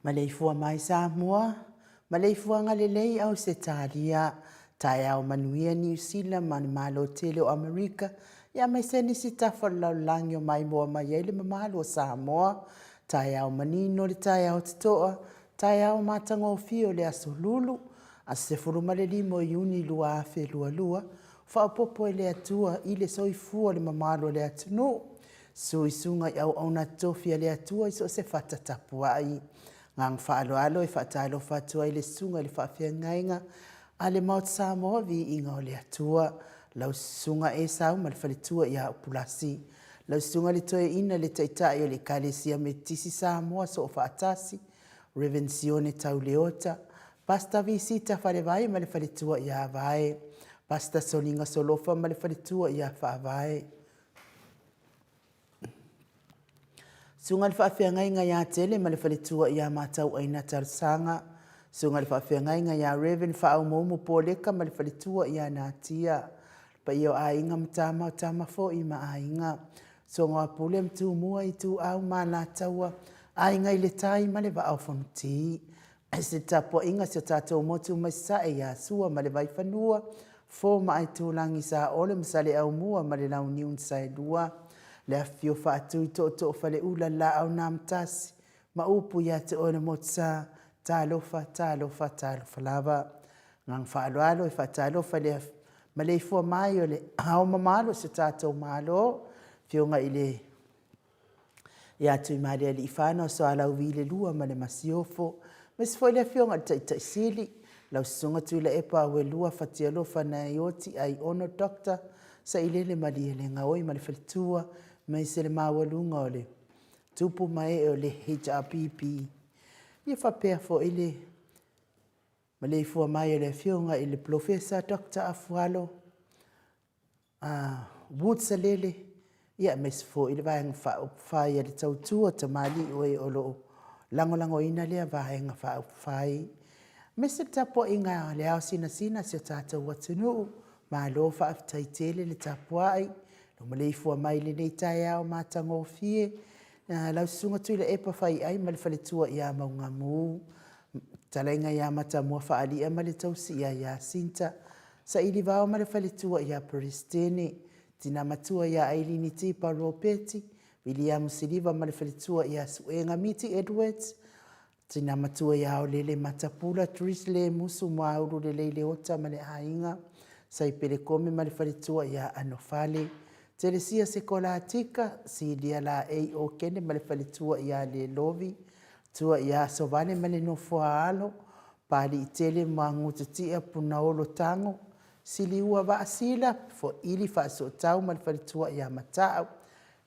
Ma le ifua mai Samoa, ma le ifua ngalelei au se talia, tae au manuia New Zealand mani malo tele o Amerika, ia mai seni si tafa lau langi o mai moa mai ele ma malo o Samoa, tae au manino le tae au titoa, tae au matango o fio le aso lulu, a se furuma le limo iuni lua afe lua lua, fa popo le atua i le soifua le mamalo le atunu, suisunga i au ona tofia le atua iso se fata tapua ai. Ngang whaaloalo e whaatalo whatua i le sunga i le whaawhiangainga a le maut Samoa vi inga o le atua. Lau sunga e sau ma le whalitua i a upulasi. Lau sunga le toe ina le taitai o le kalesia me tisi Samoa so o whaatasi. Revensione tau leota. Pasta visita whalewai ma le whalitua i a vai. Pasta soninga solofa ma le whalitua i a whaavai. Sunga le whaawhiangainga ia tele ma le whalitua ia mātau aina tarsanga. Sunga le whaawhiangainga ia Reven whaaumomu pōleka ma le whalitua ia nātia. Pa io a inga mtama o tama fo i ma a inga. Songa wa pule mtu mua i tu au ma nā taua. A inga i le tai ma le wa au whamuti. se tapo inga se tato motu mai sa e ya sua ma le vai fanua fo mai tulangi sa ole masale au mua ma le lau niun sai dua le afio fa atu to fa le ula la au namtasi ma upu ya te ona motsa talofa lava ngang fa alo fa talofa le ma le fo mai ole au mamalo se tato malo fionga ile ya tu mai le ifano so ala vile lua ma le masiofo mes foi le fionga ta sili lau sunga tu le epa we lua fatia lo fana yoti ai ono doctor sa ile le mali le ngaoi ma le feltua mai se le mawalunga ole tupu mai ole HRPP ia fa pe fo ile ma le fo mai le fionga ile professor doctor afualo Woodsalele ia mes fo ile vai fa ia le tautua te mali o olo lango ina le vai nga fa fai mes tapo inga le au sina se tata watunu ma lo fa taitele le tapo ai no me le fo mai le nei tai au matango fie la sunga tu le epa fai ai mal fale tua ia maunga mu talenga ia mata mo fa ali ma le tausi ia sinta sa ili vao ma le fale tua ia pristene tina matua ia ailini tipa ropeti William Siliva ma le fale tua ia suenga miti Edwards tina matua ia o lele matapula Trisle musu mauru le leile ota ma le hainga sai pele kome ma le fale tua ia anofale Teresia sekola atika si dia la ei o kene ma le fale tua ia le lovi tua ia sovane ma le nofoa alo pali itele mangutu tia puna olo tango sili ua vaasila fo ili fa so tau ma le fale tua ia matau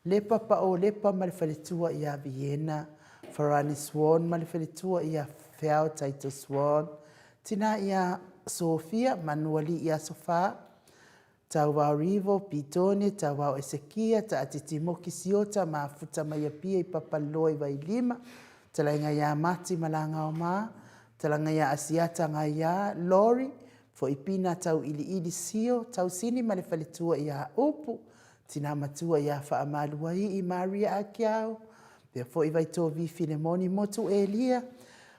lepa pa o lepa ma le fale tua ia Vienna Farani Swan ma le fale tua ia Feo Taito Swan tina ia Sofia Manuali ia Sofa tau wau Rivo Pitone tau wau Esekia ta atitimoki siota ma futa mai pia I papaloi vai lima talainga ia mati malanga o ma talanga ia asiata ngai ia Lori fo ipina tau ili sio tau sini ma le fale tua ia upu tina matua ia fa amalua I Maria Akiao pe fo I vai to vi Filemoni motu Elia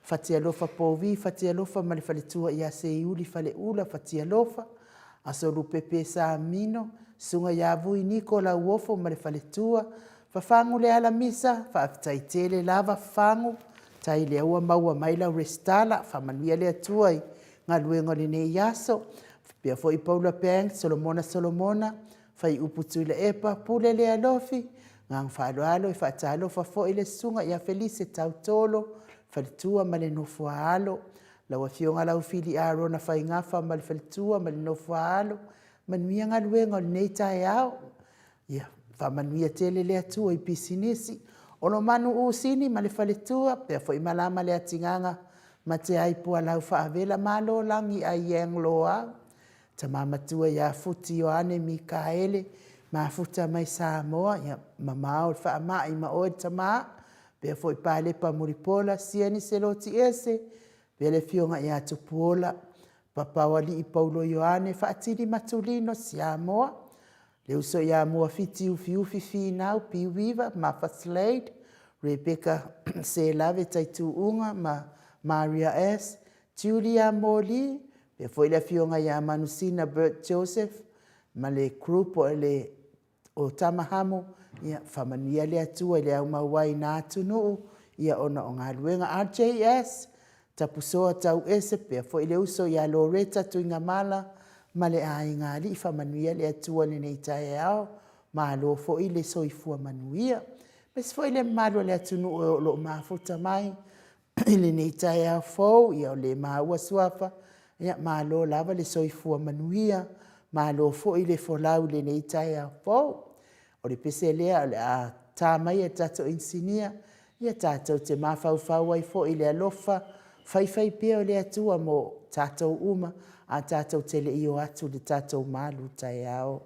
fatia lofa po vi fatia lofa ma le fale tua ia Seiuli fale ula fatia lofa asolu pepe sa mino sunga ia vui Nicola uofo ma le fale tua fa fangu le ala misa fa aftaitele lava fangu tai le ua maua maila restala fa manuia le atuai nga luenga le ne yaso pia fo I Paula Peng Solomona fa I uputu le epa pule le alofi ngang fa alo fa talo fa fo ile sunga ia Felice tautolo fa tua ma le nofo alo la wa fionga la ufili aro na fa ingafa ma le tua ma le nofo alo manuia nga luenga le ne tai ao ia fa manuia tele le atua I pisinisi ono manu usini ma le faletua pe fo I malama le atinganga ma te ai pua lau fa avela malo langi a yeng loa ta mama tua ia futi Yohane Mikaele ma futa mai Samoa ia mamao fa mai ma o tama pe fo I pale pa muripola siani seloti ese pe le fionga ia tupuola papa wali I Paulo Yohane fa atili matulino Samoa le uso ia mua fiti ufi finau piwiva ma Faslade Rebecca se lave taitu unga ma Maria S Julia Moli pe foi la fionga ia Manusina Bert Joseph ma le grupo le o Tamahamo ia famania le atua le au mawai na tunu ia ona o ngā luenga RJS tapusoa tau ese pe foi le uso ia Loretta tuinga mala ma le ainga li famania le atua le nei tae ao ma lo foi le soifua manuia mes foi le malo le atunu o lo mafuta mai le nei tae ao fo ia le maua suafa ia malo lava le soifua manuia ma lo foi le folau le nei tae ao fo o le pese lea a tamai e tato insinia ia tato te mafau ai fo le alofa fai pia o le atua mo tato uma a tato tele io atu le tato malu tae ao.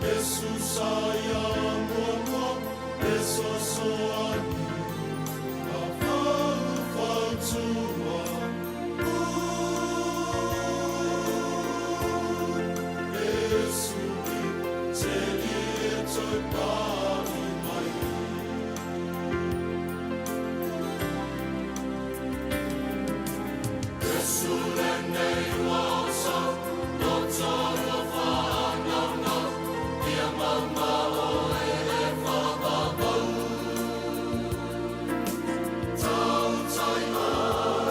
Jesus saya momo esosoani afaufatua Esuli telietoi pari mai Esulenei wasa notara whananga Ia mama o ele whakapau Tau tai o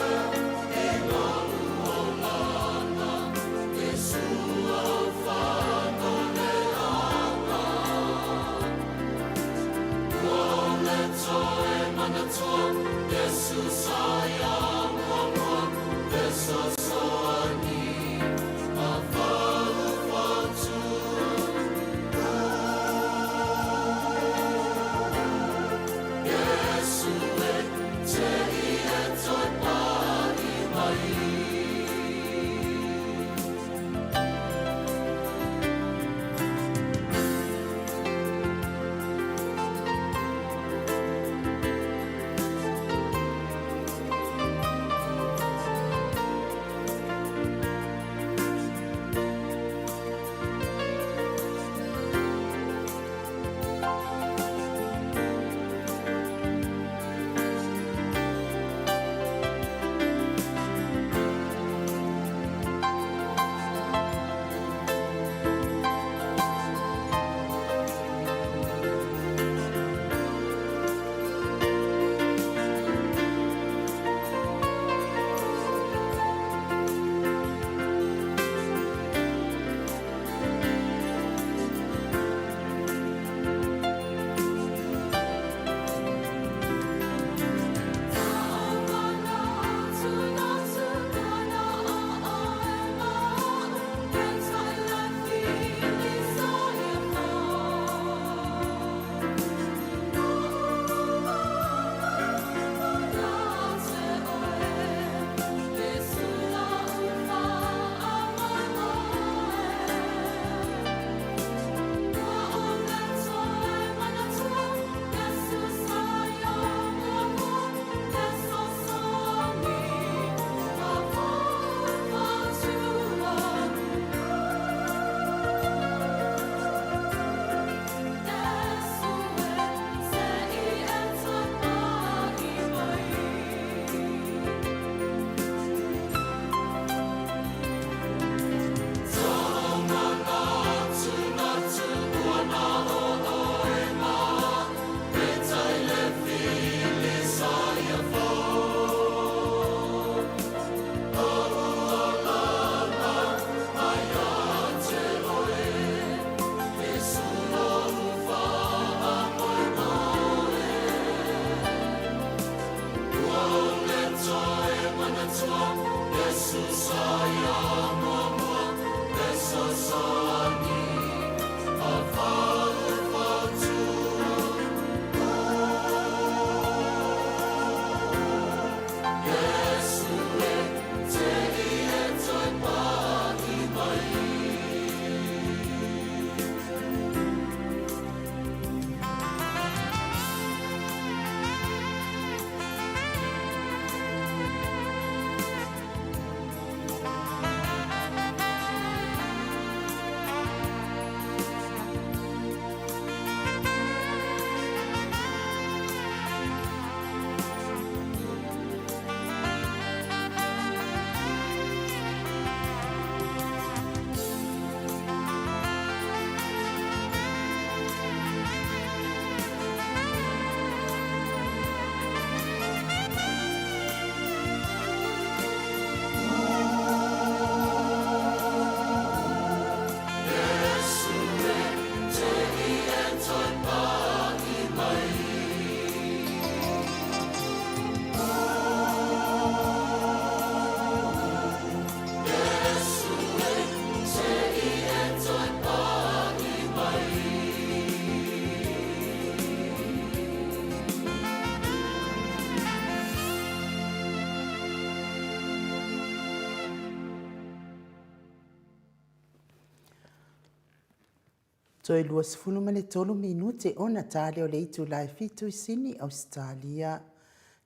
Toi lua sifulu ma le tolu minute ona tale o le itu lai fitu i sini Australia.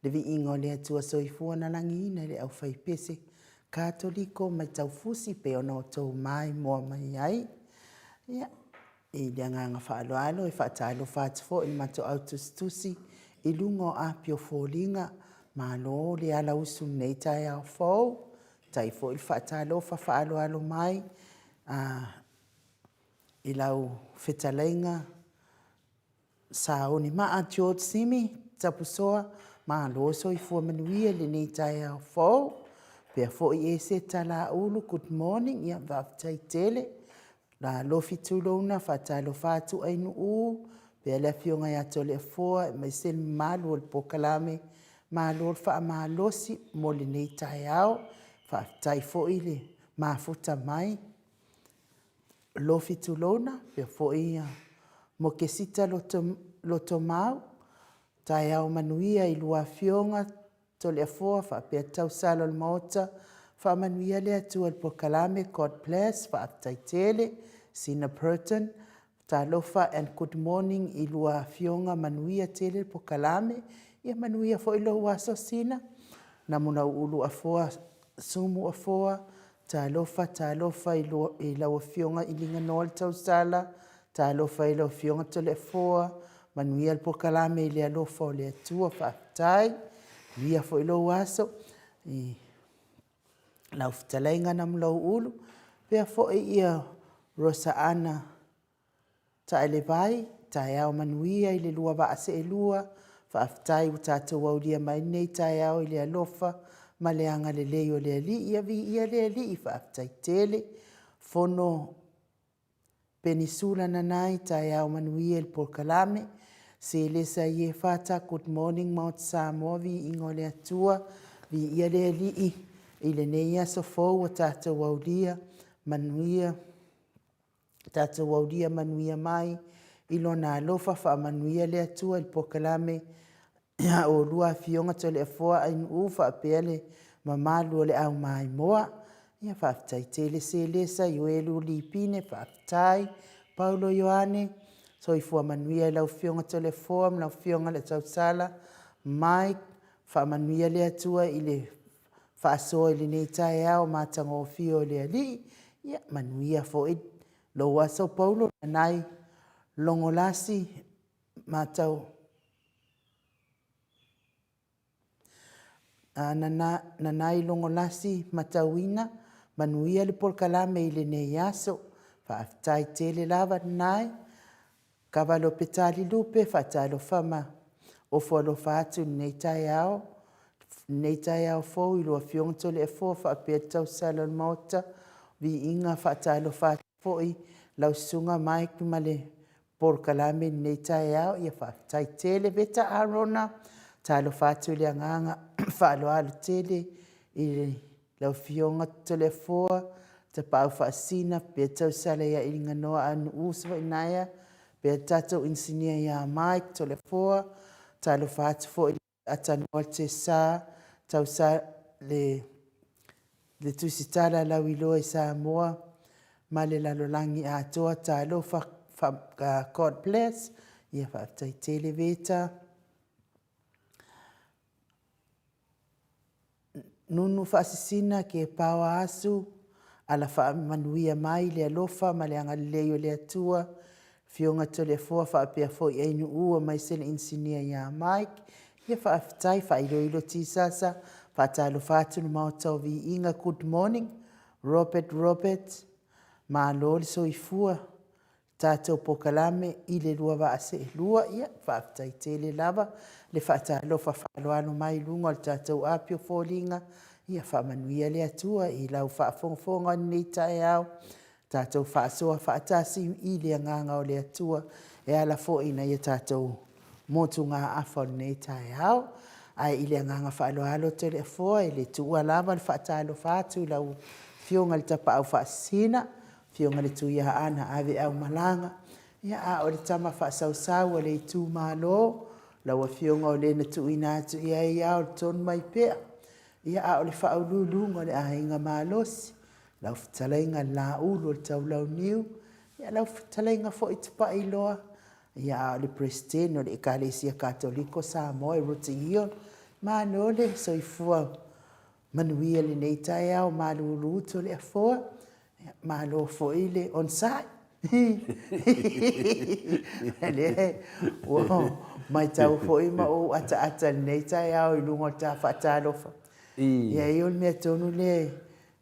Le vi ingo le atua soifua na langina le au faipese. Katoliko mai taufusi pe ona o tau mai moa mai ai. Ia, i le nganga whaaloalo e whaatalo whaatfo i mato autostusi i lungo apio fōlinga ma lo le ala usu nei tai au fōu. Tai fo il whaatalo whaaloalo mai. I lau whetalenga sa o ni maa George Simi tapusoa maa loso i fua manuia le nei tai au fōu. Pea fo i ese tala ulu good morning ia vaftai tele. La lofi tulona whatalo whatu ainu u. Pea le fionga ia tole fua mai sen malu al pokalame. Malu al wha maa losi mo le nei tai au. Vaftai fo i le mafuta mai. Lofi tulona, pia foia mo ke sita loto mau, tai au manuia i lua fionga, tole a foa, fa pia tau salo al maota, fa manuia le atua al pokalame, God bless, fa aptai tele, Sina Burton, ta lofa and good morning i lua fionga manuia tele al pokalame, ia manuia fo i lo waso Sina, na muna ulu a foa, sumu a foa, ta lofa i lau fionga i linga noal tau sala, ta lofa i lau fionga tole foa, manuia al pokalame i lea lofa o lea tua whaatai, lia fo i lau aso, i lau fitalainga nam lau ulu, pea fo i ia Rosa Ana, ta ele vai, ta iau manuia i le lua vaase e lua, whaatai u tātou au lia mai nei ta iau i lea lofa, ma le anga le leo le li ia vi ia le li i whaatai tele. Fono penisula na nai ta iau manuia il pokalame. Se le sa ie whata good morning Mount Samoa vi ingo le atua. Vi ia le li i le neia so fau o tātou au lia manuia. Tātou au lia manuia mai. Ilo na alofa wha manuia le atua il pokalame. Ia o lua fionga tole a foa ai ufa apele mamalu le au mai moa. Ia whaftai tele se lesa Ioelu Lipine whaftai. Paulo Ioane. So i fua manuia lau fionga tole foa lau fionga le tau sala. Mike wha manuia le atua i le whaasoa i le neitai au mātanga o fio le ali. Ia manuia fo i lo aso Paulo nai longolasi mātau. Nanai longo lasi matauina, manuia le polkalame i le ne yaso, whaatai tele lava nai, kawalo petali lupe, whaatalo whama, o whalo whaatu nei tai au fau, i lua fionto le fo, whaapea tau salon mota, vi inga whaatalo whaatu foi, lau sunga mai kuma le polkalame nei tai au, ia whaatai tele beta arona, talo fatu le anganga whaalo alu tele i lau fionga tole foa te pau whaasina pe tau sale ia i nganoa anu uswa inaya pe tatou insinia ia Mike tole foa talo fatu fo i atanua te sa tau sa le tusitala lau iloa i Samoa ma le lalolangi a toa talo God bless ia whaatai tele veta. Nunu whaasisina ke pawa asu, ala wha manuia mai le alofa, ma le anga leo le atua, fionga tole foa whaapea fo i einu ua mai sele insinia ia Mike, ia whaafitai wha ilo tisasa, whaatalo whaatunu mautau vi inga good morning, Robert, ma loli so i fua, tātou pokalame i le lua vaase e lua, ia whaafitai tele lava, le whaatalo whaaloano mai lunga le tātou apio fōlinga, ia whaamanuia le atua i lau whaafonga nei tai au, tātou whaasoa whaatasi i le nganga o le atua, e ala fo ina ia tātou motu ngā afa nei tai au, ai i le nganga whaaloalo te le foa, i le tua lava le whaatalo whaatu i lau fionga le tapa au whaasina, fionga le tuia ana ave au malanga, ia a o le tama whaasau o le tu malo, lau fionga o le na tuina atu ia ia o ton mai pea, ia a o le whaululunga le ahinga malosi, lau fitalainga la ulu o tau lau niu, ia lau talenga fo'i te pa iloa. Ia o le presidente o le Ekalesia Katoliko Samoa Ruti Hill. Ma no le soifua manuia le nei tai au malulu to le afoa. Ma lo fo'i le on site. Le wow mai tau fo'i ma o ata nei tai au i lungo ta whaatalofa. Ia i ol mea tonu le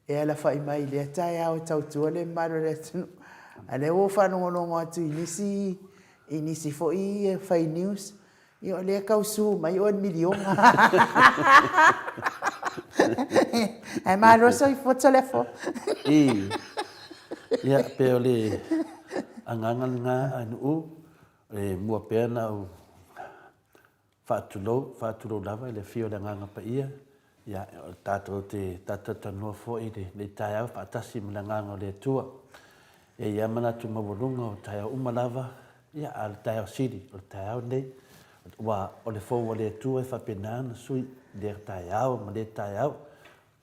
e ala whai mai le tai au tau tua le maro le tunu. Ale o whanongonongo atu inisi fo'i whai news. I o le kausu mai o milionga. Ai maro so i fo telefo. Ia pe o le anganga nga anu e mua pena o fatulo lava le fio le nganga pa ia ia tato te tata no fo i le tai au fatasi mna nganga le tua e ia mana tu mawulunga o tai au malava ia al tai au sidi o tai au nei wa o le fo le tua fa penana sui le tai au ma le tai au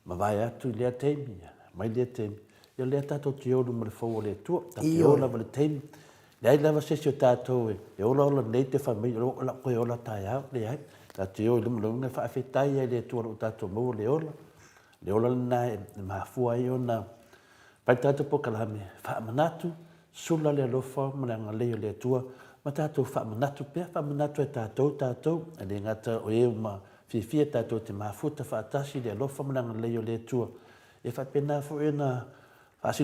ma vai atu le temi mai le temi ia le tato ki o le fo le tua tato o la le temi Dai lava se o tātou e ola nei te whamei, ola koe ola tai au, le ai. Ka te o ilumulunga whaafetai ai le tua o tātou mou le ola. Le ola na e mahafua ai o na pai tātou pokalame, whaamanatu, sula le alofa, mananga leo le tua, ma tātou whaamanatu pia, whaamanatu e tātou, e le ngata o eo ma whiwhia tātou te mahafuta whaatasi le alofa, mananga leo le tua. E whapena fo e na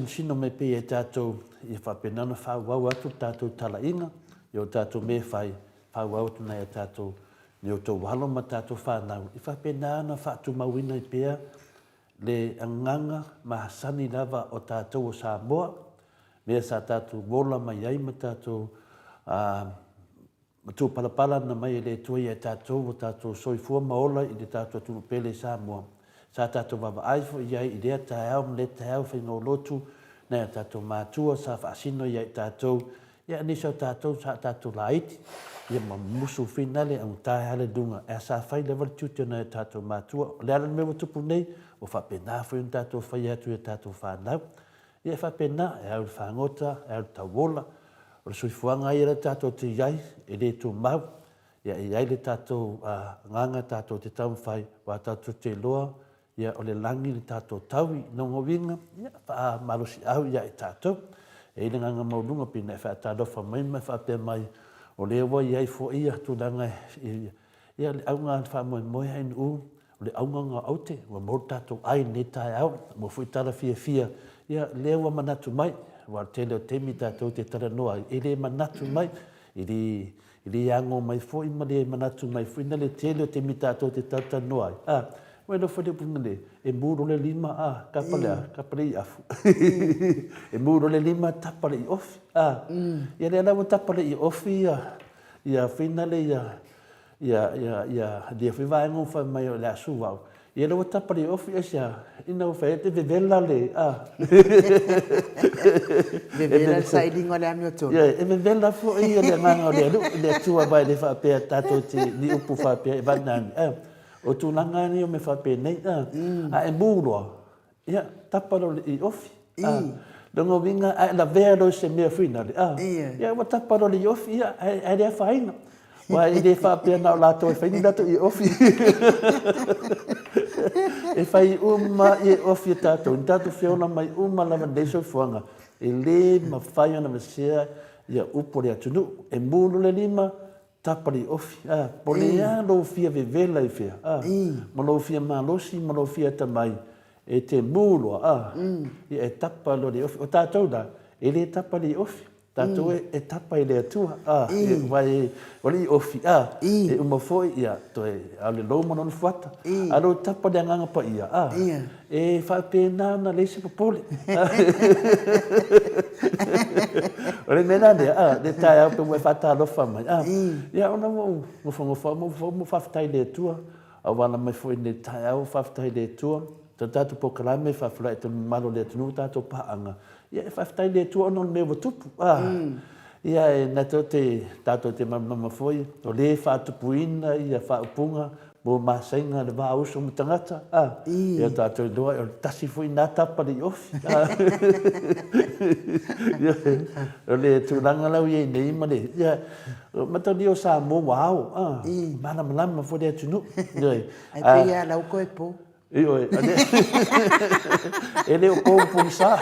Sino me pe e tātou i whapenana whauau atu tātou tala inga, i o tātou me whai whauau tuna e tātou ni o tau walo ma tātou whanau. I whapenana whatu mawina i pea le anganga mahasani lava o tātou o Samoa, mea sa tātou wola mai ai ma tātou tu palapala na mai le tuai e tātou o tātou soifua maola i le tātou tunu pele Samoa. Sa tātou wawa aifo i ai i rea tai au, le tai au whaingo lotu, nea tātou mātua, sa whaasino i ai tātou, ia nisau tātou, sa tātou laiti, ia ma musu whinale, ang tai hale dunga, e sa whai lewa tutia na e tātou mātua, le ala mewa tupu nei, o whapena whain tātou whai atu e tātou whanau, ia whapena, e au whangota, e au tawola, o le suifuanga i re tātou te iai, e le tu mau, ia i ai le tātou nganga tātou te tau whai, wa tātou te loa, ia o le langi le tātou taui nongo winga, ia wha marosi au ia e tātou. E ile nganga maulunga pina e whaatalofa mai mai whapea mai o le awa iai fo ia tūlanga ia le au ngā wha moe moe hain u, o le au ngā aute, wa mō tātou ai ne tai au, mō fui tala fia, ia le awa manatu mai, wa tele o temi tātou te tara noa, e le manatu mai, i le ango mai fo ima le manatu mai fo, ina le tele o temi tātou te tara noa. Wai lo fode pungale e muro le lima kapale i afu. E muro le lima tapale i ofi. Ia le alawa tapale i ofi ia finale ia dia fivaengo fa mai o le asu wau. Ia le tapale i ofi esa ina fa te vevela le Vevela sailing o le amio tonu. Ia e vevela fo ia le nganga le tua vai le fa pe tato te ni upu fa pe vanani. O tūlanga ni o me whape nei, a e mūroa, ia, taparo i ofi. Dongo winga, a la vero se mea whina, ia, wa taparo i ofi, ia, a rea whainga. Wa i re whape na o lato e whaini lato i ofi. E whai uma i ofi tātou, i tātou whiona mai uma lava neiso fuanga. E le ma whai ana masea, ia upore atunu, e mūro le lima, tapari ofi, pole lo fia vevela i fia, ma lo fia malosi, ma lo fia tamai, e te mūroa, e tapa lo le ofi, o tātou da, e le tapa le ofi, tātou e tapa i le atua, e vai, wali ofi, e umafoi ia, toi, a le lo manon fuata, a lo tapa le anganga pa ia, e whapena na leise popole. O le mena lea, le tae au pe mwe whatalofa mai. Ia ona mo whawhitai le tua, a wana mai fwoi le tae au whawhitai le tua, ta tātou pokalame whawhila e te malo le tunu tātou paanga. Ia e whawhitai le tua ono mewa tupu. Ia e nato te tātou te mamama fwoi, o le whatupuina, ia whaupunga, mo masainga le va uso mo tangata ia tātou doa o tasi fo ina tapa le ofi o le tūranga lau ia nei ma le ia matau o sa mo wao mana malama fo le atunu ai pe ia lau koe po Oi, ele o polisa.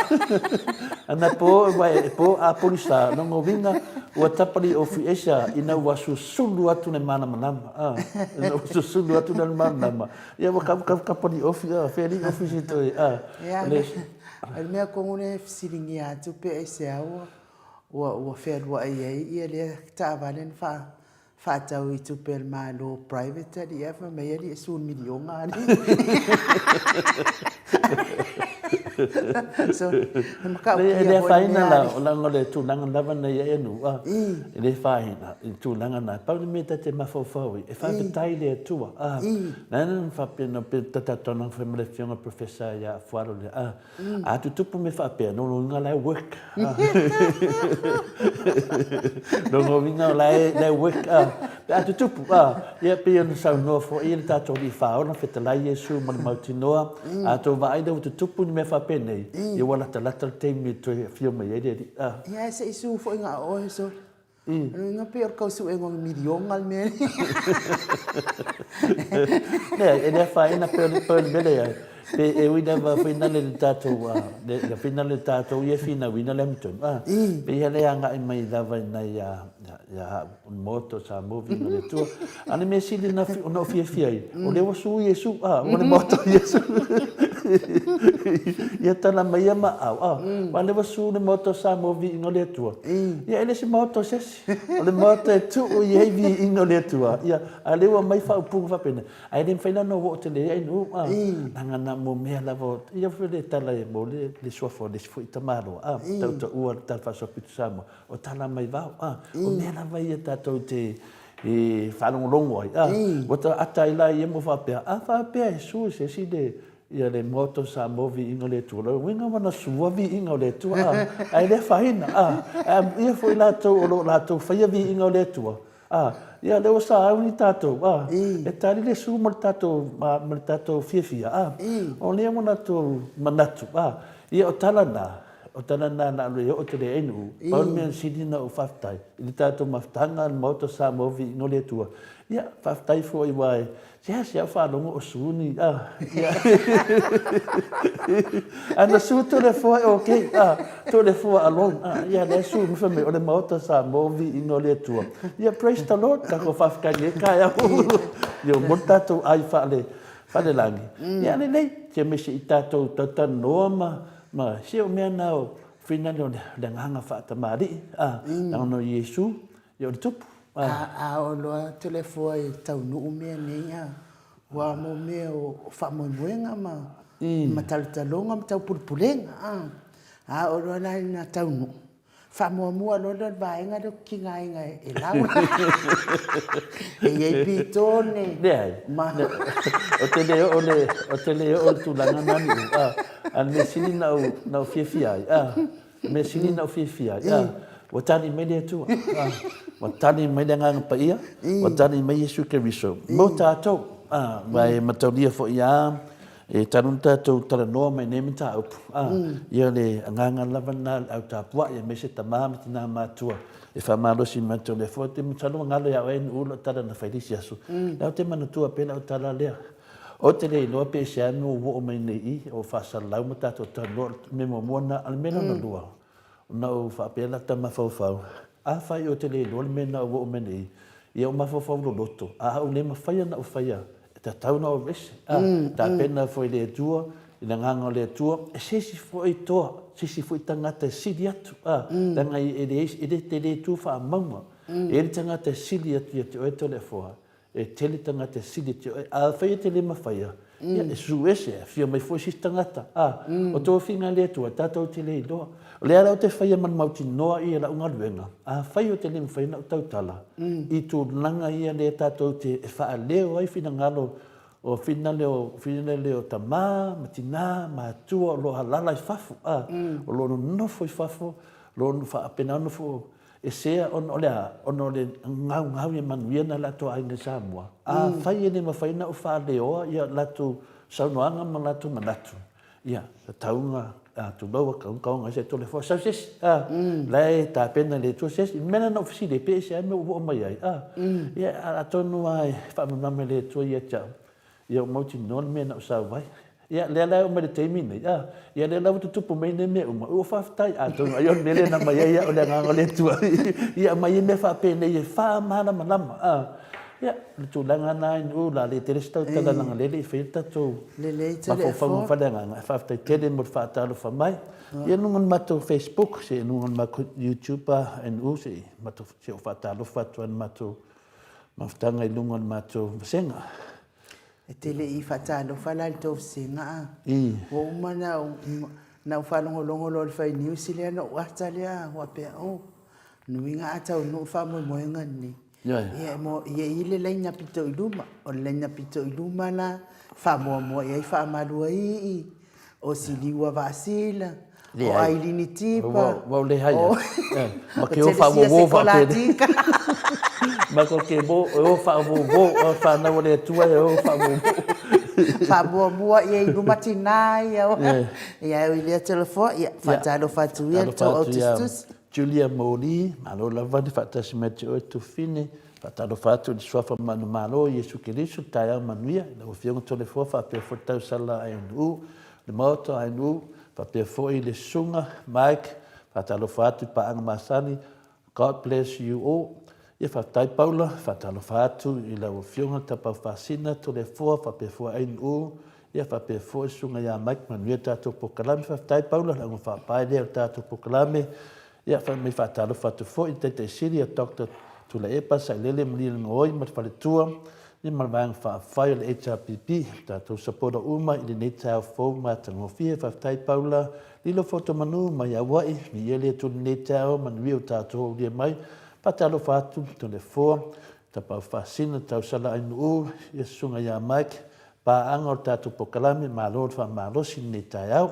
Ana po vai po a polisa no ngovinga o tapali ofiesa ina wa susulu atu ne mana manama. No susulu atu ne mana manama. Ia wa kapali ofia, feri ofisi to le mea kongune fisiringi atu pe ese au o feru ai ia le tavalen fa tau I tu per malo private di eva me ia su un milion ani so maka le faina la ngole tu nanga lava na ia nu le faina tu nanga na pa me te mafofo e fa tai le tu nan fa pena pe tata tona family fiona professor ya fuaro le a tu tu me fa pe no ngala work no vinga la work a tu tu ia pe no sa no fo il tato di fa ona feta la yesu mal mautinoa a to vai do tu tu me fa penei e wala ta latal te mi to fio me ide ia se isu fo nga o so nga pe ko su e ngong milion al me ne e le fa ina pe bele pe e wina va finale le tato le finale tato ia fina wina lemton pe ia le anga I mai dava na ya un moto sa moving le tu ani me sili na no fia o le wasu yesu o le moto yesu ia tana mai ma wa le wasu le moto sa moving le tu ia ele si moto ses o le moto tu o ia vi le tu ia ale wa mai fa pu fa pena ai den fa no wo te le ai no nanga mo me la vo ia fele tala e mo le sofo le fu tamaro tau o tal fa so pitu samo o tala mai va o me la vai e tatou te e whanongongo ai. Wata atai la i mo whapea. Whapea e su se si de ia le moto sa movi ingo le tua. Winga wana suavi ingo le tua. Ai le whahina. Ia fwoi lātou o lo lātou whaia vi ingo le tua. Ia leo sa au ni tātou. E tari le su mo le tātou fiafia. O lea mo nātou manatu. Ia o talana. O tana na le o te le enu pa me sidi na o faftai I tato maftanga moto sa movi no le tua ia faftai fo I wai sia fa longo o suni ana su to le fo okay to le fo along ia le su mo me o le moto sa movi no le tua ia praise the lord ka ko fafkai le ka ia yo mo tato ai fa le langi ia le te me si tato tata noma ma se o mea nao fina no le nganga fa tamari no Yesu yo tup o lo telefone tau no mea nei wa mo me o fa mo wenga ma talonga ma tau pulpulenga o lo na tau no fa mo lo ba nga do kinga e lau e pitone ma o te le o tu langa nani an me sini na fiafia me sini na fiafia o tani me le tu o tani me le nganga pa ia o tani me Yesu Keriso mo tato vai matolia fo ia e tanunta tu tala no me ne mita up ia le nganga lavana au tapua ia me se tamama tina matua e fa malo si mato le fo te mtalo ngalo ya en ulo tala na failisia su la te manatua pela o tala lea o te le no pe se anu wo me nei o fa salau mata to talo me mo mona al meno na lua na o fa pela tama fa fa a fa o te le no me na wo me nei ia o ma fa lo loto o le ma fa na o fa ta tau na o vese ta pena foi le tua ina nganga le tua se si foi to si foi tangata sidi atu tanga e te le tu fa mama e tangata sidi atu te o to le fo e tele tangata sidi te a fai te le mafaya ia e su ese fia mai foi si tangata o to finga le tua tato te le do le ala o te fai man mauti noa ia la unga luenga fai o te le fai na tau tala I tu langa ia le tato te fa leo ai fina ngalo o fina leo tama matina matua lo halala I fafu o lo no foi fafu lo no fa apena no fo e sea ono le ngau ia manuia na lato ainga Samoa. A fai ene mawhaina o whaleoa ia lato saunoanga ma lato manatu. Ia, taunga tu bawa kaunga se tole fo sa ses lai ta pena le tu ses mena no fisi de pe se me o mai ai ia atonu ai fa me le tu ia cha ia mo ti non me na sa vai ia le o me te mine ia le la tu po me ne me o fa tai atonu ai ne le na mai ia o le nga le tu ia mai me fa pena ia fa mana malama ia tu langa na u la le teresta ta la le feita tu le tele fo fa langa fa ta tele mo fa ta lo fa mai ia nungan mato Facebook se nungan mato YouTube en u se mato se fa ta lo fa tu mato maftanga nungan mato senga e tele I fa ta lo fa la to senga o mana na fa longo lo fa New Zealand o Australia wa pe o nuinga ata no fa mo ngani ia mo ia ile leina pito iluma o leina pito iluma na fa mo ia fa malua I o siliwa vasila o ailini tipa wa le haya ma ke o fa wo fa pe ma ko ke bo o fa wo o fa na le tua o fa wo fa mo ia iluma tinai ia ile telefone ia fa talo fa tu ia to autistus Julia Moli, malo lava di fatta si mette o tu fine, fatta lo fatto di sua famiglia malo, Gesù Cristo, taya manuia, la ufiong to le fa per fotta sala ai le moto ai fa per foi le sunga, Mike, fatta lo fatto pa ang masani, God bless you all. Ia fatta Paula, fatta lo fatto la ufiong ta pa fascina to le fa per foi ai ia fa per foi sunga ya Mike manuia tato proclame fatta Paula, la fa pa le tato proclame. Ia fa me fatalo fatu fo I te siria doctor tu la epa sa lele mli ngoi mat fa tua ni malvang fa file HRPP ta tu support uma I le neta fo mat ngo fie fa tai Paula lilo foto manu ma ya wai mi ele tu neta man wiu ta tu dia mai patalo fatu tu le fo ta pa fascina ta sala inu yesunga ya mike pa angor ta tu pokalami malor fa malosi neta yau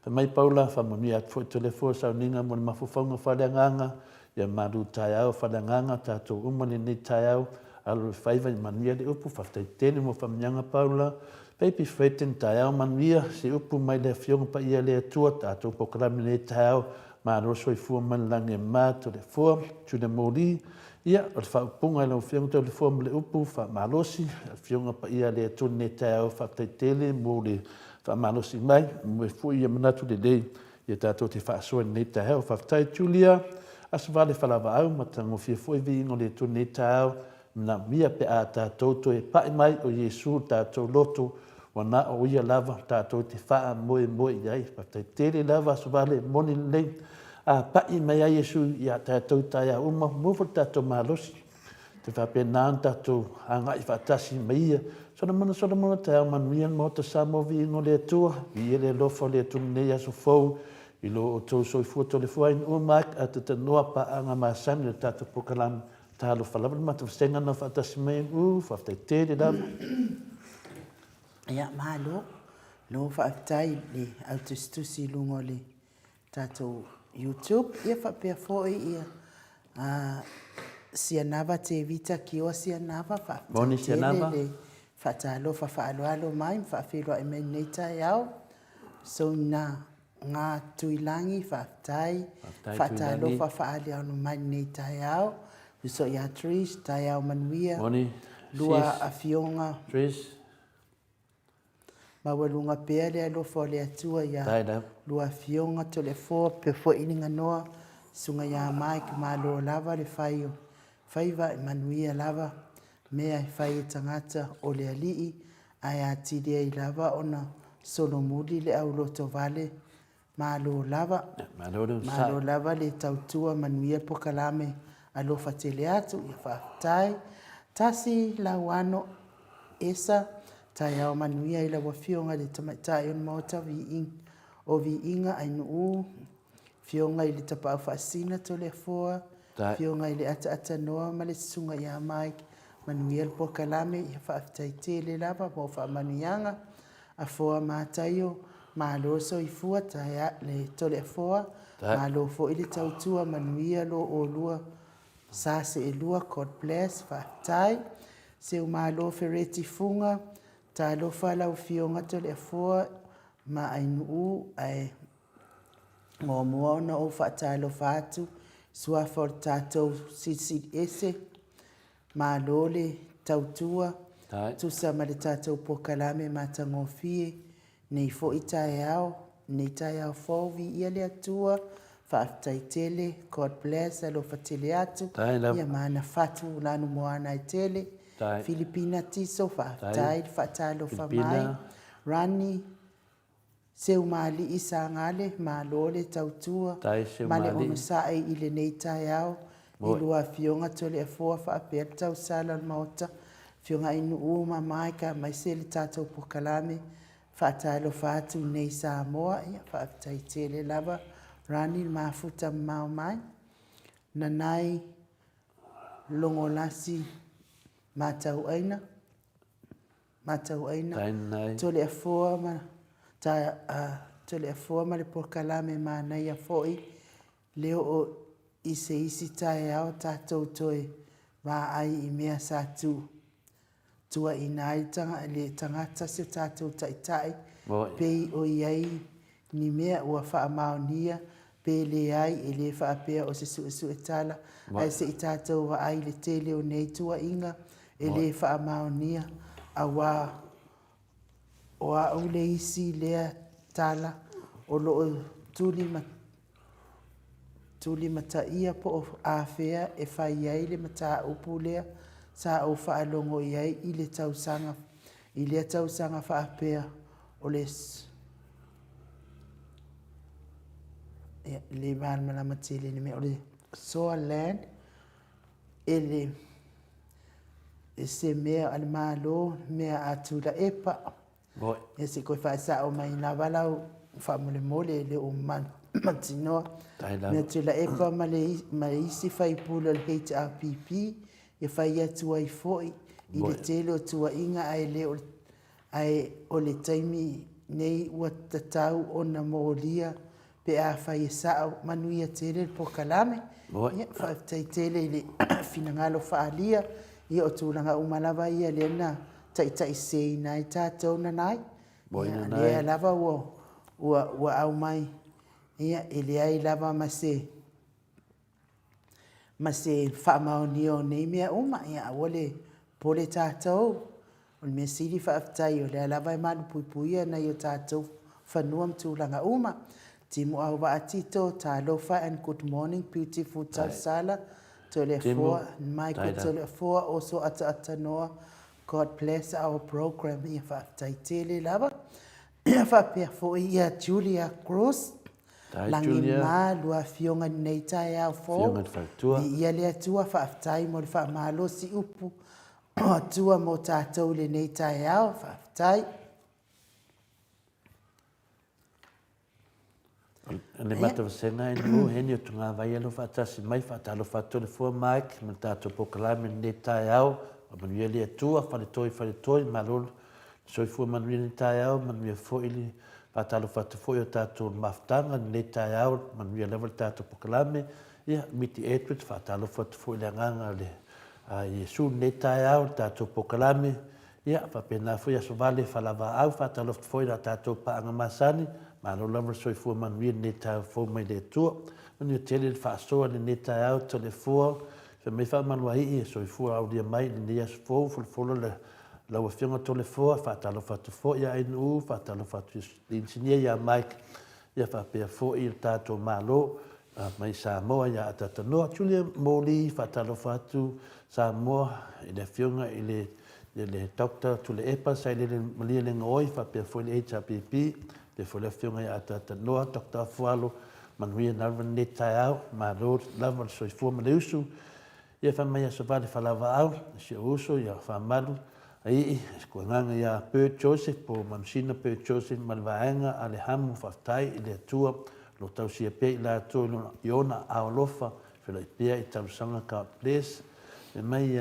mai Paula fa mami at fo telefo sa ninga mo mafufonga fa nganga ya madu tayao fa nganga ta tu umani ni tayao al faiva mania de upu fa tele mo fa nyanga Paula baby feten tayao mania si upu mai le fiong pa ia le tua ta tu program ni tayao ma ro soi fu man lange ma to le fo tu de moli ia al fa punga le fiong to le fo le upu fa malosi fiong pa ia le tu ni tayao fa tele moli fa malosi mai mo fu ia manatu de dei ia tato te whaasoa nei ta heo whaftai Julia asu vale whalawa au matango fia foi vi ingo le tu nei ta au na mia pe a tato to e pai mai o Yesu tato loto wana o ia lava tato te whaa moe iai whaftai tere lava asu vale moni lei a pai mai a Yesu ia tato taia uma mufa tato malosi te whape naan tato angai whaatasi mai ia sona mana te au manuia mo te samo vi ingo le tua i ele lofo le tu nei asu fou I lo o tau soi fuato le fuain o mak a te noa pa anga maasani le tatu pokalam talo whalawa ma te whasenga na whaatasi mei whaftai tere dam. Ia malo, lo whaftai le autistusi lungo le tatu YouTube. Ia whapea foi ia Sianava te vita ki o Sianava whaftai Moni Sianava. Whatalo whaalo mai, whawhiroa e mei nei tai au. So na ngā tuilangi whaftai, whatalo whaali au no mai nei tai au. So ia Trish, tai au manuia. Moni. Lua a fionga. Trish. Mawalunga pea le alofa le atua ia. Tai dau. Lua fionga to le fo, pe fo ininga noa. Sunga ia mai ki malo lava le whaio. Whaiva e manuia lava. Mea e whai e tangata o le alii. Ai a tidia I lava ona solo muli le au loto vale. Malo lava. Malo lava le tautua manuia pokalame alofa tele atu. Ia whaftai. Tasi la wano esa. Tai au manuia I la wafionga le tamaitai on mauta o vi inga ai nuu. Fionga I le tapau whaasina to le foa. Fionga I le ata noa ma le sunga ia maik. Manuia le pokalame ia whaftai tele lava mo wha manuianga. A foa mātaio Malo soifua taia le tole afoa. Malo fo i le tautua manuia lo o lua sa se e lua God bless whaatai. Se o malo fereti funga ta lo whalau fionga tole afoa ma ai nuu ai ngō mua ona o whaatai lo whaatu sua for tātou sit ese ma lo le tautua tu sa ma le tātou pokalame ma tango fie nei fo i tae au nei tae au fōwi ia le atua whaatai tele God bless alo whatele atu ia mana whatu lanu moana i tele Filipina tiso whaatai whaatai lo whamai Rani seu mali isa ngale ma lole tautua ma le ono sae i le nei tae au i lua fionga tole e fua whaapea tau sala maota fionga inu uma mai ka mai se le tātou pokalame whaatai lo whaatu nei Samoa ia whaatai tele lava Rani mafuta mau mai nanai longo lasi matau aina tole e fua ma tole fua ma le pokalame ma nei a foi leo o isi tae au tātou toe wa ai i mea sa tua inai tanga le tangata se tātou taitai pei o iai ni mea ua wha maonia pe le ai e le wha apea o se su e tala ai se i tātou wa ai le tele o nei tua inga e le wha maonia a wa o a ule isi lea tala o loo tuli mata ia po o awhea e whai ai le mata upu lea sa o whaalongo iai i le tausanga whaapea o le le malmala matele ni me o le soa land e le e se mea al malo mea atu la epa e se koe whaesa o mai na walau whaamole mole le o matinoa mea tu la epa ma le isi whaipula le HRPP e whai atua i foi i le tele o tua inga ai le o le taimi nei ua tatau o na moolia pe a whai e sao manuia tele po kalame ia whaatai tele i le finangalo whaalia ia o tūlanga umalawa ia le na tai sei nai tātou na nai ia lava ua au mai ia ele ai lava ma se whaamaoni o nei mea uma ia awale pole tātou o le mea siri whaatai o le lava e manu puipuia na i o tātou whanuam tūlanga uma timu au wa atito ta lofa and good morning beautiful tausala tole foa Michael tole foa also ata noa God bless our program ia whaataitele lava ia whapea fo ia Julia Cruz langi mā lua fionga nei tae au fo ia lea tua whaatai mo le whaamalo si upu tua mo tātou le nei tae au whaatai le mata vasenga e no heni o tunga vai alo whaatasi mai whaatalo whaatole fua Mike ma tātou pokalame nei tae au a manuia lea tua whaletoi malolo soi fua manuia nei tae au manuia foili whaatalo whaatofoi o tātou maftanga nei tae au manuia level tātou pokalame ia miti etwit whaatalo whaatofoi le nganga le a Yesu nei tae au tātou pokalame ia whapena fui aso vale whalava au whaatalo whaatofoi la tātou paanga masani Malo lava soifua manuia nei tae fo mai le tua. Manuia tele le whaasoa le nei tae au tole fua. Fe mei wha manua hii e soifua au lia mai le nei aso fo fulfolo le laua fionga tole fua. Whaatalo whatu fo ia inu, whaatalo whatu insinia ia Mike. Ia whapea fo i tātou malo. Mai Samoa ia atatanoa. Julia Moli whaatalo whatu Samoa i le fionga i le doctor tole epa. Sai le malia le ngoi whapea fo i le HRPP. Le fole fionga ia atata noa Dr. Fualo manuia nalva nei tae au ma lo lava soifua ma le usu ia whamai asa vale whalawa au si uso ia whamalu ai kua nganga ia Bert Joseph po mamsina Bert Joseph ma le vaenga a le hamu whaftai i le atua lo tau sia pe i la atua i ona aolofa whila i pia i tausanga ka ples e mai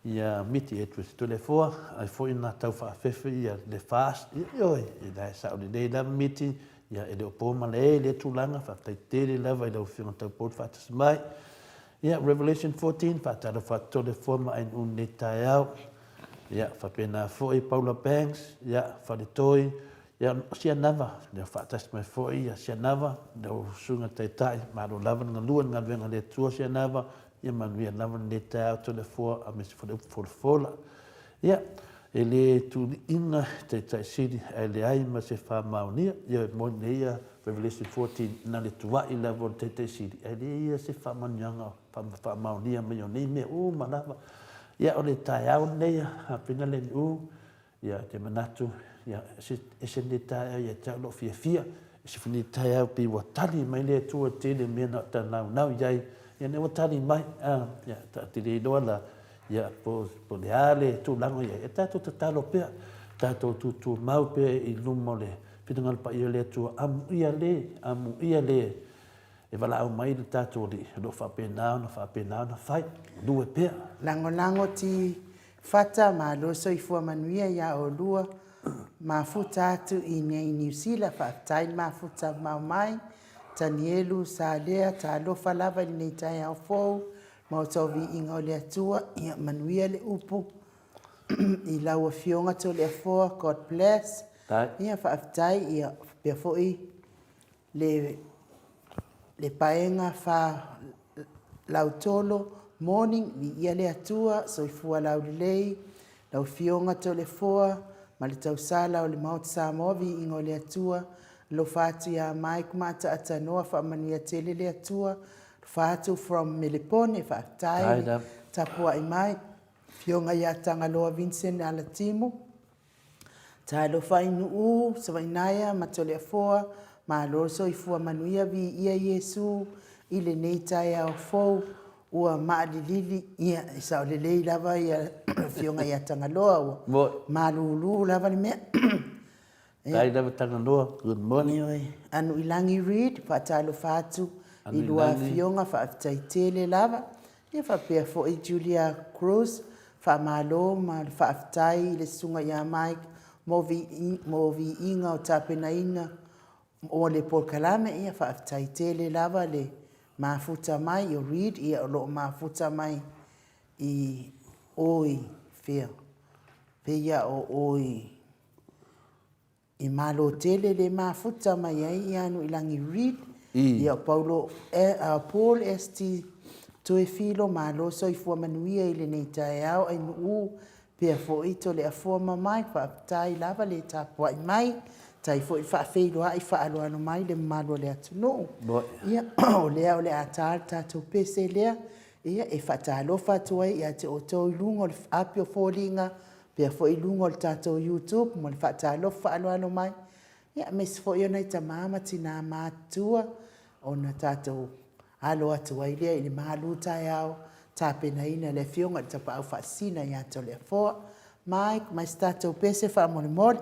ia miti e tu le foa ai foi na tau fa fefe ia le fast oi e dai sa o le da miti ia e le po male le tulanga fa tai tele lava i le fio tau pot fa mai ia Revelation 14 fa ta fa to le forma ai un le taiao ia fa pena foi Paula Banks ia fa le toi ia sia nava le fa tas mai foi ia sia nava le sunga tai ma lo lava na lua na venga le tua sia nava ia manuia lava le taiao to le foa a me se for fola ia ele tu inga tai sidi ele ai ma se fa maunia ia mo ia Revelation 14 na le tua i lava tai sidi ele ia se fa manyanga fa maunia me yo nei me o malava ia o le taiao nei a pina le ia te manatu ia se le taiao ia tau lo fia se fini taiao pi watali mai le tua tele me na nau iai ia ne watali mai ia ta te le dola ia po le ale tu lango ia e tato tatalo pe tato tu mau pe i lumo le pinangal pa ia le tu amu ia le e wala au mai le tato li lo fa pena na fai due pe lango ti fata ma lo so i fu manuia ia o lua ma futa atu i New Zealand fa tai ma futa mai Tanielu sa lea ta lo fa lava i nei tai au fou ma to vi inga le atua ia manuia le upu i laua fionga to le foa God bless ia fa tai ia pe foi le paenga fa lautolo morning vi ia le atua so i fua lau lei lau fionga to le foa ma le tausala o le maut sa movi inga le atua lo fatu ya mai kumata atanoa fa mania tele le atua fatu from Melipone fa tai tapua i mai fionga ya tanga loa Vincent ala timu ta lo fa inu so vainaya matole foa ma lo so i fua manuia vi ia Yesu ile nei tai au fo ua maadilili ia sa le lei lava ia fionga ya tanga loa ma lulu lava ni me tai lava tanga loa good morning anu ilangi read fa talo fatu i lua fionga fa taitele lava ia fa pe fo i Julia Cruz fa malo ma fa tai le sunga ya Mike movi inga o tapena ina o le polkalame ia fa taitele lava le mafuta mai o read ia lo mafuta mai i oi fea pe ia o oi i malo tele le mafuta mai ai ia no ilangi read ia Paulo Paul esti to e filo malo so i fua manuia i le nei tai au ai nu pe fo ito le forma mai fa tai lava le tapua mai tai fo i fa feilo ai fa alo ano mai le malo le atuno ia o le atar tato pese lea ia e fa talo fa toi ia te o to lungo le apio folinga pe fo i lungo le tato YouTube mo le fa talo fa alo ano mai ia mes fo yo nei tamama tina matua ona tato alo atu ai lea i le malu tai au tapena ina le fionga tapa au fa sina ia to le fo Mike mai tato pese fa mo le mol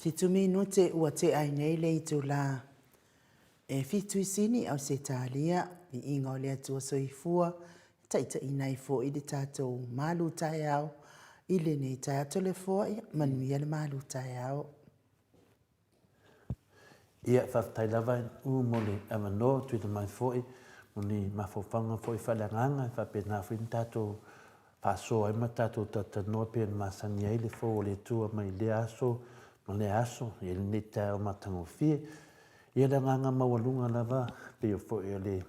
Fitu minute ua te ai nei le i tu la. E fitu I sini au se talia, I inga o le atua soifua, taita I nai fo I le tātou malu tai au, I le nei tai ato le fo I manuia le malu tai au. Ia whaftai lava u mole amano tui le mai foi, moni mafofanga foi whalanganga, whapena whin tātou whasoa ima tātou tatanoa pia masani ai le fo o le tua mai le aso, ma le aso, I le neta o matango fie. Ia le nganga mawalunga lava, pia foi o le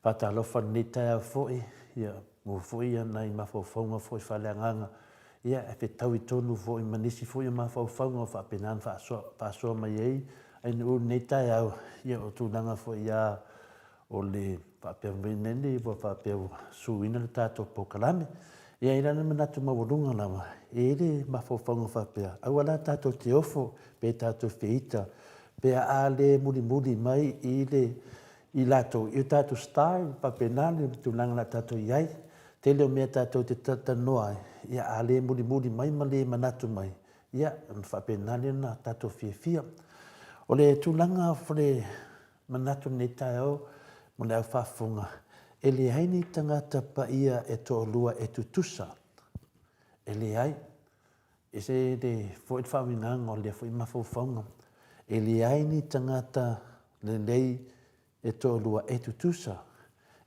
whatalofa neta o foi, ia mo foi ia nai mafofanga foi whalanganga, ia e pe tau I tonu foi manisi foi mafofanga o whapenan whasoa mai ei, ai no neta au ia o tūlanga fo ia o le whapea venene i whapea suina le tātou pokalame. Ia I rana manatu mawalunga lama, e le mawhawhanga whapea. Au ala tātou te ofo, pe tātou whiita, pe a le muri mai I lato, I tātou style, whapea nāle tūlanga la tātou iai, te leo mea tātou te tatanoa, ia a le muri mai ma le manatu mai. Ia, whapea nāle na tātou fia. O le tūlanga o le manatu neta au, mo le au whafunga, e le haini tangata pa ia e to lua e tutusa. E le hai, e se le fwoi whawinanga o le fwoi mawhauwhaunga, e le haini tangata le lei e to lua e tutusa.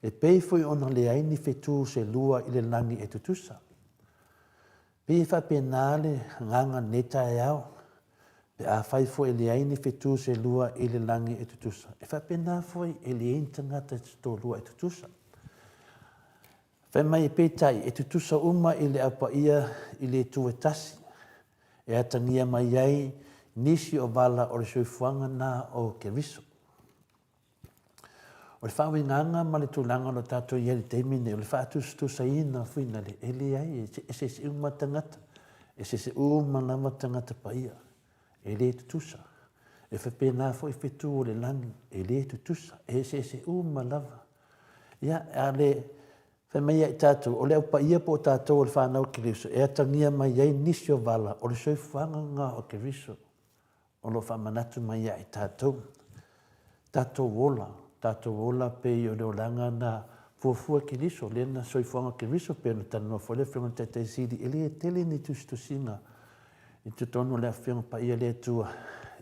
E pei fwoi ona le haini whetu se lua I le langi e tutusa. Pei whapenale nganga neta e au, pe a fai fo e leaini whetu se lua I le langi e tutusa. E whapena foi e leaini tangata to lua e tutusa. Whai mai e pētai e tutusa uma I le apa ia I le tuetasi. E atangia mai ai nisi o wala o le soifuanga na o Keriso. O le whawinganga ma le tūlanga lo tātou ia le teimine, o le whātustusa ina whina le e le ai, e se uma tangata, e se uma nama tangata pa ia. E le tutusa. E whapena fo I whetu o le langi. E le tutusa. E se uma lava. Ia, a le whamea I tātou. O le au pa ia po tātou o le whanau Keriso. E atangia mai ai nisi o wala. O le soifuanga ngā o Keriso. O lo whamanatu mai ai tātou. Tātou wola. Tātou wola pe I o le olanga na fuafua Keriso. Le na soifuanga Keriso pe na tanua fo le whenga tete siri. E le tele ni tustusinga. I te tono le awhianga pa ia le tua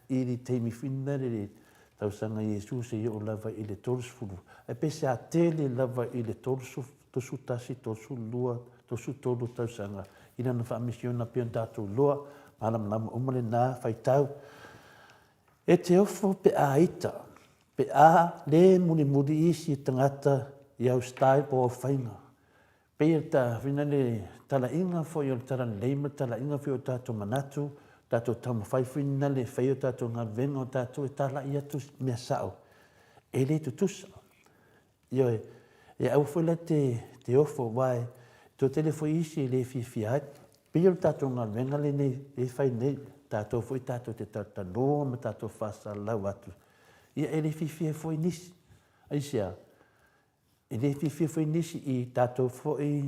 I li teimi whina le tausanga Iesu se I o lava I le tolsfulu. E pese a tele lava I le tosu tasi, tosu lua, tosu tolu tausanga. I nana whaamisiona pion tātou loa, malam umale nā whaitau. E te ofo pe a ita, pe a le muri isi tangata I au stai po o whainga. Pea ta whina le tala inga fo I o tala leima, tala inga fo I o tātou manatu, tātou tama whaiwhina le whai o tātou ngā venga o tātou e tala I atu mea sao. E le tutusa. Io e au whila te ofo wai, tō tele fo isi le whiwhiai. Pea o tātou ngā venga le nei, e whai nei, tātou fo I tātou te tatanoa ma tātou whasa lau atu. Ia e le whiwhia fo I nisi. Aisia, e le whiwhia fo I nisi I tātou fo I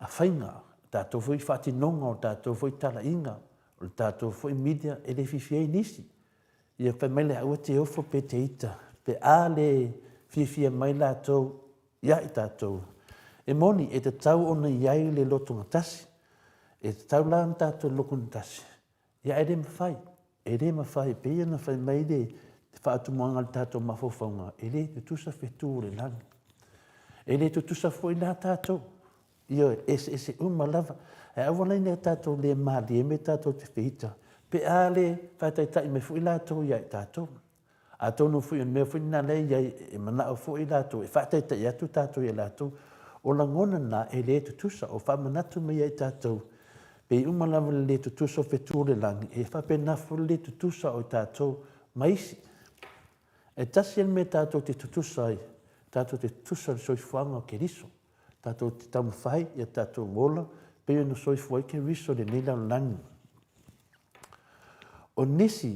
a whainga, tātou fo I whatinonga o tātou fo I tala inga, o tātou fo I media, e le whiwhia I nisi. Ia whai mai le aua te ofo pe te ita, pe a le whiwhia mai lātou, ia I tātou. E moni, e te tau ona iai le lotunga tasi, e te tau la tātou lokunga tasi. Ia e le mawhai, pe ia na whai mai le, te whaatumoanga le tātou mawhawhaunga, e le tutusa whetu le langi. E le tutusa fo I nā tātou. Io, e se lava. E awalai ne tātou le māli, e me tātou te whita. Pe a le whaitaitai me fo I lātou iai tātou. A tonu fo I mea fo I nā lei iai e manao fo I lātou. E whaitaitai atu tātou iai lātou. O la ngona nā e le tutusa, o whamanatu me iai tātou. Pe I umalava le tutusa o whetu le langi. E whapena fo le tutusa o tātou maisi. E tasi me tātou te tutusa ai. Tātou te tusa le soifuanga o Keriso. Tātou te tamu whai, ia tātou wola, peo no soifua I Keriso le nila o langi. O nisi,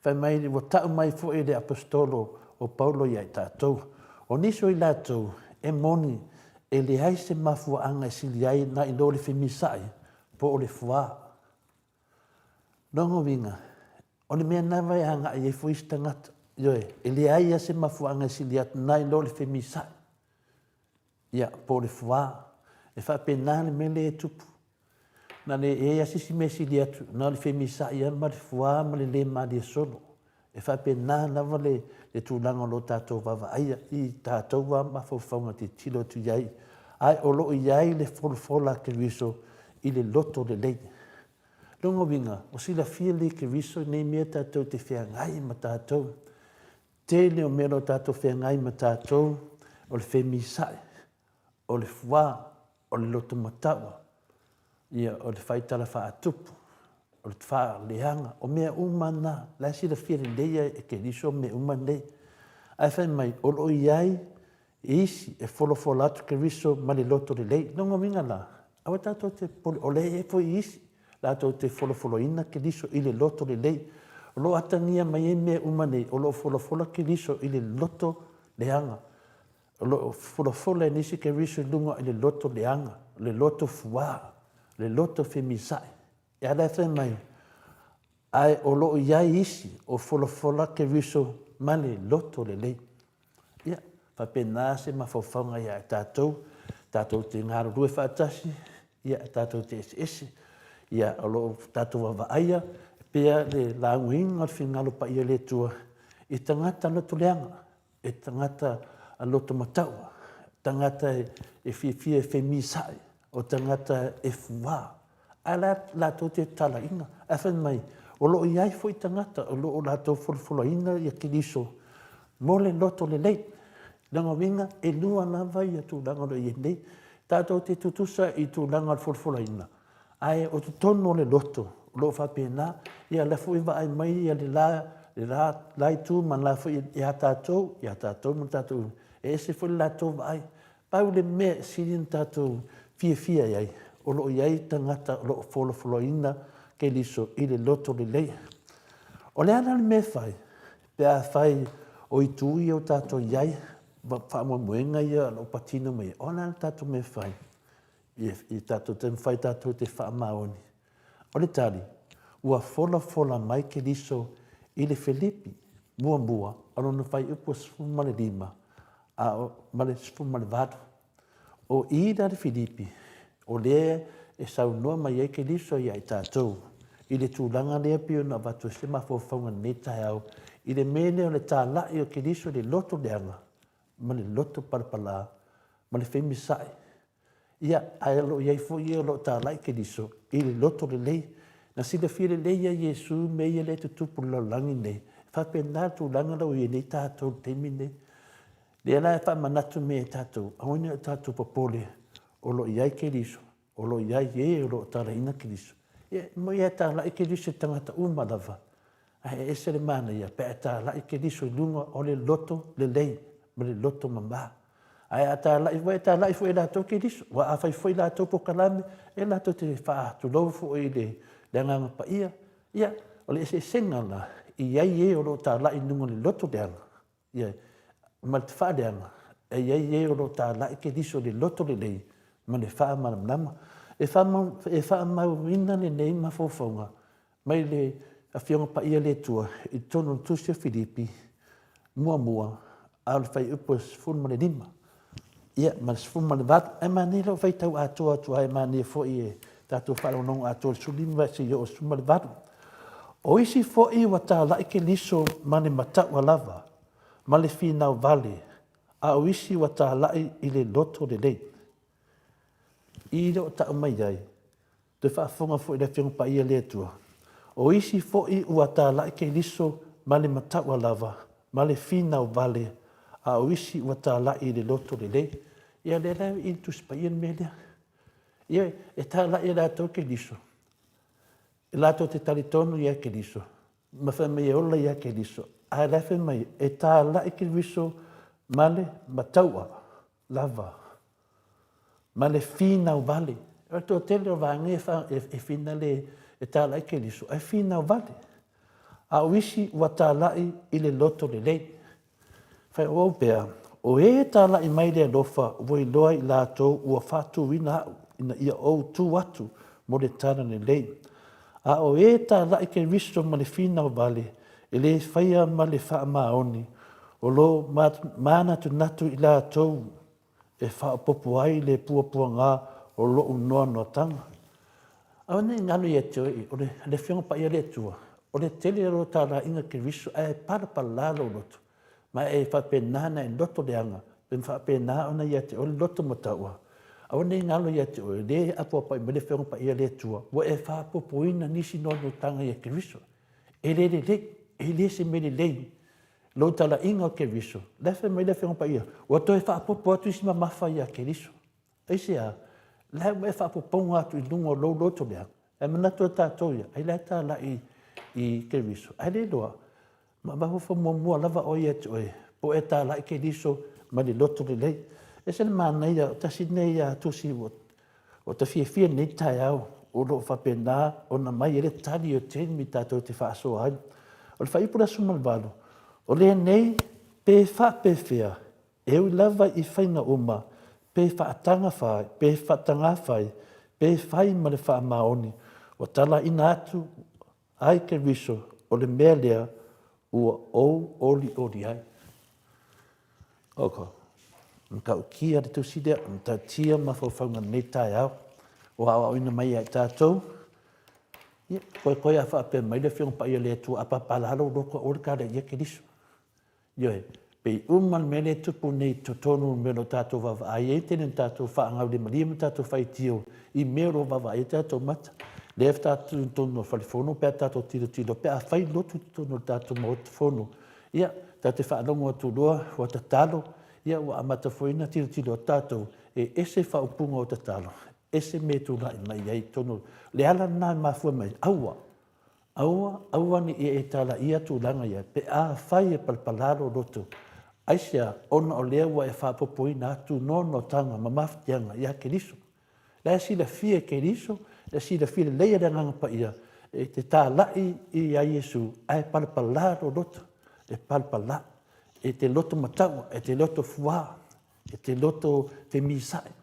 whai mai, wa tau mai fo le apostolo o Paulo iai tātou. O nisi o I lātou, e moni, e le haise mafua anga e sili ai na I lo le whimisai, po o le fua. Nongo winga, O le mea nawa e anga e fuisi tangata. Ioe, e le aia se mafuanga sili atu nai lo le femisai. Ia, po le fua. E wha pena le mele e tupu. Na le e asisi me sili atu. Na le femisai ia ma le fua ma le ma le solo. E wha pena nawa le tūlanga lo tātou wawa aia. I tātou wa mawhauwhaunga te tilo tu iai. Ai o lo iai le fola ke riso i le loto le lei. Longa winga, o sila fia le ke riso nei mea tātou te whea ngai ma tātou. Te leo mero tātou whea ngai ma tātou o le femisai, o le fua, o le loto matawa, ia o le whaitala wha atupu, o le wha leanga, o mea umana, la sila fia le leia e ke riso me umane. Ai whai mai, o lo iai, isi e folo atu ke riso ma le loto le lei. Longa winga la, awa tātou te poli, o le e po isi, tātou te folo ina ke riso i le loto le lei. O lo atangia mai e mea umane, o lo folo ke riso i le loto leanga. O lo folo e nisi ke riso lunga i le loto leanga, le loto fua, le loto femisai. E ala e mai, ai o lo iai isi o folo ke riso ma le loto le lei. Ia, whapena se mawhauwhaunga ia e tātou te ngāro rue whaatasi, ia tātou te ese. Ia o lo tātou wawa aia, pea le launguinga le whingalo pa ia le tua, e tangata loto leanga, e tangata a loto mataua, tangata e fia e femisai, o tangata e fua. A la tō te tala inga, a whan mai, o lo iai fo i tangata, o lo la tō folo ina i a kiriso, mo le loto le lei, langa winga e lua nawa i a tū langa lo i nei, tātou te tutusa i tū langa le folo ina. Ai o tu tono le loto, lo fa pena, ia la fu iwa ai mai ia le la tu man la fu ia tātou man tātou, e se fu la tō vai, pau le me sirin tātou fia iai, o lo iai tangata lo folo ina ke liso i le loto le lei. O le ana le me fai, pea fai o i tui o tātou iai, wha muenga ia lo patino mai, o le ana tātou me fai, i tātou te mwhai tātou te wha maoni. O le tari, ua fola mai ke liso i le Filipi, mua, alo na whai upo sfuma le lima, ma le sfuma le vadu. O i le Filipi, o le e sau noa mai e ke liso i ai tātou, i le tūlanga lea pio na watu se mawhauwhaunga nei tai au, i le mene o le tālai o ke liso le loto leanga, ma le loto parapala, ma le femisai. Ia aelo iai fo ia lo tālai ke liso, i le loto le lei, na sila fia le lei a Iesu me ia le tutupu lau langi nei, whapena tūlanga lau i nei tātou teimi nei. Le ala e whamanatu me e tātou, aoina e tātou papole, o lo iai ke liso, o lo iai e o lo tāla ina ke liso. Ia, mo ia tāla i ke liso tangata umalawa. Ai e se le mana ia, pe tāla i ke liso lunga o le loto le lei, ma le loto mama. Ai a tāla i fo e lātou ke liso, wa a fai fo i lātou po kalame, e lātou te wha tu lau fo i le nganga pa ia. Ia, o le se senga la, i iai e o lo tāla i lunga le loto leanga. Ia, ma le wha leanga, e iai e o lo tāla i ke liso le loto le lei, ma le wha manamnama. E wha mauina le nei mawhauwhaunga, mai le a whionga pa ia le tua, i tono tusia Filipi, mua, a le whai upo sfun ma le lima. Ia, ma le sfun ma le vatu, e ma nila o whai tau atua, e ma nila fo i e tātou wharonong atua sulima se i o sfun ma le vatu. O isi fo i wa tā laike liso ma le mataua lava, ma le whinau vale, a o isi wa tā lai i le loto le lei. I reo ta mai ai, te whaafonga fo i le whionga pa ia le tua. O isi fo i ua tā laike liso ma le mataua lava, ma le whinau vale, a o isi ua tā lai i le loto le lei. Ia le reo i tu spaian me lea. Ia e tā lai i rātou ke liso. E lātou te taritonu ia ke liso. Ma wha mai e ola ia ke liso. A lewe mai e tā lai ke liso ma le mataua lava. Ma le whinau vale. E tō tele o vāngi e whina le e tā lai ke liso. E whinau vale. A o isi ua tā lai i le loto le lei. Whai o pēa, o e tā lai mai le alofa voi loa i lātou ua whātu wina au ina ia o tū atu mo le tāna le lei. A o e tā lai ke riso ma le fina o vale, e le whaia ma le wha maoni, o lo mana tu natu i la tau, e wha popo ai le pua ngā o lo unoa no tanga. Au nei ngalo i atu i, o le whionga pa i le atua, o le tele ro tā la inga ke riso, e para lalo loto, ma e wha penana e loto le anga, pen wha penana ona i atu, o le loto mataua. Au nei ngalo i atu o le apua pa i me le whionga pa i le atua, wa e wha popo ina nisi no tanga i ke riso. E le se me le lei, lo tala inga o ke riso, lefe mai le whionga pa ia, wa to e wha popo atu isi ma mawha i a ke riso. Eise a, le me fa poponga atu i lungo lo loto lea. E manatu tātou ia, ai le tā la i ke riso. Ai le loa, ma wafo mua lava o ia tu e, po e tā la i ke riso ma le loto le lei. E se le mana ia, tasi nei a tusi o ta fia nei tai au, o lo whapena, o na mai ele tali o teni mi tātou te whaaso ai. O le whaipura sumalvalo, o le nei, pe wha pe fea, e ui lava i whainga uma, pe whaatanga whai, pe whaatanga whai, pe whai ma le wha maoni, o tala ina atu, ai ke riso, o le mea lea, ua oli ai. Oko, mkau kia le tusidea, mta tia ma whauwhaunga nei tai au, o awa oina mai ai tātou, koe a whaape mai le whiong pa ia le tu apa palalo loko o le kare ia ke riso. Ioe, pei uman me le tupu nei totonu me lo tātou wawa ai e tenen tātou whaangau le maria me tātou whai tio i mero wawa ai tātou mata. Le ef tātou tono whalifono pēr tātou tilo pēr a whai lotu tono tātou mo te fono. Ia, tātou whaalongo atu loa o ta talo, ia wa amata foina tilo tātou e ese whaupunga o ta talo. Ese me tu lai mai ai tono. Le ala nā mafua mai, aua ni e tala ia tu langa ia, pe a whai e palpalaro roto. Aisia, ona o lea wa e whapopoi nā tu nono tanga ma maftianga ia ke riso. Lea si la fia ke riso, lea si la fia le leia ranganga pa ia, e te tā lai i a Iesu, ai palpalaro roto, e palpala, e te loto mataua, e te loto fuā, e te loto te misai.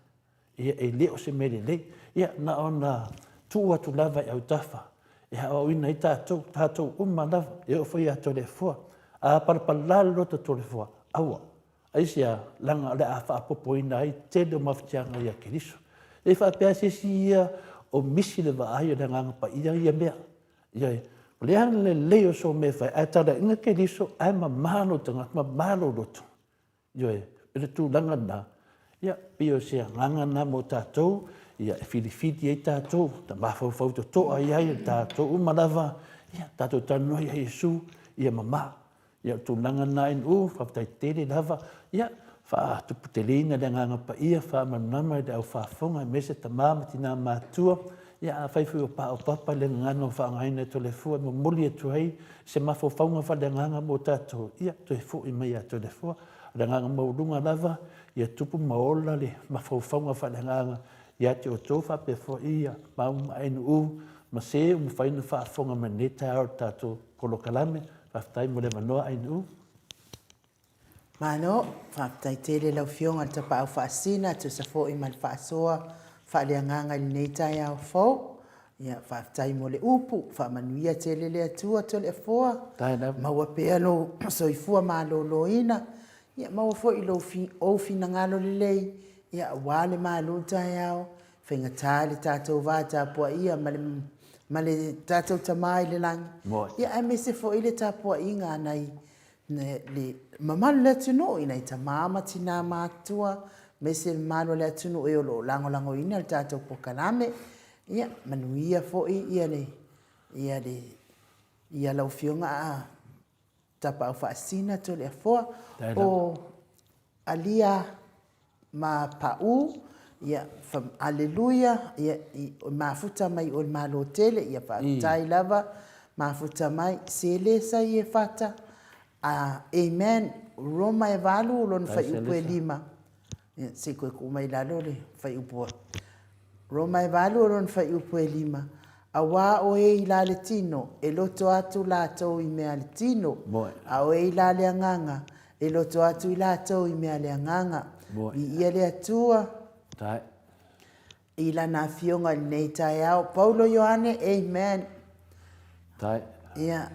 Ia e leo se mele lei, ia na ona tua tu lava e au tafa, e hao ina i tātou uma lava, e o whai ato le fua, a parapalala rota to le fua, aua, aisia langa le a whaapopo ina ai tele o mawhitianga ia ke riso. E whaapea sesi ia o misi le vaai o le nganga pa ia mea, ia e, leana le leo so me whai, a tara inga ke riso, ai mamalo tanga, mamalo roto, ia e, ele tu langa na, ia, pio sea nganga na mo tātou, ia e whiriwhiti ei tātou, ta mawhau to toa ai tātou umalawa, ia tātou tanoi a Iesu, ia mama, ia tūlanga na in whaptai tere lava, ia wha tupu te leina le nganga pa ia, wha manama le au whaafonga, mese ta māmati nā mātua, ia a whaifu o pā o papa le ngano whaangaina to le fua, mo muli atu hei, se mawhauwhaunga wha le nganga mo tātou, ia to e fu i mai atu le fua, le nganga maurunga lava, ia tupu maola le mawhauwhaunga wha le nganga, ia te o tō whape fo ia, mauma ainu ma se o mwhaina whaafonga ma neta au tātou kolokalame, whaftai mo le manoa ainu. Mano, whaftai tere lau fionga ta pa au whaasina, tu sa fo i mal whaasoa, whaaleanganga i neta i au fau, ia whaftai mo le upu, whamanuia tere le atua to le foa, maua pea lo soifua ma lo ina, ia maua fo i lo ofina ngalo le lei, ia wale ma lo tai au, whenga tāle tātou vāta pua ia, ma le tātou tamai le langi. Ia ai me se fo i le tāpua inga nei, le mamalu le atuno i nei tamama tina mātua, me se malu le atuno e o lo lango ina le tātou pokaname, ia manuia fo i ia lau fionga a tapa au whaasina to le afoa, o alia ma pau, ia aleluia, ia mafuta mai o malo tele, ia whaatai lava, mafuta mai, se le sa i e whata, amen, Roma e valu, lon whai upu e lima, se koe kumai lalo le whai upua, Roma e valu, lon whai upu e lima, a wā o e i la le tino, e loto atu la tau i mea le tino, a o e i la le anganga, e loto atu i la tau i mea le anganga, i ia le atua, i la na fionga nei tai au, Paulo Ioane, amen, Tai. Ia,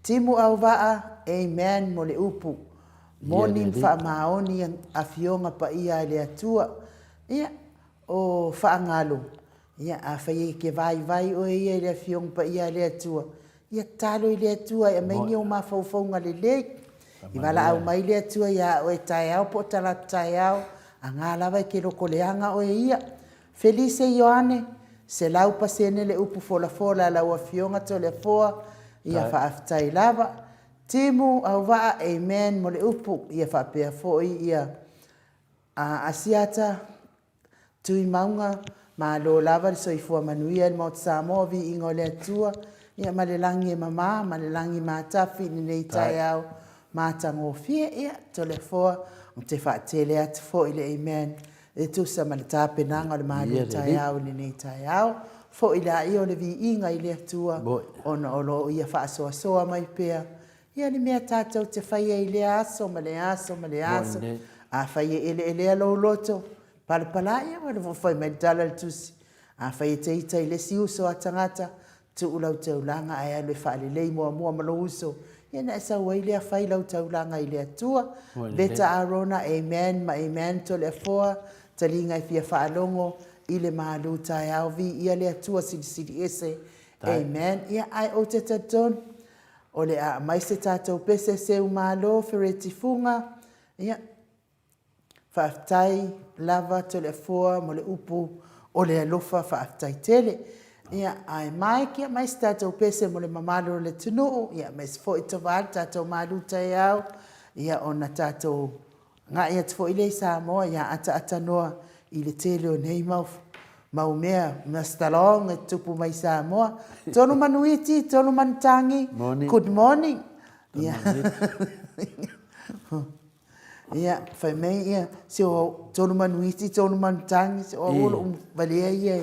timu au waa, amen, mo le upu. Moni wha maoni a fionga pa ia le atua. Ia, o wha ngalo. Ia, a whai ke vai o ia le fionga pa ia le atua. Ia talo i le atua, ia maingi o mawhauwhaunga le lei. I wala au mai le atua, ia o e tai au, po tala tai au. A ngā lawa i ke roko leanga o ia. Felice Ioane, se lau pasene le upu fola lau a fionga to le foa. Ia wha aftai lava. Timu au waa, amen, mo le upu. Ia wha pia foi, ia asiata tui maunga. Ma lo lava le soifua manuia le maut Samoa vi ingo le atua. Ia ma le langi e mama, ma le langi matafi ni nei tai au. Matango fie, ia, to le foa. O te wha tele atu foi le amen. E tusa ma le tāpenanga le mahalo tai au ni nei tai au. Fo i la i o le vi inga i le atua. Ona olo ia wha soa mai pia. Ia ni mea tātou te whaia i le aso, ma le aso, ma le aso. A whaia ele alo loto. Palapala ia wale whai mai dala le tusi. A whaia te ita i le si uso a tangata. Tu ulau te ulanga ai alo e wha le lei mua malo uso. Ia na esa wai lea whai lau te ulanga i le atua. Beta arona, amen, ma amen to le foa. Talinga i fia whaalongo. I le mahalu tai au vi ia le atua sidi ese. Amen. Ia ai o te taton. O le a mai se tātou pese se umalo fereti funga. Ia. Whaaftai lava to le foa mo le upu o le alofa whaaftai tele. Ia ai mai kia mai se tātou pese mo le mamalo le tunu. Ia mai se fo i tawal tātou mahalu tai au. Ia ona tātou ngā ia te fo i le Samoa. Ia ata noa. I le tele o nei mau mea mastalong e tupu mai Samoa. Tonu manuiti, tonu manutangi. Good morning. Ia. Ia, whai mei ia. Se o tonu manuiti, tonu manutangi. Se o olo valea ia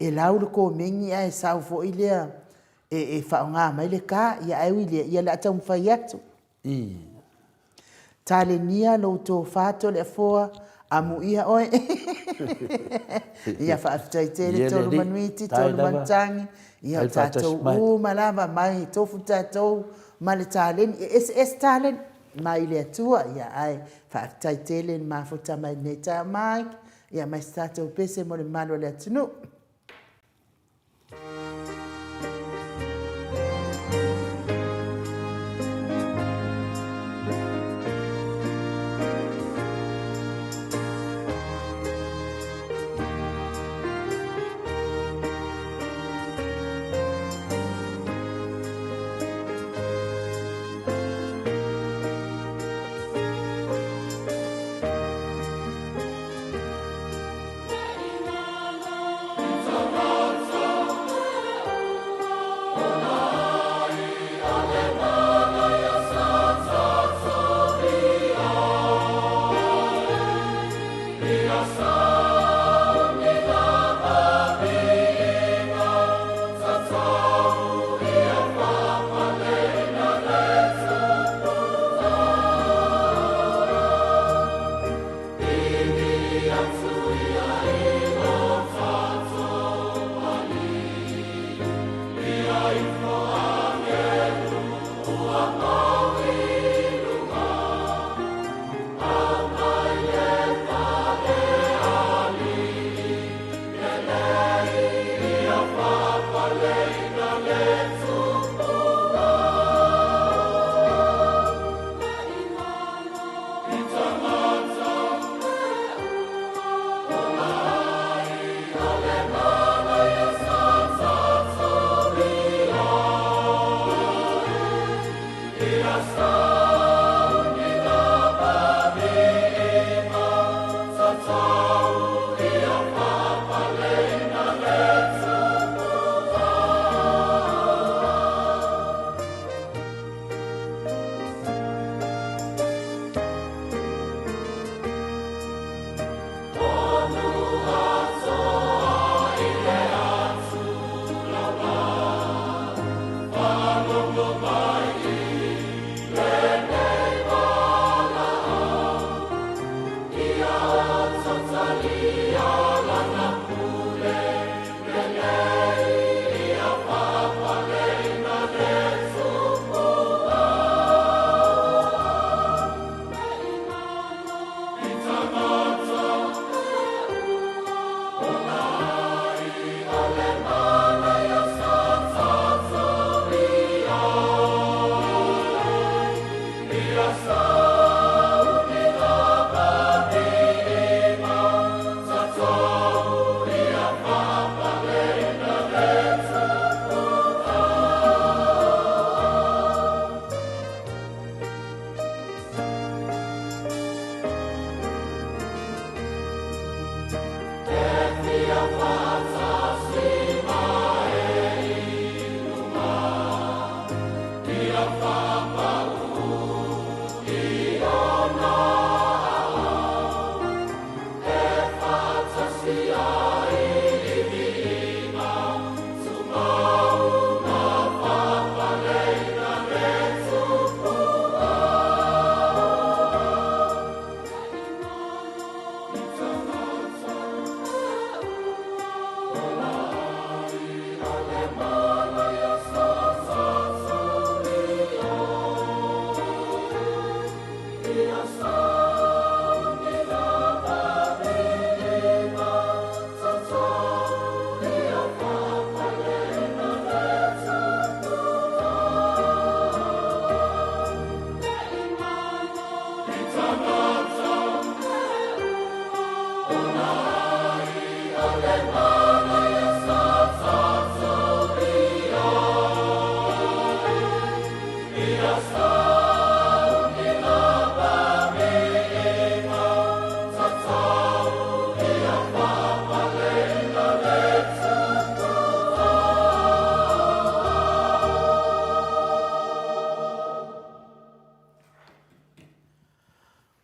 e lauru ko mengi ai sau fo i lea. E whao ngā mai le kā. Ia au i lea. Ia le atau mwhai atu. Tale nia lo tō whāto le foa. Amu ia oe. Ia whaaftai tere tolu manuiti, tolu mantangi. Ia tātou malava mai tofu tātou male tālen. Es tālen mai le atua. Ia ai whaaftai tere mafuta mai nei tā mai. Ia mai tātou pese mo le malo le atunu.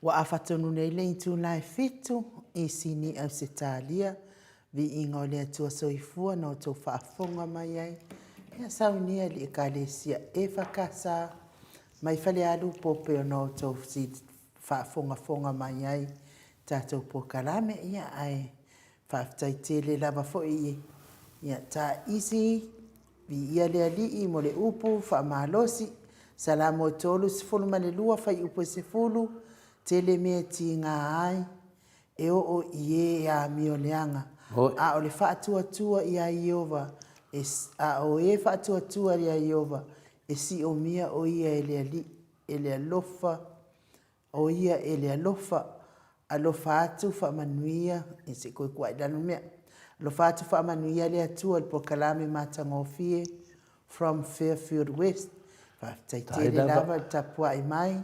Wa afatonu nei le tu lai fitu I sini au se talia vi ingo le atua soifua no tau whaafonga mai ai. Ia saunia li ekalesia e whakasa mai whale alu pope o no tau si whaafonga mai ai. Tātou po kalame ia ai whaaftai tele lava fo I. Ia tā isi vi ia le ali mo le upu whaamalosi. Salamo tolu sifulu male lua whai upu sifulu. Tele mea ti ngā ai, e o ie a mio leanga. A o le whaatua ia Iova, a o e whaatua ia Iova, e si o mia o ia e le alofa, o ia e le alofa, alofa atu whaamanuia, e se koe kua idano mea. Alofa atu whaamanuia le atua, le pokalame matangofie, from Fairfield West. Whaaftaitele lava, tapua I mai,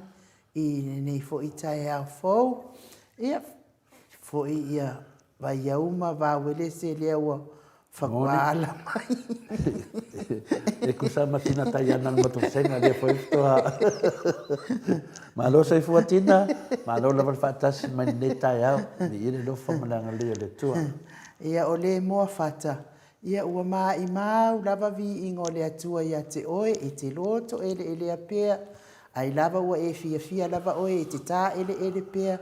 I nei fo I tae au fau. Ia fo ia vai auma va wele se lea ua whakwaala mai. E kusama tina taiana matosenga lea fo iftoa. Malo sa ifua tina, malo lava whaatasi mai nei tae au. Ni ire lofa malanga lea le tua. Ia o le moa whata. Ia ua maa I mau lava vi ingo le atua ia te oe I te loto ele apea. Ai lava ua e fia lava oe te tā ele pea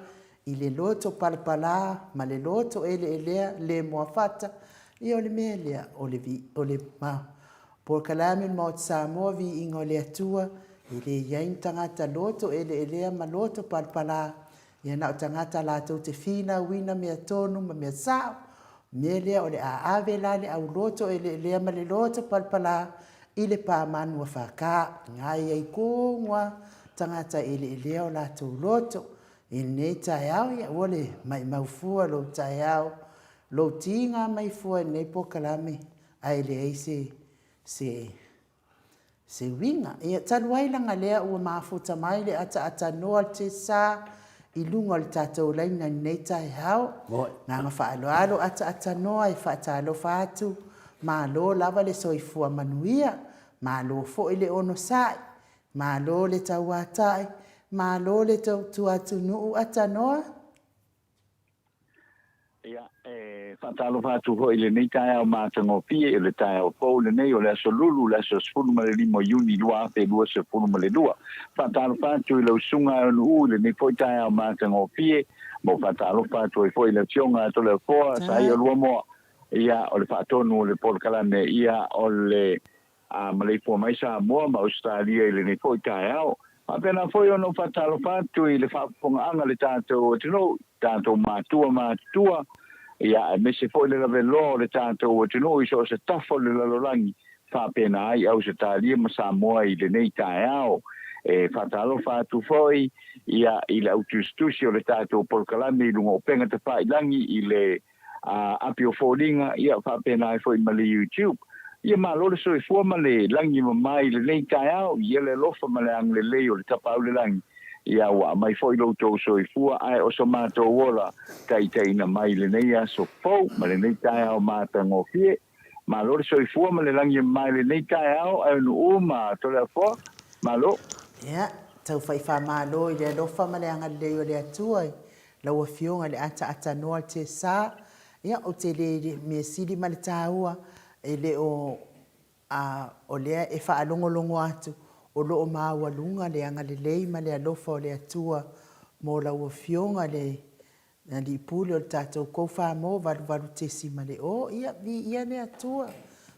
I le loto palpala ma le loto elea le moa fata I o le mea lea o le ma. Por kalame mo Samoa vi ingo le atua I le iain tangata loto elea ma loto palpala ia na o tangata lātou te fina wina mea tonu ma mea sao mea lea o le aave lale au loto elea ma le loto palpala I le pāmanu a whaka, ngai ai kōngwa, tangata elea o lātou loto, I nei tae au ia ole mai maufua lo tae au, lo tinga mai fua nei pokalame, ai le ai se winga. Ia tanuailanga lea ua maafuta mai le ata noa te sā, I lunga le tātou laina nei tae au, ngā whaaloalo ata noa I whaatalo whātu, ma lo lava le soifua manuia, ma lo fo le ono sai, ma lo le tauatai, ma lo le tuatu nuu atanoa. Ia, whaatalo whātu ho I le nei tae au mātango pie, le tae au pou le nei o le aso lulu, le aso spunu ma le limo iuni lua te lua se spunu ma le lua. Whaatalo whātu I le usunga o nuu, le nei foi tae au mātango pie, mo whaatalo whātu I foi le tionga to le foa, sa I o lua moa. Ia o le whaatonu o le polkalame ia o le Malaysia mai sa moa ma Australia I le nei foi tae au. Apena foi ono whaatalo whātu I le whaaponga anga le tātou tino, tātou mātua, ia me se foi le lave lo le tātou tino I so se tafo le lalolangi, whapena ai au se tālia ma sa moa I le nei tae au. E whaatalo whātu foi, ia I le autustusi o le tātou polkalame I lunga o penga te whailangi I le apio fōringa, ia whapena ai foi ma le YouTube. Ia ma lo le soi fua ma le langi ma mai le nei tae au, ia le lofa ma le ang le leo le tapa au le langi. Ia wa mai foi lo tau soi fua, ai o so mātou wola tai na mai le nei aso fau, ma le nei tae au māta ngofie. Ma lo le soi fua ma le langi ma mai le nei tae au, ai nu ma to le fua. Malo. Ia, tau whai whamalo i le alofa ma le anga leo le atua. Laua fionga le ata noa te sā. Ia, o te le mea siri ma le tāua. E le o lea e whaalongolongo atu. O loo māua lunga le anga le lei ma le alofa o le atua. Mō laua fionga le na di pule o le tātou kou whāmo varu te sima le o. Ia le atua.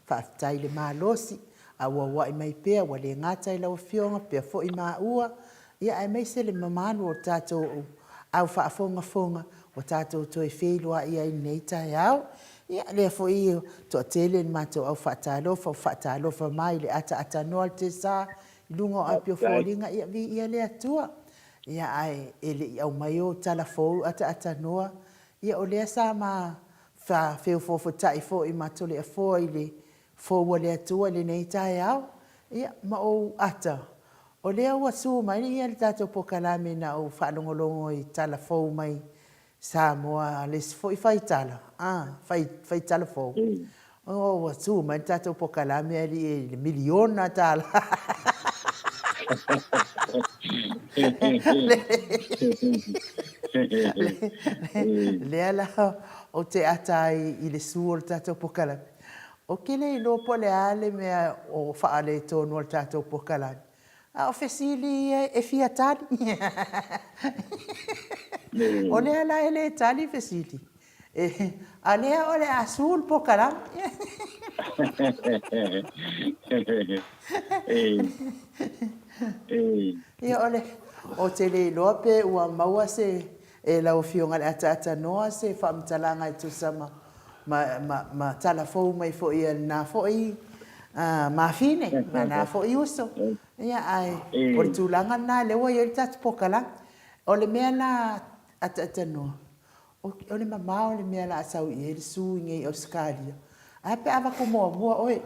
Whaafitai le mālosi. Awa wai mai pea wa le ngata I laua fionga pea fo I maa ua. Ia ai mai se le mamanu o tātou au whaafonga o tātou toi wheilua ia I nei tai au. Ia lea fo I to tele ni mātou au whaatalofa mai le ata noa te sā. Lungo apio fōringa ia le atua. Ia ai ele au mai o tala fōu ata noa. Ia o lea sā ma wheo fōwhatai fō I mātou le a fō I le fōua le atua le nei tai au. Ia ma o ata. O lea ua sū mai ia le tātou pokalame na o whaalongolongo I tala fōu mai sā moa les fō I whai tala. Whai tala fōu. O ua sū mai tātou pokalame ali le miliona tala. Lea la o te ata I le sū o le tātou pokalame. O kele I lopo le ale mea o whaale tonu o le tātou pokalame. O fesili e fia tali. O lea la ele tali fesili. A lea o le asul pokalame. Ia ole o te le lope ua maua se e lau fionga le ata noa se whaamtalanga I tu sama ma tala fōu mai fo ia nā fo I ma fine ma nā fo I uso ia ai o le tūlanga nā lewa I o le tatu pokala o le mea nā ata noa o le mamao le mea la asau I le sū inge I o skalia a pe ava ko mua oe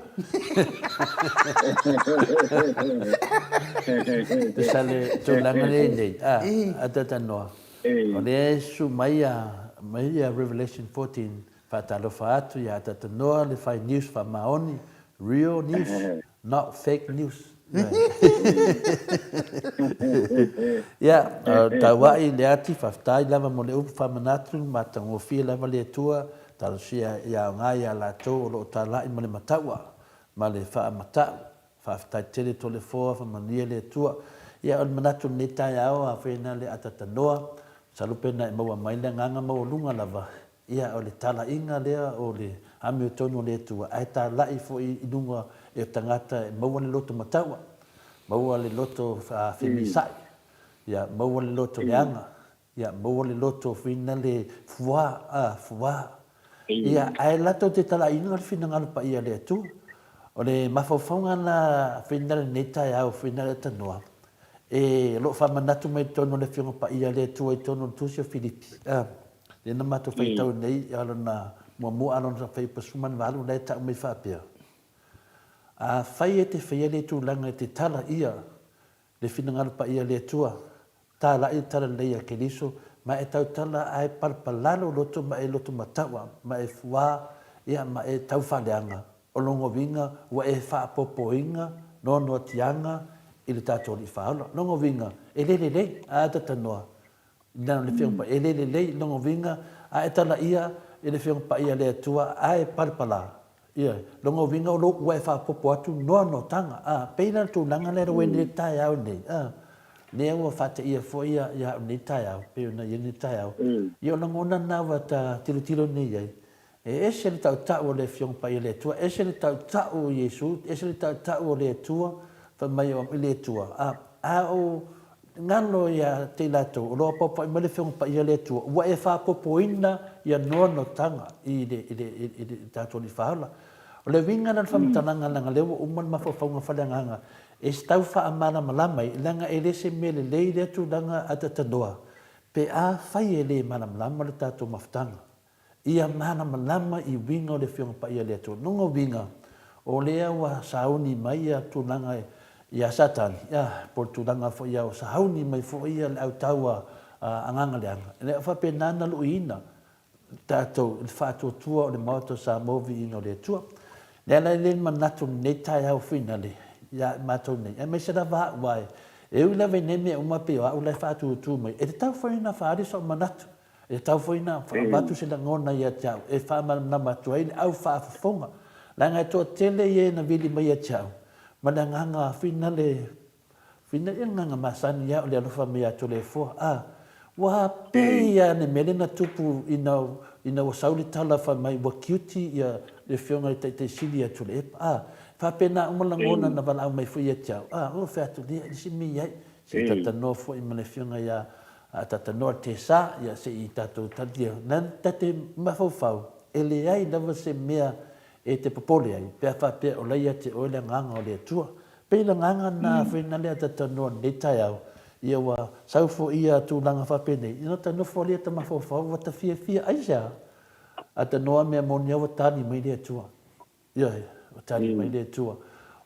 te sale tūlanga le nei ata noa o le su mai Revelation 14 Fatalofa atu ia ata noa le fai news fa maoni real news not fake news ia tawai le ati faftai lava mo le upu famanatu matangofia lava le atua talosia ia ngai ala to lo tala I mo le mataua ma le fa matau faftai tele to le foa fa mania le atua ia on manatu ne tai ao a fena le ata noa salupena I maua mai le nganga mau lunga lava ia o le tala inga lea o le ame o tonu le tua ai ta lai fo I nunga e tangata maua le loto mataua maua le loto femisai ia maua le loto leanga ia maua le loto fina le fua ia ai lato te tala inga le fina ngana pa ia le tua o le mafaufaunga na fina le neta au fina le tanoa e lo fa manatu mai tonu le fionga pa ia le tua I tonu tusio Filipi le na mato fai tau nei alo na mua alo na fai pasuman walu nei ta mai whapea. A fai e te fai le tūlanga e te tala ia le whinangalo pa ia le tua. Tala I tala leia ke liso ma e tau tala ai palpalalo loto ma e loto matawa ma e fua ia ma e tau whaleanga. O longo vinga wa e whaapopo inga no no tianga I le tātou li whaala. Longo vinga e le a tatanoa. Nana le fiong pa e le longo vinga a e tala ia e le fiong pa ia le atua a e palpala ia longo vinga o lo ua e whapopo atu noa no tanga peina tu langa le roe ni tai au nei le ua whate ia fo ia ni tai au peina ia ni tai au ia longo na nawa ta tilo nei ai e se le tau tau le fiong pa ia le atua e se le tau tau Yesu e se le tau tau le atua fa mai o le atua o ngalo ia te lato o loa popo I mele whiunga pa ia le tua ua e wha popo ina ia noa no tanga I le tātou ni whaala o le winga na whamitananga langa lewa uman mawhawhaunga whaleanganga e stau wha amana malamai langa e lese mele lei le atu langa atatanoa pe a whai e le mana malama le tātou mawhtanga ia mana malama I winga o le whiunga pa ia le atu nungo winga o lea ua sauni mai atu langa ia satan por tulanga fo ia o sauni mai fo ia le au taua anganga leanga le fa penana luina tato il fatto tuo le moto sa movi ino le tua le manatu ne tai au finale ya matou nei e mai se da va vai e u lava nei me uma pe o le fa tu mai e tau foi na fa ri so manatu e tau foi na fa batu se da ngona ia tau e fa ma na matu ai au fa fonga la ngai to tele ye na vili mai ia tau ma da nganga finale nga masani ya le fa me ya to le fo wa pe ya ne mele na tupu ina o sauli tala fa mai wa cutie ya le fionga te sili ya to le fa pena uma langona na vala mai fu ya tau o fa to di si mi ya si tata no fo i mele fionga ya tata no te sa ya se i tato tadia nan tate mafau ele ai lava se mea e te popole ai pe fa pe o lai te o le nganga o le tua pe le nganga na fina le tata no le tai au ia wa saufo ia tu langa fa pe nei ina tano fo le tama fo wa ta fia ai ja ata no me monia wa tani mai le tua ia wa tani mai le tua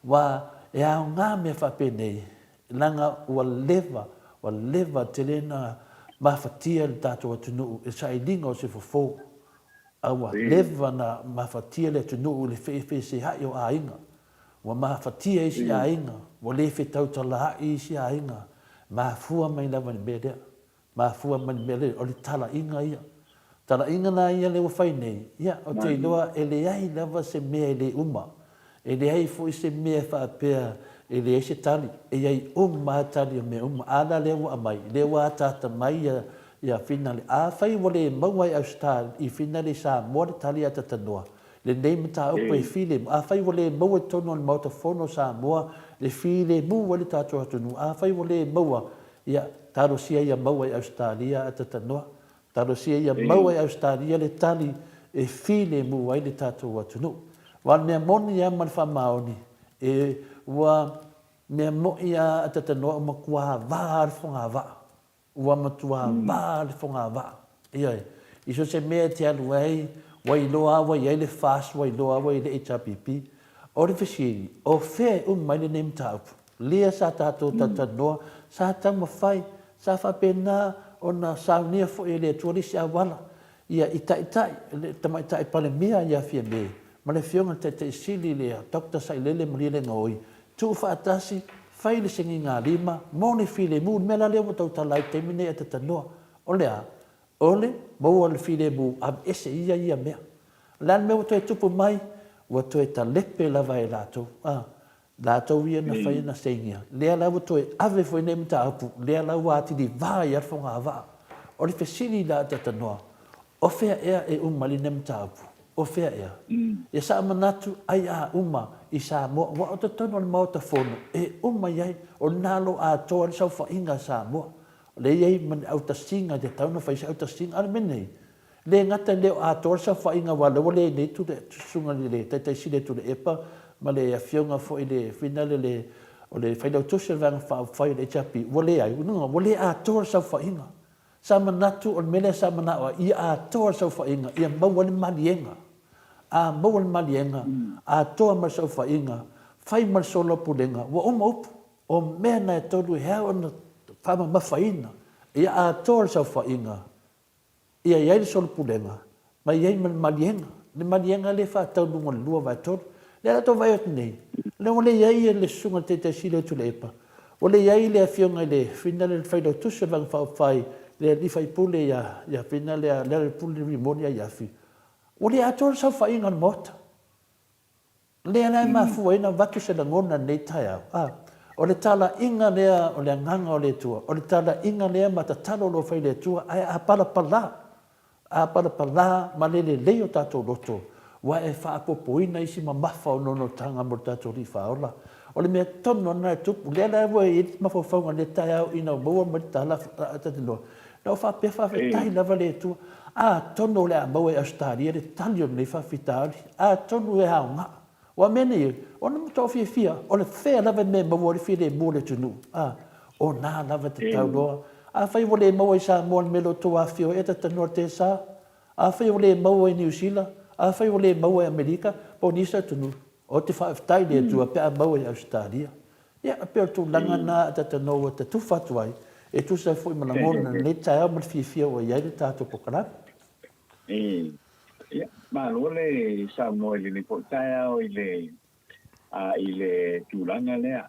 wa e a nga me fa pe nei langa wa leva telena mafatia le tato atunu e sai dingo se fo awa leva na mafatia le atunu le fe se ha yo ainga wa mafatia isi ainga wa le fe tau tala isi ainga mafua mai lava ni bede mafua mai bede o le tala inga ia tala inga na ia le wafai nei ia o te loa ele ai lava se mea ele uma ele ai fo se mea fa pea ele se tali e ai tali me ala le wa mai le wa tata mai ia finale a fai wole mawai austal i finale sa mo tali ata tanoa le nei mata o pe file a fai wole mo tono mo to fono sa mo le file mu wole tato atunu a fai wole mo ia taro sia ia mawai australia ata tanoa taro sia ia mawai australia le tali e file mu wai le tato atunu wa me moni ia man fa maoni e wa me mo ia ata no ma kwa va fonga va wa ma tua va fonga va ia iso se me te alway wai loa wai le fast wai loa wai le HPP o le fisi o fe mai le nem tau lia sa tato tata no sa ta ma fai sa fa pena ona sa ni fo ele tuali sia wala ia ita le tama ita pale mia ia fie me ma le fionga te sili le doctor sai le mrile ngoi tu fatasi faile singi nga lima moni file mu mela le mo tau lai te mine ata tanoa ole mo le file mu ab ese ia me lan me to tupu mai wa to ta lepe la vai lato lato ia na fai na sengia le la to ave foi nem ta apu le la wa ti di vai ar fonga va o le fesili la ata tanoa o fea e mali nem ta apu o fea ia sa manatu ai uma i sa mo wa o tono le mau tafono e uma iai o nalo a toa sa fa inga sa mo le iai man au tasinga de tau no fai sa au tasinga al menei le ngata le a toa sa fa inga wala wale ne tu de sunga le te sile tu le epa ma le a fionga fo ile finale le o le fai tu se vang fa fai le chapi wale ai no wale a toa sa fa inga sa manatu o mele sa mana i a toa sa fa inga ia mau wale malienga a mawal malienga a toa ma so fa inga fai mal solo pulenga wa o mena to du ha on fa ma faina ia a toa so fa inga ia ia solo pulenga ma ia mal malienga le fa tau du ngol lua va to le to vai nei le ole ia le sunga te sile tu lepa ole ia le fionga le finale fai do tu se van fa fai le di fai pule ia finale le pule rimonia ia fi o le ator sa fa inga mota le ana ma fuena vatu se ngona nei tai o le tala inga lea o le nganga o le tua o le tala inga lea ma talo lo fai le tua ai a pala ma le o tato loto wa e fa popoina isi ma mafa o nono tanga mo tato ri fa ola o le me tono na tu le ana wo e ma fo fa le tai ina mo ma tala tatilo no fa pe fa tai lava le tua tono le mau e Australia le talio le fa fitali tono e haunga wa meni ona mo to fia o le fe lava me mo le file mo le tunu o na lava te tau loa fai wole mo e sa mo melo to a fio e ta norte sa fai wole mo e New Zealand fai wole mo e America po ni sa tunu o te fa tai le tu pe mo e Australia ia pe tu langa na ta no te tu fatuai e tu sa foi malangona le tai mo fia o ia le tato pokala ya ma lo le sa mo le ni po tai o le i le tūlanga lea,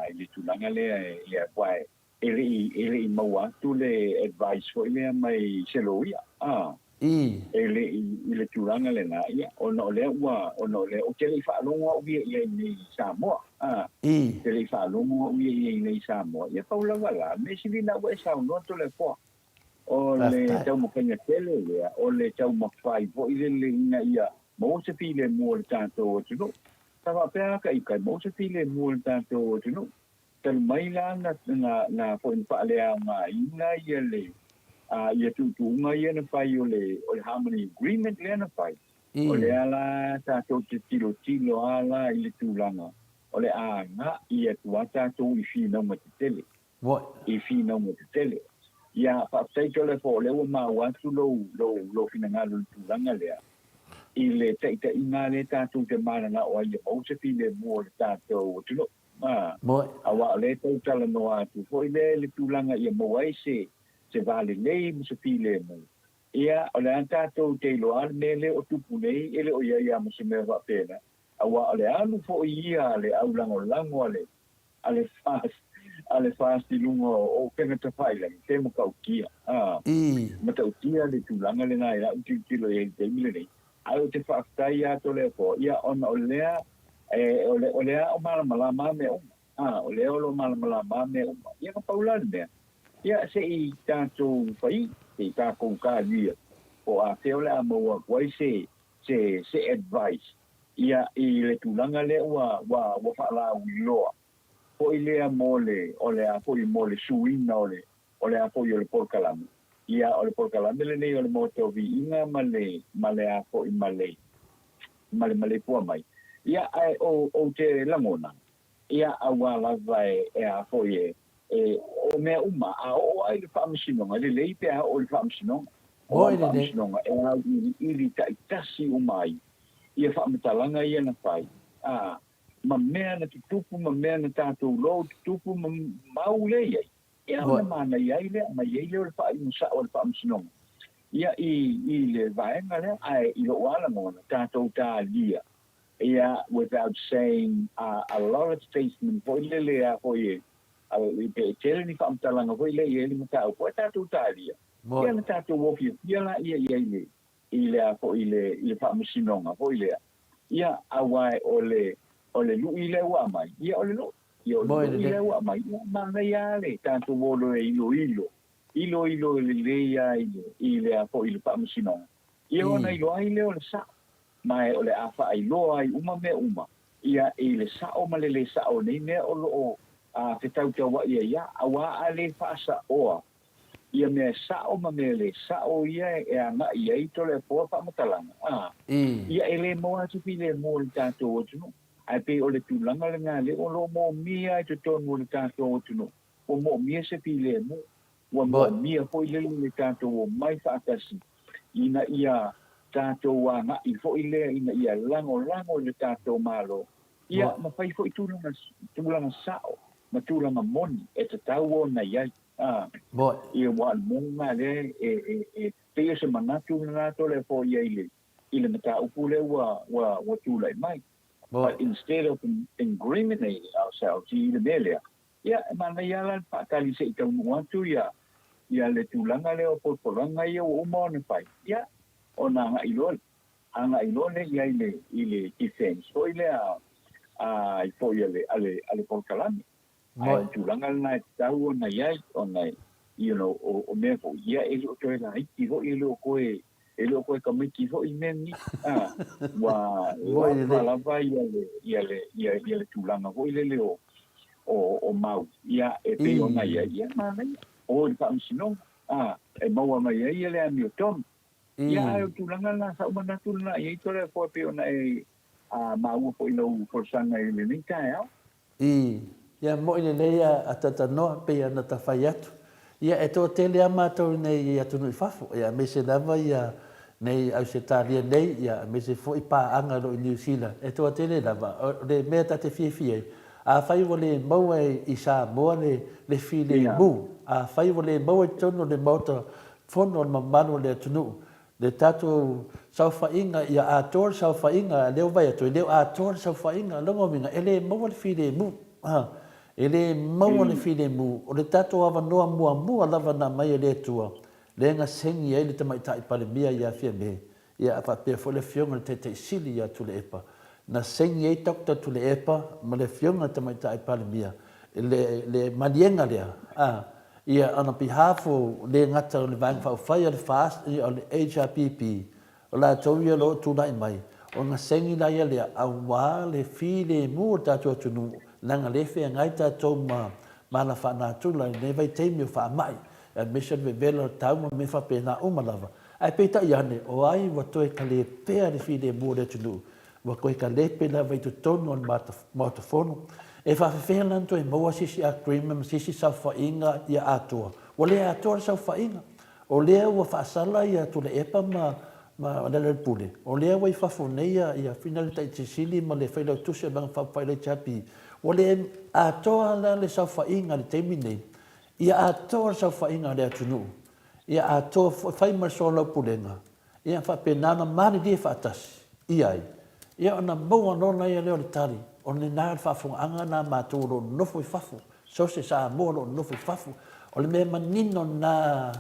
i le tūlanga lea ia kwae, ele i maua tu le advice fo lea mai seloia, i le tūlanga le na ia, ono lea ua, ono lea, o te le whaalonga o ia i nei Samoa, te le whaalonga o ia i nei Samoa, ia paula wala, me si vina ua e sao noto le poa, o le tau makainga tele lea, o le tau makwhai, po i le ina ia, mo se pile mo le tātou o tino, tawa pēa ka i kai mo se pile mo le tātou o tino, talu mai la na po in whaalea ngā ina ia le, ia tutunga ia na whai o le Harmony Agreement lea na whai, o le ala tātou te tilo ala i le tūlanga, o le ngā ia tua tātou i whinau ma te tele, i whinau ma te tele, ia whaaptaito le po lewa mā watu lo whinangalo le tūlanga lea, i le taita i ngā le tātou te marana o ia o se pile mua le tātou o tino. Awa le tau tala no atu. Fo i le tūlanga ia moai se vale lei mo se pile mua. Ia o le an tātou te iloa me le o tupu nei ele o ia mo se mea wapena. Awa o le anu fo i ia le au lango ale fast i lungo o kenga ta whaila te mo kau kia. Mata o tia le tūlanga le nai la utilo e te mile nei. Ai te whaktai ato lea po, ia ona o lea o malamalama me uma. O lea o malamalama me uma. Ia ka paulani mea. Ia se i tātou whai, se i tākou kā lia. O a teo lea maua kwai se advice. Ia i le tūlanga lea wa whaala uiloa. Po i lea mole, o lea po i mole suina o lea po i o le porkalami. Ia o le porkalame le nei o le moto vi inga male a po i male pua mai. Ia ai o te langona. Ia awa lava e a po i o mea uma a o ai le whaamisinonga. Le lei pia o le whaamisinonga. O le whaamisinonga e a ili taitasi umai. Ia whaamitalanga ia na whai. Ma mea na tutupu, ma mea na tātou lo, tutupu ma mau le iai. Ia ona mana iai lea, ma iai lea o le wha i musa o le wha amsinonga. Ia i le vaenga lea, ai i lo wala mona, tātou tā lia. Ia, without saying a lot of statement, po i le lea, po i pe tele ni wha amtalanga, po i le i li matau, po tātou tā lia. Ia na tātou wofi, ia la ia iai le, i lea, po i le wha amsinonga, po i lea. Ia, awai o le lu i le wa mai, ia o le lu. Io le wa mai ma ia le tanto volo e ilo le ia ile a po il pa musino io na ilo ai le o sa mai o le afa ai lo ai uma me uma ia ile sa o ma le sa o nei me o a te tau te wa ia awa ale fa sa o ia me sa o ma me le sa o ia e ana ia i to le po pa matalanga ia ele mo a tu pile mo tanto o tu ai pe o le tūlanga le ngā le o lo mō mia i te tonu le tātou o tuno. O mō mia se pile mo. O mō mia hoi le le tātou o mai whaakasi. Ina ia tātou a ngā i hoi lea ina ia lango le tātou mālo. Ia ma whai hoi tūlanga sao. Ma tūlanga moni e te tau o na iai. Ia wān mōnga le e pea se manatu na nātou le po iai le. Ila na tā upu le wa tūlai mai. But instead of incriminating ourselves, in the media, mana ialan pakali sa itong wantu le tulanga le o porporanga o umon pai. O na nga ilol. Ang ilol le ile defense. So ile ipo ale porkalami. Ay tulanga na tao na yai on na o mefo. Ilo to la ilo ilo ko kami kifo imeni wa lava ia le tulanga ko ile o mau ia e pe ona ia mana o pa msino e mau ma ia le ami tom ia o tulanga na sa mana tulanga ia to le po pe ona e mau po ilo for sanga ile ni ka ia mo ile le atata no pe ana ta faiatu ia e to tele ama to nei atu no fafo ia me se dava ia nei au se talia nei ia me se foi pa anga lo New Zealand e to tele dava le me ta te fie a fai vole mau i sa mo le file bu a fai vole mau tono le moto fono ma mano le tunu le tatou saufaʻiga ia atoa le saufaʻiga leo vai atu leo atoa le saufaʻiga logomiga e lē maua le filemu e lē maua le filemu o le tatou avanoa muamua lava na mai e lē atua le gasegi ai le tamaitaʻi palemia ia fia me ia faapea foʻi le fioga le taʻitaʻisili ia tu le epa na segi ai taku tatu le epa ma le fioga le tamaitaʻi palemia le maliega lea ia on behalf o le ngata o le vaenga whaufai o le fast o le HRPP o la tau ia lo tūnai mai o ngā sengi la ia lea au wā le fi le mu o tātou atunu nanga le whea ngai tātou ma la whanātu la ne vai teimi o wha mai a mission ve vela tau ma me whapena umalava ai peita i ane o ai wa toe ka le pēa le fi le mu o le tunu wa koe ka le pēla vai tu tonu o le mātafono e whawhewhea lanto e maua sisi agreement, sisi sauwhainga ia atoa. O lea atoa sauwhainga. O lea ua whaasala ia tule epa ma lele pule. O lea wai whawhoneia ia finale taitisili ma le whailau tusi bang whawhaile chapi. O lea atoa le sauwhainga le teimi nei. Ia atoa sauwhainga le atunu. Ia atoa whaimar solau pulenga. Ia whapenana mani di whaatasi. Iai. Ia ona maua nona ia leo le tari. O le nā whafunga nā mātou ro nofo I whafu. So se sa mo ro nofo I whafu. O le mea manino nā...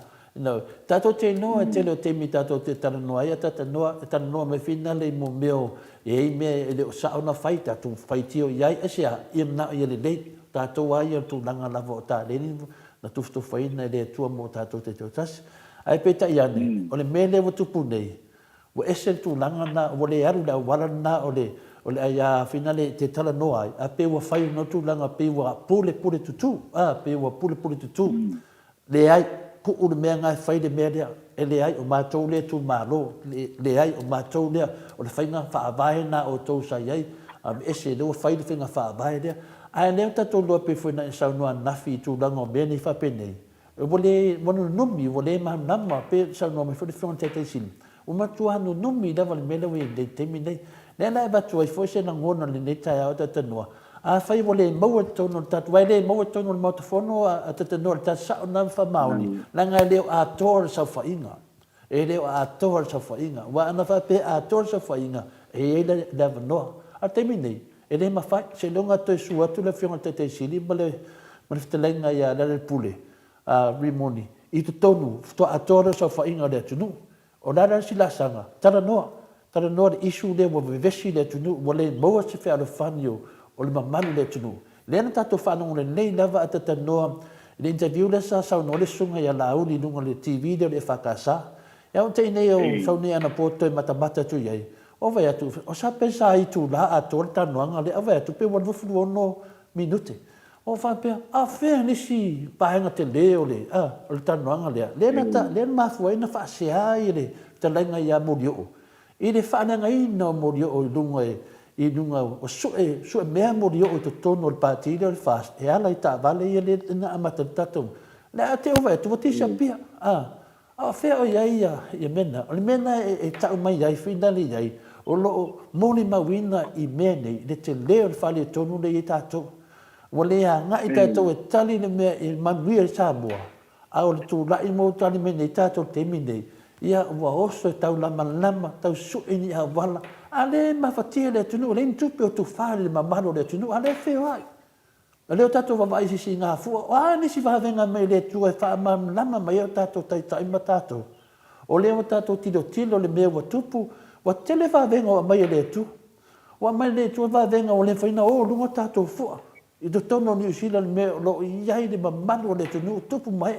Tātou te noa te leo te mi tātou te taranoa. Ia taranoa me whina le mo meo. E ei mea e leo sao na whai tātou whai tio iai. Asia, ia mna ia le lei. Tātou ai tu langa lava o tā leni. Na tufto whaina e le tua mo tātou te teo tasi. Ai peta iane. O le mea le watupu nei. O ese tu langa na. O le aru la wala na o le... O le aia finale te tala noa ai, a pe ua whai no tūlanga, pe ua pule tutu, pe ua pule tutu. Le ai, ku ule mea ngai whai le mea lea, e le ai o mātou lea tū mālo, le ai o mātou lea, o le whainga whaavahe na o tau sai ai, ese leo whai le whainga whaavahe lea, ai leo tatou loa pe whaina e sau noa nafi I tūlanga o mea nei whapenei. Wole numi, wole mahanama, pe sau noa me whai le whainga te sini. O matua hanu numi, lewa le mele wei le temi nei, le na ba tu foi se na ngona le neta ya ta tanua a fai vole mo to no ta vai le mo to no mo to fono a ta tanua ta sa na fa mauni la nga le a tor sa fa inga e le a tor sa fa inga wa na fa pe a tor sa fa inga e le da no a termine e le ma fa se longa to su atu le fiona te sili male ma te lenga ya le pule a rimoni I tu tonu to a tor sa fa inga le tunu o la sila sanga ta no Tara noa le isu le wa vevesi le tunu, wa le maua se whea le whanio o le mamanu le tunu. Lena tato whanongo le nei lava a tata noa, le interview le sa sau no le sunga ia launi nunga le TV le whakasa. Ia o te nei o sau nei ana poto e matamata tu iei. O vai atu, o sa pensa I tu la a tōre tanoanga le, o vai atu pe wan wufuru ono minute. O wha pia, a whea nisi pahenga te leo le, o le tanoanga lea. Lena mafua ina whaasea I le, te lainga ia muri o. I le whananga I na mori o lunga I lunga o sue mea mori o to tono le pātiri o le fast. E ala I tā vale I le ina amata tatou. Le a te ova e tu wati sa pia. A whea o iai ia mena. O le mena e tau mai iai, whinali iai. O lo moni mawina I mea nei, le te leo le whale tonu le I tātou. O le a ngā I tātou e tali le mea I manuia le Samoa. A o le tū lai mo tali mea nei tātou temi nei. Ia ua oso tau lama tau suini a wala ale mafatia le tunu le ntupe o tu fale le mamalo le tunu ale feo ai ale o tato va vai si nga fu a ni si va venga me le tu e fa mam lama mai o tato tai matato o le o tato tilo le me o tupu wa tele va venga o mai le tu wa mai le tu va venga o le faina o lungo tato fu I do tono ni usila le me lo iai le mamalo le tunu tupu mai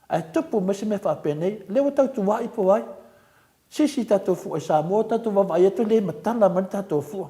ai tupu mese me whapenei, leo tau tu wai po wai. Sisi tato fu e Samoa, tato wawai eto le matala mani tato fu.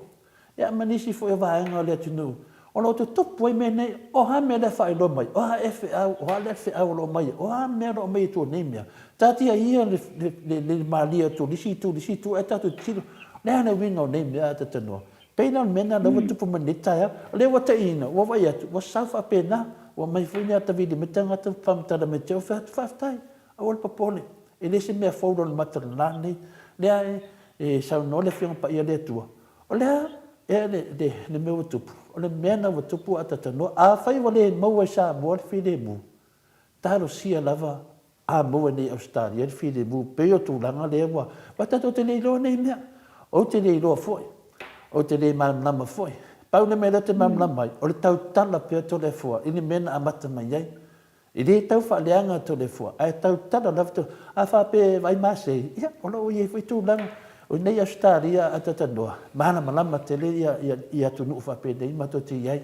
Ia manisi fu e waenga le tunu. O lo tu tupu e menei, o ha me le whai lo mai, o ha efe au, o ha le efe au lo mai, o ha me lo mai tu nemia. Tati a ia le malia tu, lisi tu, e tatu tilo. Le hana wino nemia a tatanua. Peina mena lawa tupu manita ya, le wata ina, wawai atu, wa saufa pena, wa mai fuina ta vidi metanga ta famtara me teo faftai awal papole ele se me foudo le maternani le e sa no le fiong pa ia le tua o le le me tupu o le mena tupu atata no a fai wale mo sa mo fide mu taro sia lava a mo ni Australia fi de bu pe o tu langa le wa wa ta to te le lo nei mea o te le lo foi o te le ma lama foi pau le me le te mam lama o le tau tala pe to le foi ini mena amata mai ai i le tau fa leanga to le foi ai tau tala la to a fa pe vai ma se ia o lo ye foi tu langa o nei Australia atata noa mana malama te le ia tu nu fa pe dei ma to te ai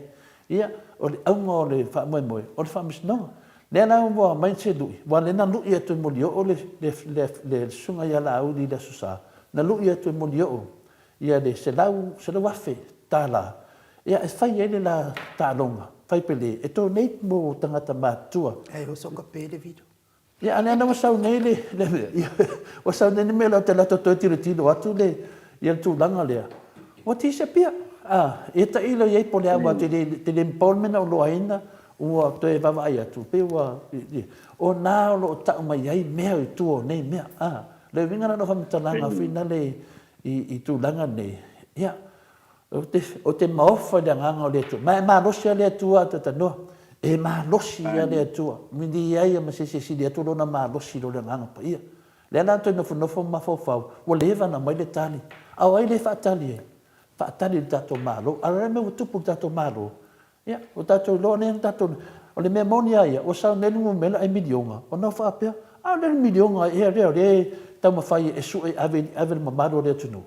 ia o le au le fa mo mo o le fa mis no le na mo mai se lu wa le na lu ia tu mo o le sunga ia la au di da susa na lu ia tu mo ia le se la wafe tala ia e fai ele la talonga fai pele e to nei mo tangata matua Ai o songa pele vido. ia ana na wasau nei le wasau nei me la te la to tiro atu le ia tu langa le o ti se pia e ta ilo ye po le ava te le employment o lo aina ua te vava ia tu pe ua o na lo ta mai ai me o tu nei me le vinga na fa mtalanga fina le i tu langa nei ia o te maofa le nganga o le tu ma lo sia le tu ata no e ma lo sia le tu mi di ai ma se le tu lo na ma lo si lo le nganga pa ia le na to no fo ma fo fa o le va na mai le tali au ai le fa tali fa tali tato malo ala me o tupu tato malo ia o tato lo ne tato o le memoria ia o sa ne no mela ai milionga o no fa pe le milionga e ta ma fai e su e ave mamado le tunu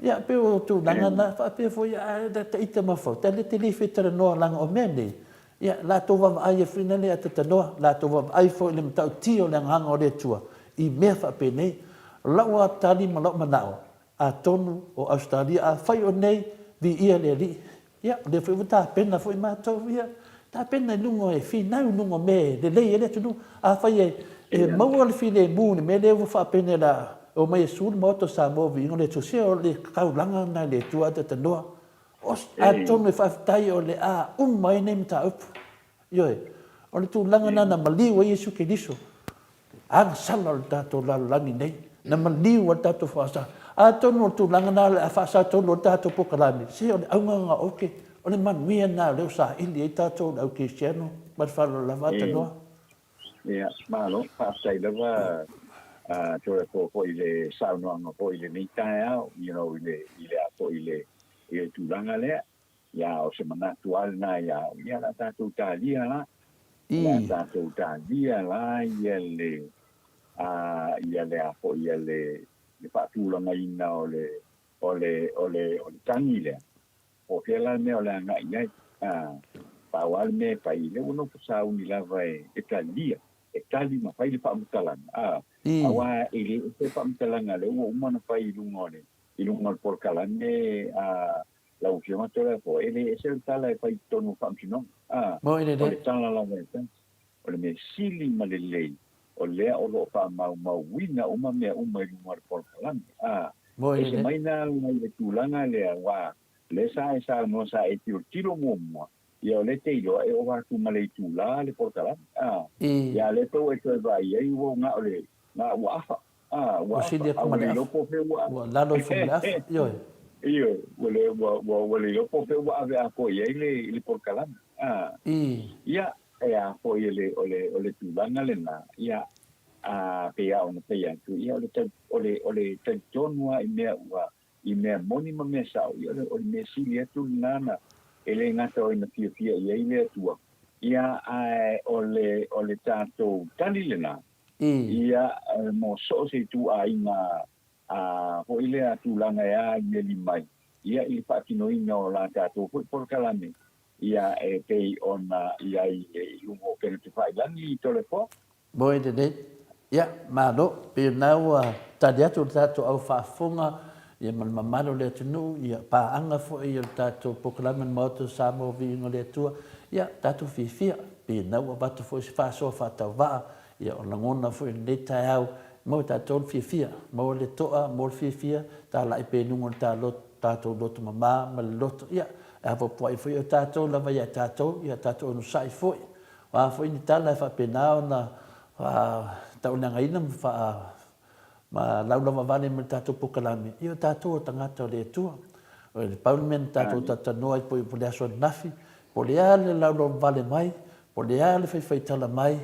ia pe o tu langa na fa pe foi da te ita ma fa te le fitara no langa o mene ia la to va ai fina le ata no la to va ai fo le mtau tio le hanga o le tua i me fa pe nei la wa tali ma la manao a tonu o Australia a fai o nei vi ia le li ia le foi ta pena foi ma to ia ta pena lungo e fina lungo me le le tunu a fai e mau le fine mu me le fa pena la o mai sul moto sa mo vi ngole tu se o le kau langa na le tua te noa o a tonu fa tai o le a mai nem ta up yo o le tu langa na mali o Yesu Kristo ang salal tato la lani nei na mali o tato fa sa a tonu tu langa na a fa sa tonu tato po kalami se o au nga oke o le man mia na le sa ili e tato au cristiano ma fa la vata no ia malo fa sai lava to ko ile sa no ngo ko ile ni ta ile ko ile tu langa le ya o se mana actual na ya la tato talia la la tato talia la ia le ko ia le fa tu la mai na ole tangi le o ke la me ole nga ia pa wal me pa ile uno sa uni la vai Itali ma fai le pa mutalan awa ile se pa mutalan le o umana fai lungone ilungal por kalane la ufioma tola ko ele se tala fai tonu famsino mo ile de tala la veta o le me sili malele o le o lo fa mau wina uma me uma ilungal por kalane mo ile de maina le tulanga le wa le sa no sa e tiro mo ia le te ilo e o wa tu male tu la le portala ia le to e to vai ai wo nga ole na wa wa si dia ko male lo po fe wa la lo fo male yo wo le lo po fe wa ave a ko ia le portala ia e a ko ile ole tu la nga le na ia pe a ona pe ia tu ia ole te tonua i me moni ma me sa ia ole me si tu nana ele ngata o ina fia ia ile tua ia ole tato talilena ia mo so se tu ainga ho ile atu langa ia ile limai ia i patino ina o la tato por kalame ia e pei ona ia i ungo ke te fai langi telefo boy de ia malo pe nau tadia tu tato au fa funga ia mamalo le tunu ia pa anga fo ia tato proclamen moto samo vi ngole tua ia tato fifia pe na wa batu fo fa so fa ta va ia ona ngona fo le tau mo tato fifia mo le toa mo fifia ta la pe nungo ta lo tato lo tu mama ma lo ia a fo poi fo ia tato la va ia tato no sai fo wa fo ni ta la fa pe na ona ta una ngaina fa ma laula vale me tato pokalami io tato tangata le tua o le parliament tato tatanoa po le aso nafi po le ale laula vale mai po le ale fai tala mai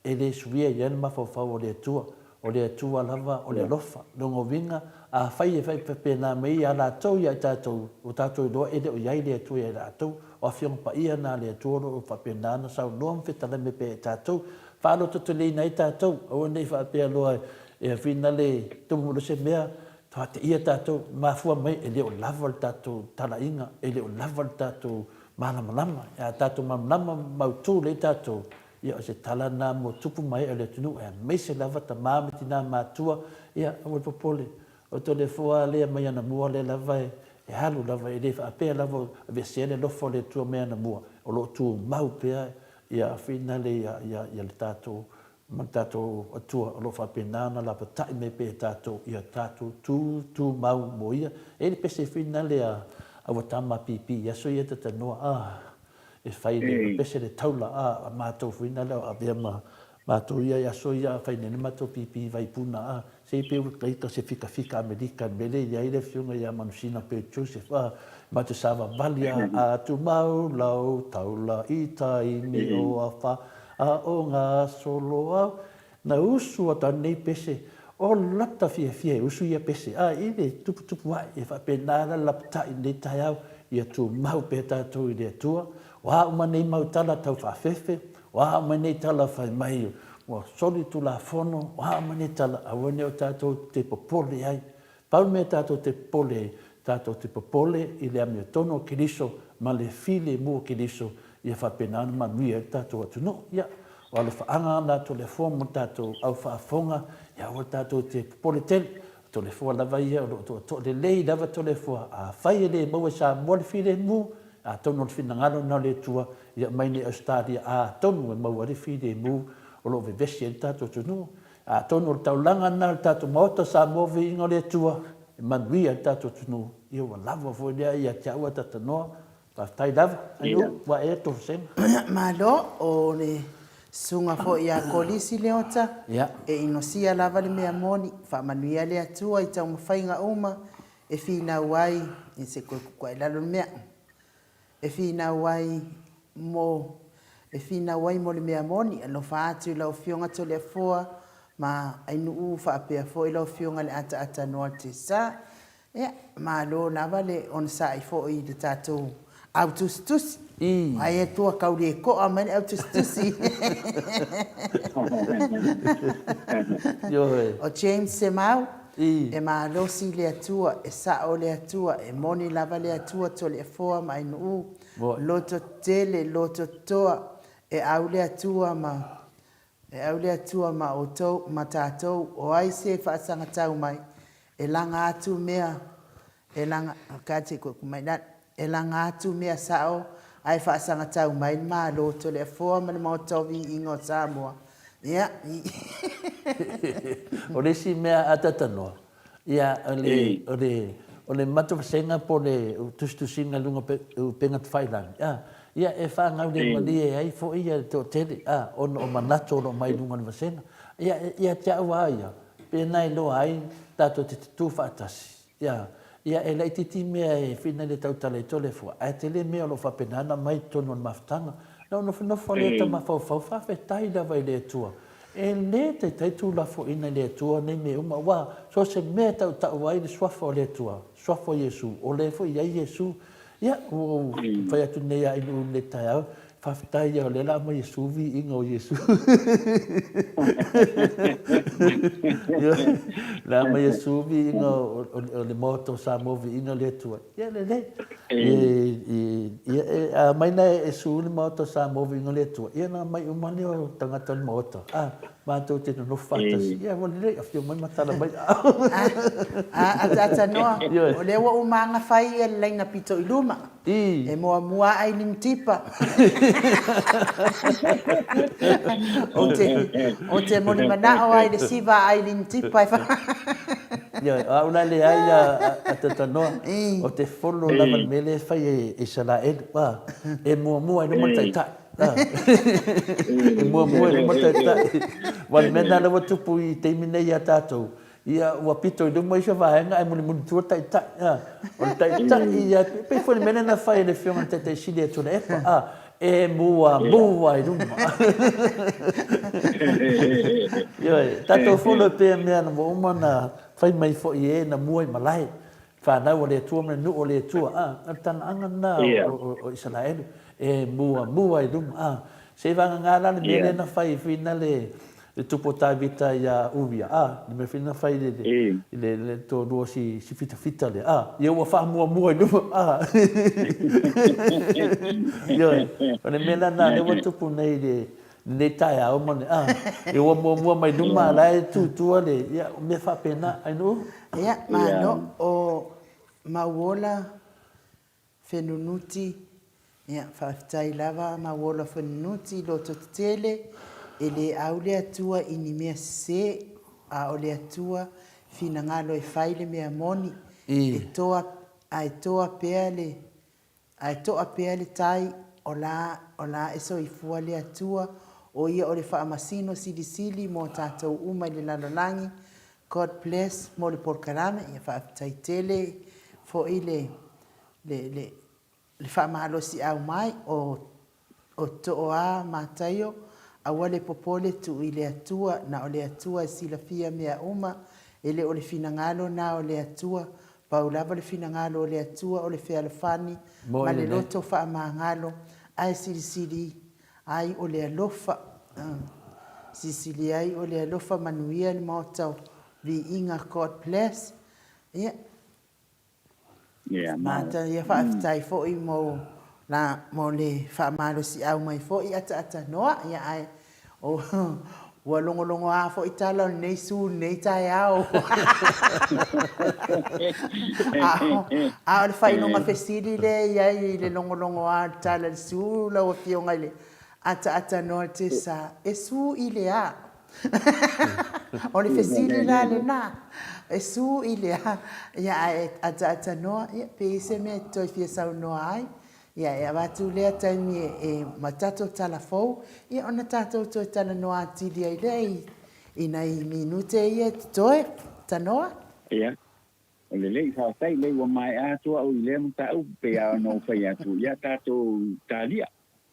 e le suia ia le mafafau o le atua lava o le alofa logoviga afai e fai pepena mai a latou ia i tatou o tatou iloa e le o iai le atua ia i latou o afioga paia na le atua o faapena ana saunoa ma fetalame pe e tatou faalototoleina ai tatou aua nei faapea loa e afina le tumulose mea fateia tatou mafua mai e le o lava le tatou tala'iga e le o lava le tatou malamalama ia tatou malamalama mautū le tatou ia o se tala na mo tupu mai o le tunu e mai se lava tamā me tinā matua ia o le popole o tole foa lea mai ana mua le lava e halu lava e le faapea lava o vesia le lofo le tua mai ana mua o loo tu mau pea ia afina le ia le tatou ma tatou atua o loo faapena ana lapata'i me pe tatou ia tatou tu mau mo ia e le pese fina le aua tama pipi aso ia tatanoa e fai le pese le taula a mātou fuina leo a vea mātou ia aso ia fai nene mātou pipi vai puna se pe kaita se fika Amerika mele ia ile fiunga ia manusina pe Joseph mātou sava valia a tu mau lau taula i taimi o a fa a o ngā solo au na usu a tanei pese o lata fia usu ia pese ile tupu wai e fa penala lapta i le taiau ia tu mau pe tātou i le tua wa manei mautala tau whawhewhe, wa manei tala whai mai o soli tu la fono, wa manei tala awane o tātou te popole ai. Pau me tātou te popole i le ame tono kiriso, ma le file mua kiriso, ia whapenana manuia tātou atuno. Ia, o le whaanga ana to le fua mo tātou au whaafonga, ia o tātou te popole tele, to le fua lava ia, to le lei lava to le fua, a whai le maua sa mua le file mua, a tonu le finangalo na le tua ia mai ni Australia a tonu e mau ari fide mu o lo vevesi e tato tunu a tonu le taulanga na le tato maota sa move ingo le tua e manui e tato tunu ia wa lava fo ia ia te aua tatanoa pa tai lava ayu wa e to sen malo o le sunga fo ia kolisi le ota e inosia lava le mea moni fa manui le atua i tau mawhainga uma e fina wai i se koe lalo mea e fina wai mo le mea moni alo faatu lau fionga to le foa ma ainu fa apea fo ilo fionga le ata noa te sa ma lo lava le on sa i fo i le tatou autustus ai e tua kauri e ko a mani autustusi o James Semau e ma losi le atua e sa o le atua e moni lava le atua to le foa ma inu loto tele loto toa e au le atua ma o tau ma tātou o ai se whaasanga tau mai e langa atu mea e langa kate ko kumai nat e langa atu mea sao ai whaasanga tau mai ma loto le foa ma le mautovi ingo Samoa ia o le si mea atatanoa ia o le matawasenga po le tustusinga lunga penga tawhailan ia e whaangau le malie ai fo ia to tele o manato o mai lunga le wasenga ia te awa ia pe nai lo ai tato te tu whaatasi ia e lai titi mea e whina le tautala i tole fua a te le mea lo whapenana mai tono on maftanga no le ta mawhau whawhetai lawa i le tua e le te taitu lafo ina le tua nei me uma wa so se me tau wai le swafo le tua swafo Yesu o le fo ia Yesu ia o fai atu nei a inu le tai whawhetai ia o le la ma Yesu vi ingo Yesu la ma Yesu vi ingo o le moto sa mo vi ingo le tua ia le ia mai na e su le moto sa mo vi ingo le tua ia na mai umani o tangata le moto ma to te no fatasi ia mo le afio mai matala mai ata noa o le wa umanga fai e leina pito iluma e mua ai lim tipa o te moni mana o ai le siva ai lim tipa ia una le ai ata noa o te folo lava mele fai e sala e mua no mo tai e mua no mo tai wan mena le tupu i te mine ia tātou ia ua pito i lumo isa vaenga ai muni tua tai o tai ia pe foi mena na fai le fiona te sili e tona epa e mua i ruma. Ioi, tato folo pe mea na mo mana fai mai fo i e na mua i malai. Whanau o le tua mena nu o le tua. Tana anga na o Israelu. E mua i ruma. Se vanga ngā lana me le na fai fina le tupo vita ia uvia. Ni me fina fai le to rua si fita le. Ia ua wha mua i ruma. Ioi, o le mena na le wa tupu nei le tai au mane. E ua mua mai ruma lai tutua le. Ia me wha pena, ai no? Ia, mano o mauola whenunuti. Ia, whaftai lava mauola whenunuti lo totele. E le au le atua i ni mea se a o le atua fina ngalo e whaile mea moni. E toa pea le tai o la e so i fua le atua o ia o le whaamasino sili mo tātou uma i le lalolangi. God bless mo le porkarame ia whaafitai tele fo i le whaamalosi au mai o toa mātaio aua le popole tu i le atua na o le atua e silafia mea uma e le o le finangalo na o le atua paulava le finangalo o le atua o le fealofani ma le loto whaamangalo ai silisili ai o le alofa sisili ai o le alofa manuia ni maotau vi inga God bless ia mata ia whaafitai fo i mo le whaamalosi au mai fo i ata noa ia ai o ua longolongo a fo i tala nei su nei tai au a o le whainonga fesiri le iai le longolongo a tala le su la o fionga le ata noa te sa e su i le a o le fesiri la le na e su i le a ia ata noa ia pe se me toi fia sau noa ai ia watu lea taimi e matato tala fou ia ona tatou toi tala noa atili ai lei i nei minute ia toi tanoa ia o le lei whaatai lei wa mai atua o i lea mta au pe a no whai atu ia tatou talia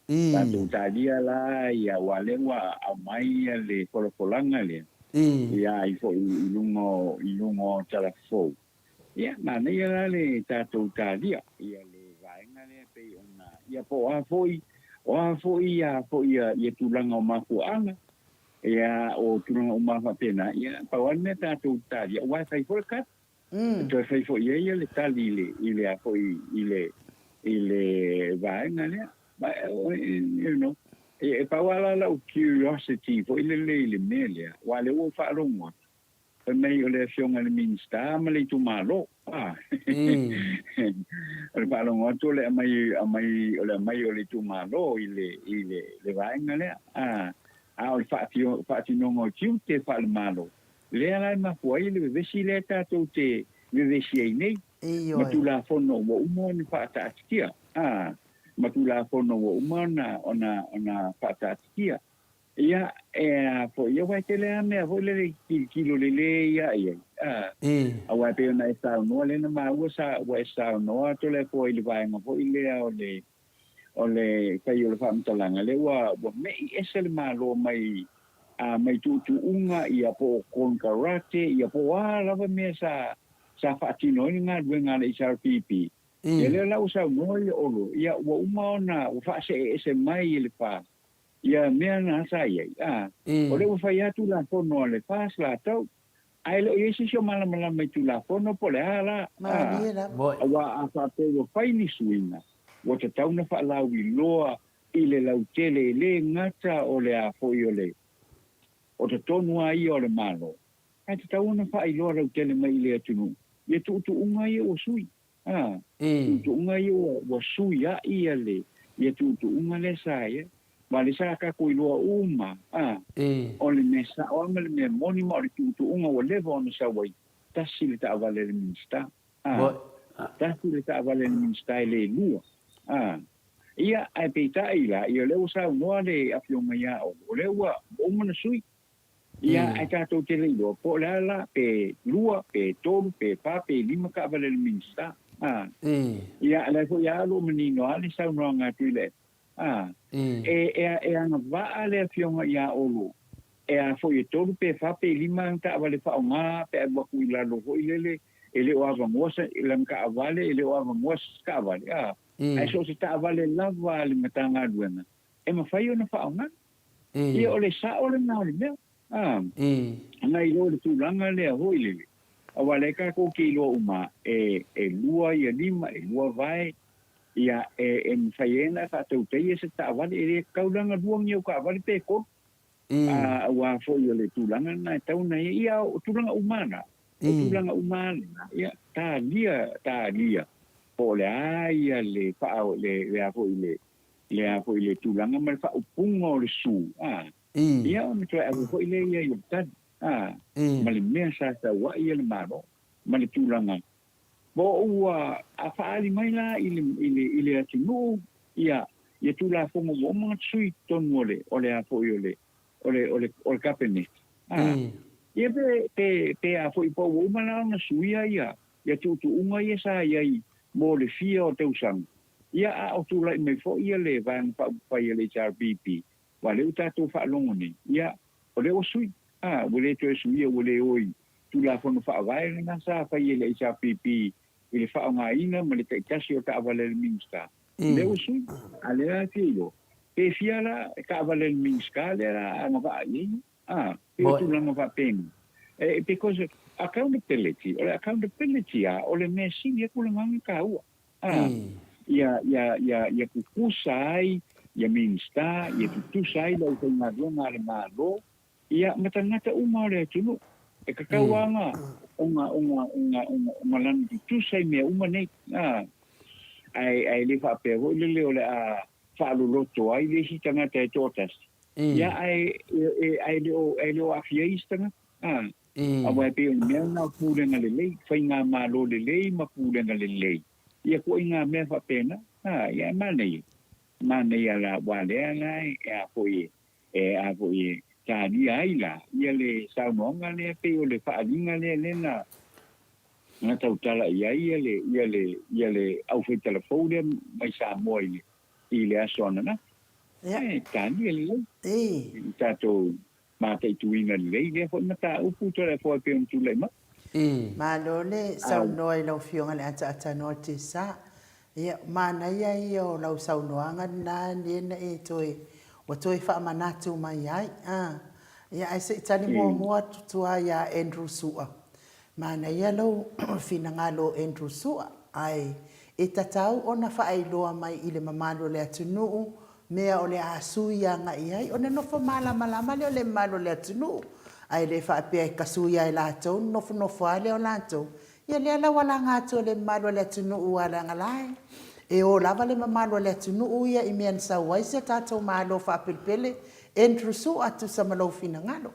tatou talia la ia wale wa a mai le kolopolanga le ia i fo i lungo tala fou ia na nei la le tatou talia ia le vaenga le pe ona ia po a foi ia tulanga o mafuanga ia o tulanga o mafapena ia pa wana tatou talia wa fai for kat to fai fo ia le tali ile a foi ile vaenga le you know e pa wala la curiosity fo ile melia wale o fa rongo pe mai o le fionga le minsta ma le tu malo le pa rongo to le mai o le tu malo ile vaenga le o fa ti no tiu te fa le malo le ala ma foi le vesi le tato te le vesi ai nei ma tu la fono o umo ni fa ta tia ma tu la fono o umana ona fa ta tia ia po ia vai te le ame vo le kilo le ia a wa pe na sta no le na ma wa sta no to le po ile vai ma po ile o le kai o le fa mtalanga le wa me esel ma lo mai mai tu unga ia po kon karate ia po ala va me sa fa tino ni nga wenga le SRPP ele la usa no ia wa uma na fa se mai le fa ia mea na saya o le fa ia tu la fono le pas la tau ai lo isi so mala mai tu la fono po le ala wa a fa pe o fai ni suina o te tau na fa la wi loa ile la utele le ngata o le a fo le o te tonu ai o le malo ai te tau na fa i loa la utele mai le atunu ye tu unga ye o sui tu unga ye o sui ya ia le ye tu unga le sai ma le sa ka ko iloa uma o le mesa o me moni mo tu unga o le von sa wai tasi le ta vale le minsta tasi le ta vale le minsta le lua ia ai pe tai la ia le usa no le afionga ia o le wa o mona sui ia ai ka to te le lo po la pe lua pe tolu pe pa pe lima ka vale le minsta ia le fo ia lo menino ale sa no nga tu le anga va le fionga ia olo fo i tolu pe fa pe lima ta vale fa nga pe ba ku la lo ho ile ele o ava mosa ile ka avale ele o ava mosa ka avale ai so se ta avale lava le matanga duena ma fai ona fa nga ia ole sa ole na le nga i lo le tulanga le ho ile awale ka ko ki lo uma lua ia lima lua vai ia faiena fa te utei se ta avale ele kaulanga duang yo ka avale pe ko wa fo yo le tulanga na tau na ia tulanga umana tulanga umana ia ta dia po le ia le fa le fo ile tulanga ma fa upungo le su ia o me tra fo ile ia yo ta ma le mesa sa wa ia le maro ma le tulanga bo ua a fa ali mai la ile atinu ia tula fo mo mo sui ton mole ole a fo yo ole kapene ia pe a foi po uma na suia ia tu unga ia sa ia mo le fia o teu sang ia a o tu lai me fo ia le van pa ia le HRPP wale uta tu fa longoni ia ole o sui wale tu suia wale oi tu la fo no fa vai na sa pa ia le HRPP ile fa nga ina mo le kasi o ta vale le minsta le o sui ale a tio pe fiala ka vale le minsta le ra nga va ia tu la nga va pen because accountability ole mesi ia kulanga ka ua ia kukusai ia minsta ia tutusai lo ko nga le malo ia matangata uma le tunu ka kawanga lan tutusai me uma nei ai le fa pe le ole a fa lo loto ai le hitanga te totas ia ai le o afiesta awa pe me na pule nga le fa nga malo le ma pule nga le ia ko nga me fa pena ia mane ia la wale ai a foi ta dia ila ia le sa no nga le pe o le fa linga le na nga tau tala ia le au fe telefone mai sa moi ile asona na ta dia le tato ma te tuina le fo na ta upu to le fo pe un tu le ma lo le sau noi lo fionga le ata no te sa ia mana ia o lo sau noanga na na toi o toi fa manatu mai ai ia ai se tani mo tutua ia Andrew Sua mana ia lo fina ngalo Andrew Sua ai tatau ona fa ai loa mai ile mamalo le atunu mea o le asuia nga iai ona no fa malama le malo le atunu ai le fa pe kasuia i latou no ale o latou ia le ala wala ngato le malo le atunu wala ngalai o lava le mamalo le atunu ia i mean sa wai se tatou malo fa pelpele Andrew Sua atu samalo fina ngalo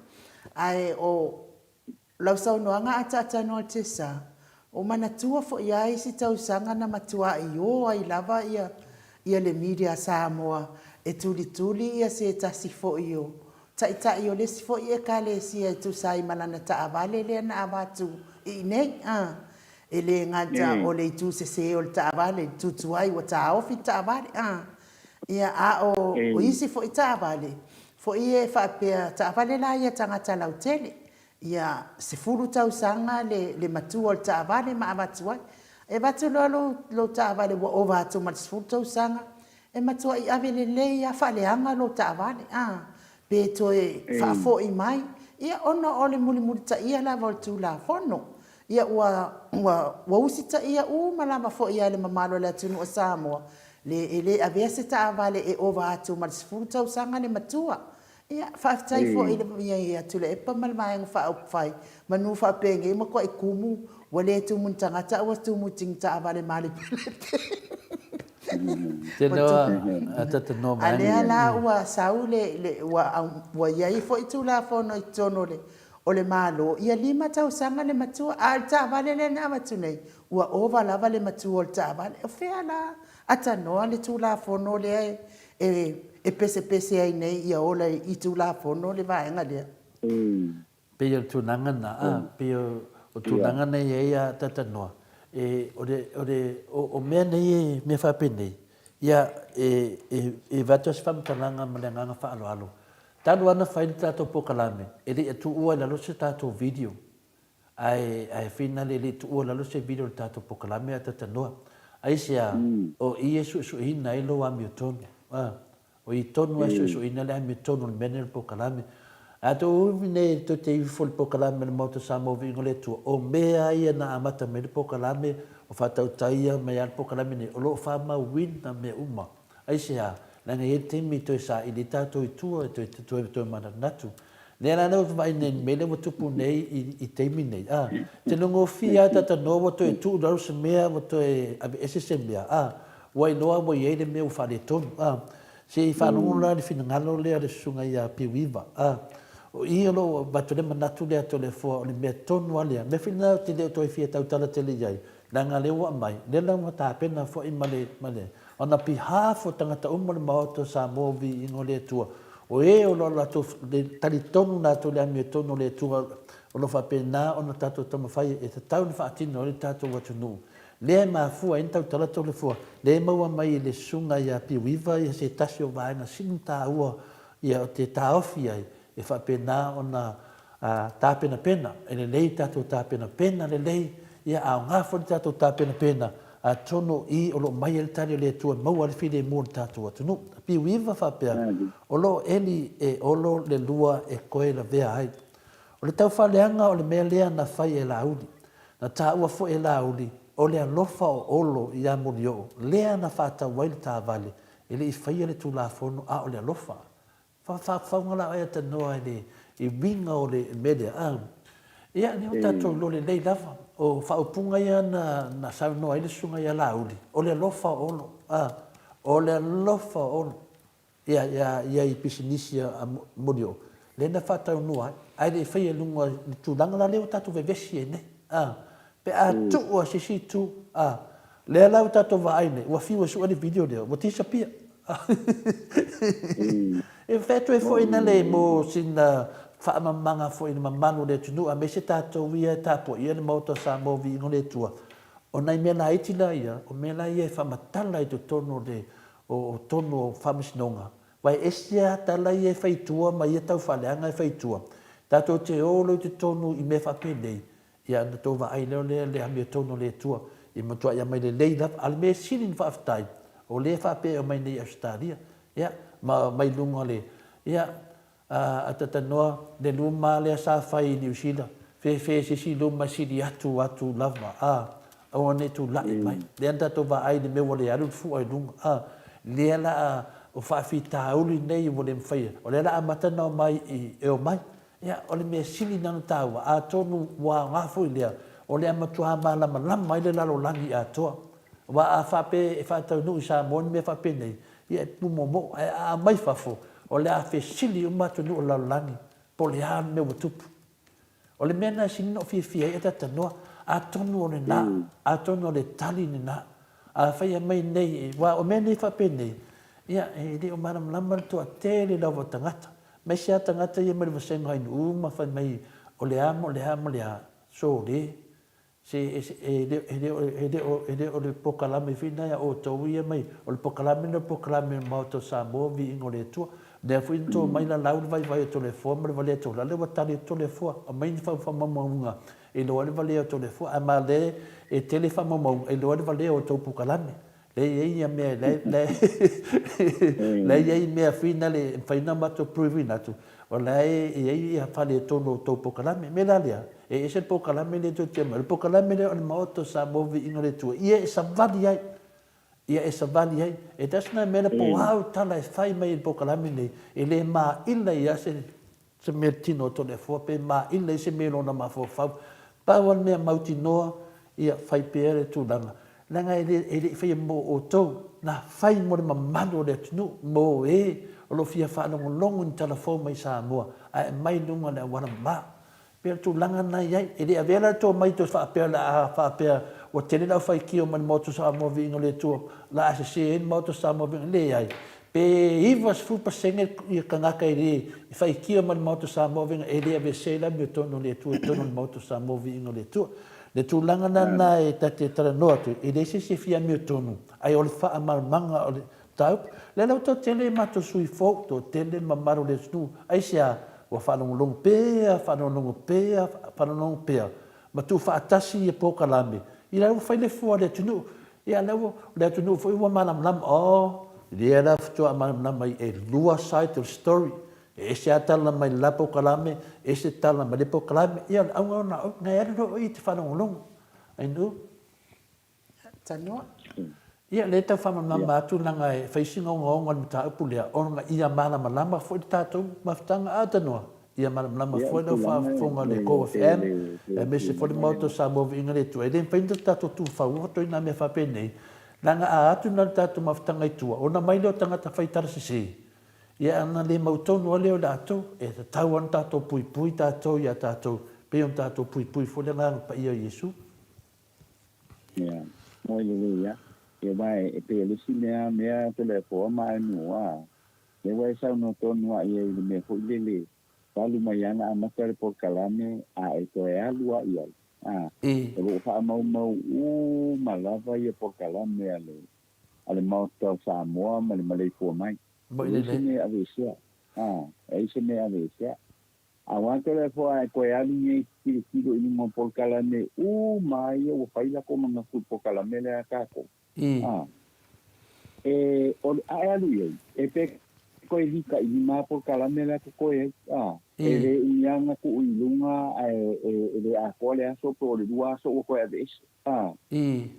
ai o lau sau noanga ata no te sa o manatua fo iai si tau sanga na matua i o ai lava ia le media Samoa tuli ia se tasi fo io ta io le si fo ia kale si tu sai malana ta avale le na avatu i nei ele ngata o le tu se o ta avale tu ai o ta ofi ta avale ia o isi fo ta avale fo ia fa pe ta avale la ia tangata la hoteli ia se furu tau sanga le matua o ta avale ma avatu ai e batu lo ta avale wo over to ma se furu tau sanga e matua i ave le ia fa le anga lo ta avale pe to fa fo i mai ia ona ole muli ta ia la vol tu la fono ia wa usita ia malama fo ia le mamalo le tunu o Samoa le ave se ta avale e over to ma se furu tau sanga le matua ia fa tai fo ile ia tu le pa mal mai fa fai manu fa penge ma ko ikumu wale tu mun tangata wa tu mu ting ta avale mali ale la wa saule wa ia fo itu la fo no tono le o le malo ia lima tau sanga le matua alta vale le na matune wa ova la vale matua alta vale o fela ata no le tu la fo no le e pese ai nei ia ola i tu la fo no le va nga le pe yo tu nanga na pe o tu nanga nei ia tata no o me nei me fa pene ia e vatos whamtalanga ma le nganga whaaloalo. Tanu ana whaini tātou pokalame, e le atu ua lalo se tātou video. Ai whina le tu ua lalo se video le tātou pokalame a tatanoa. Ai sea, o i e su ina e lo ami o tonu. O i tonu e su ina le ami o tonu le mene le pokalame. A to uvine to te iwi fol pokalame le mauta sa mo vingo le tu. O mea ia na amata me le pokalame, o whatau taia me al pokalame ne o lo whama wina me uma. Ai sea, langa e temi to sa i le tātou i tua e to mana natu. Le ana no vai ne mele mo tupu nei i temi nei. Te longo fia tata no mo to e tu daru se mea mo to e ese se mea. Wai noa mo ye le me o fa le tonu. Se i whanongo la le fina ngalo le ale sunga i a piwiwa. O i alo bato le manatu le ato le fua o le mea tonu alea. Me fina te leo to e fia tau tala tele iai. Nanga le wa mai. Le la mo ta pena fo i male. Ona pi hafo tangata umo le maoto sa movi ingo le tua. O e o lo lato le tali tonu na to le ami tonu le tua. O lo fa pena ona tato tamo fai e te tau ni fa atino le tato watu nu. Le ma fua in tau tala to le fua. Le maua mai le sunga ia piwiwa ia se tasi o vaenga sinta ua ia o te taofi ai. E fa pena ona ta pena pena. E le lei tato ta pena pena le lei. Ia au ngafo le tato ta pena pena. A tono i o lo mai el tari le tua maua le fide mo le tato watu nu. Piwiwa fa pea. O lo eli e olo le lua e koe la vea ai. O le tau whaleanga o le mea lea na fai e la auli. Na ta ua fo e la auli. O le alofa o olo i a moni o. Lea na whata waile ta vale. E le i whaia le tu la fono a o le alofa. Whaungala ai ata noa i winga o le media. Ia ni o tato lo le lei lava. O whaupunga ia na sau noa i le sunga ia la auli. O le alofa o olo. O le alofa o olo. Ia i pisinisia a moni o. Le na whata unua. Ai le i whaia lunga ni tūlanga la leo tato vevesi e ne. Pe a tu o sisi tu le la tato va aine o fiwa su ani video leo o tisa pia e feto e foi na le mo sin fa manga foi na manu le tu a me se tato via tapo ia le moto sa mo vi ngole tua o nai me la itila ia o me la ia fa matala i to tono de o tono famisnonga vai esia tala ia fai tua ma ia tau faleanga fai tua tato te olo te tono i me fa pendei ia na to va ai le ami tono le tua i mo tua ia mai le leila al me silin fa aftai o le fa pe o mai nei Australia ia mai lunga le ia atata noa le luma le sa fai New Zealand fe si luma si di atu lava o ne tu la mai le anda to va ai le me wole alu fu ai lunga le la o fa fita uli nei wole mfai o le la amata no mai e o mai ia o le me sili nanu taua a tonu wa ngafu ilea o le amatua malama mai le lalo langi a toa wa a fape e fatau nu sa mon me fape nei ia pu momo a mai fafo o le a fe sili uma tu nu lalo langi po le a me tupu o le mena sino fi e tata noa a tonu o le na a tonu o le tali ni na a fai mai nei wa o mena fape nei ia e le o malama tu a tele lavo tangata mai sia tangata ia mai vasenga ai uma fa mai o le amo so le se o le pokalame fina ia o to ia mai o le pokalame mauto sa mo vi ingole tu de fu into mai la lau vai to le fo mai vale to la le watali to le fo a mai fa mamunga e lo le vale to le fo a male e telefama mo e lo le vale o to pokalame le ia me le ia me fina le fina mato provina tu o le ia fale tono to pokalame me la lia e ese pokalame le to tema el pokalame le on moto sa movi ingole tu ia e savali ai e tasna me le po au tala e fai mai el pokalame le e le ma illa ia se mertino to le fo pe ma illa se me no na ma fo fa pa wan me mautinoa ia fai pere tu langa langa ele fai mo o to na fai mo le mamano le tunu mo o lo fia fa no longo in telefone mai sa mo ai mai lunga le wana ma per tu langa na ia ele avela to mai to fa per o tele la fai ki o man moto sa mo vingo le tu la se en moto sa mo vingo le ai pe i was fu pasenge i kanga kai ri fai ki o man moto sa mo vingo ele ave se la mi to no le tu to no moto sa mo vingo le tu Le tūlanga na e tate tara noa tu, e leise se fia mio tonu. Ai o le wha manga o le tau. Le lau tō tele mato sui fōk, tō tele mamaro le snu. Ai sea, wa whanongonongo pēa, whanongonongo pēa. Ma tu whaatasi e pōkalame. I lau whaile fua le tunu. Ia lau le tunu fo iwa manam oh. Ia lau ftua manam mai e lua side of story. E se atala mai la pōkalame, e se tala mai le pōkalame. Ia au na ngai aro i te whanongonongo. Ai nu? Tanua? Ia le tau whamanama atu nanga e whaisinga o ngonga ni ta upulea. Onga ia mana malama fo i tātou mawhitanga atanua. Ia mana malama fo i lau whafonga le Go FM. E me se fo le mauto sa movi inga le tu. E den whainda tātou tu whauhoto ina me whapenei. Nanga a atu na tātou mawhitanga i tua. Ona mai leo tangata whaitara sisi. Ia ana le mautonu o leo tātou. E ta tau an tātou pui tātou ia tātou. Peon tātou pui fo le ngā pa ia Yesu. Ia, moi le ia. Ia vai e pe le sinea mea tele po mai noa. Le vai sa no tonu a ia le me fo le. Palu mai ana amatare por kalame a e to e alua ia. E lo fa mau malava ia por kalame ale. Ale mau to sa moa male fo mai. Moi le le avesia. E se me avesia. Aguanto le fo a ko ya ni ki ni mo por kalame mai o faila como na por kalame le akako. O alu e pe ko hika i ma por kalame le ko e ele ianga ku ilunga e le akole aso por le dua so ko e des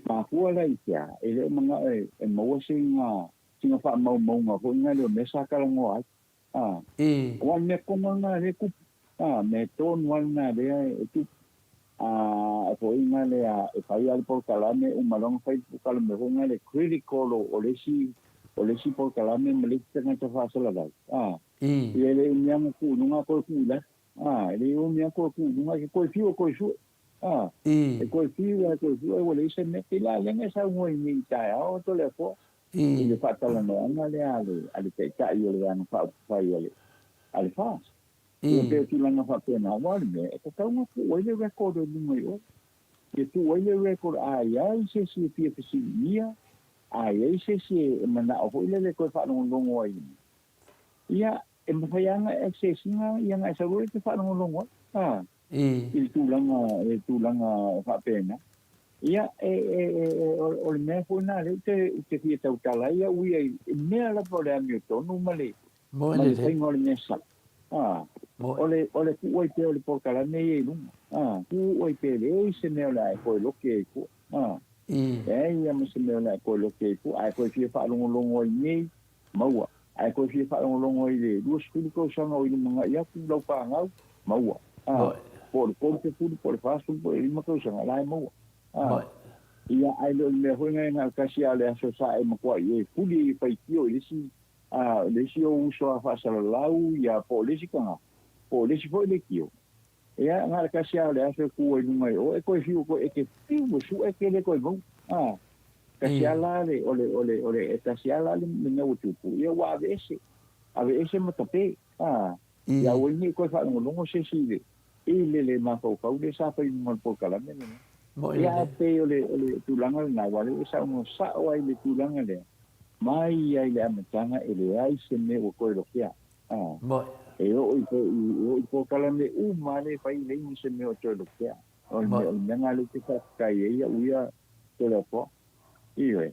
ma fu la ia ele manga e mo singa fa mau nga ko nga le mesa kala ngo wa me ko nga le ku me ton wana le tu po inga le e fai al por kalame malong fai kalame nga le critical o le si por kalame me le tanga ta fa so la e ele nyama ku nunga ko ku la ele o nyama ko ku nunga ko fiu ko su e ko fiu o le se me la le sa mo ni ta o to le fo e fa ta la no nga le ale te ta yo le an fa yo ale fa e pe tu la na fa pena wa me e ta una ku o le record ni mo yo que tu o le record ai se si fi si mia ai se si mana o le ko fa no ngo ai ia e mafaianga e se singa ia ngai sa roi te fa no longo il tulanga fa pena ia o le me fo na le te fi ta utala ia ui me la problema to no male le tengo le mesa ole ku oi pe ole por kala nei lu ku oi pe le se me la ko lo ke ku ia me se me la ko lo ke ku ai ko fi fa longo nei maua ai ko fi fa longo ile duas ku sa no ile manga ia ku lo pa ngau maua por te fu por fasto por ile ma ko sa la maua ia ai lo me ho nga ka si ale so sa e mo ko ie fuli pa kio ile si le si o uso fa sa lau ia polisi ka polisi fo le kio ia nga ka si ale so ku ile mai o e ko fi ko e ke fi mo su e ke le ko bon Kasiala ole kasiala le me utu ia wa ave mo tape ia o ni ko fa no longo se si le ma ko le sa fa mo por kala me ia pe ole tulanga na wale sa mo sa o ile tulanga le mai ia ile amatanga ele ai se me o ko lo kia e o por kala me male fa ile ni se me o to lo kia o me nga le te ka ia uia to lo po Iwe,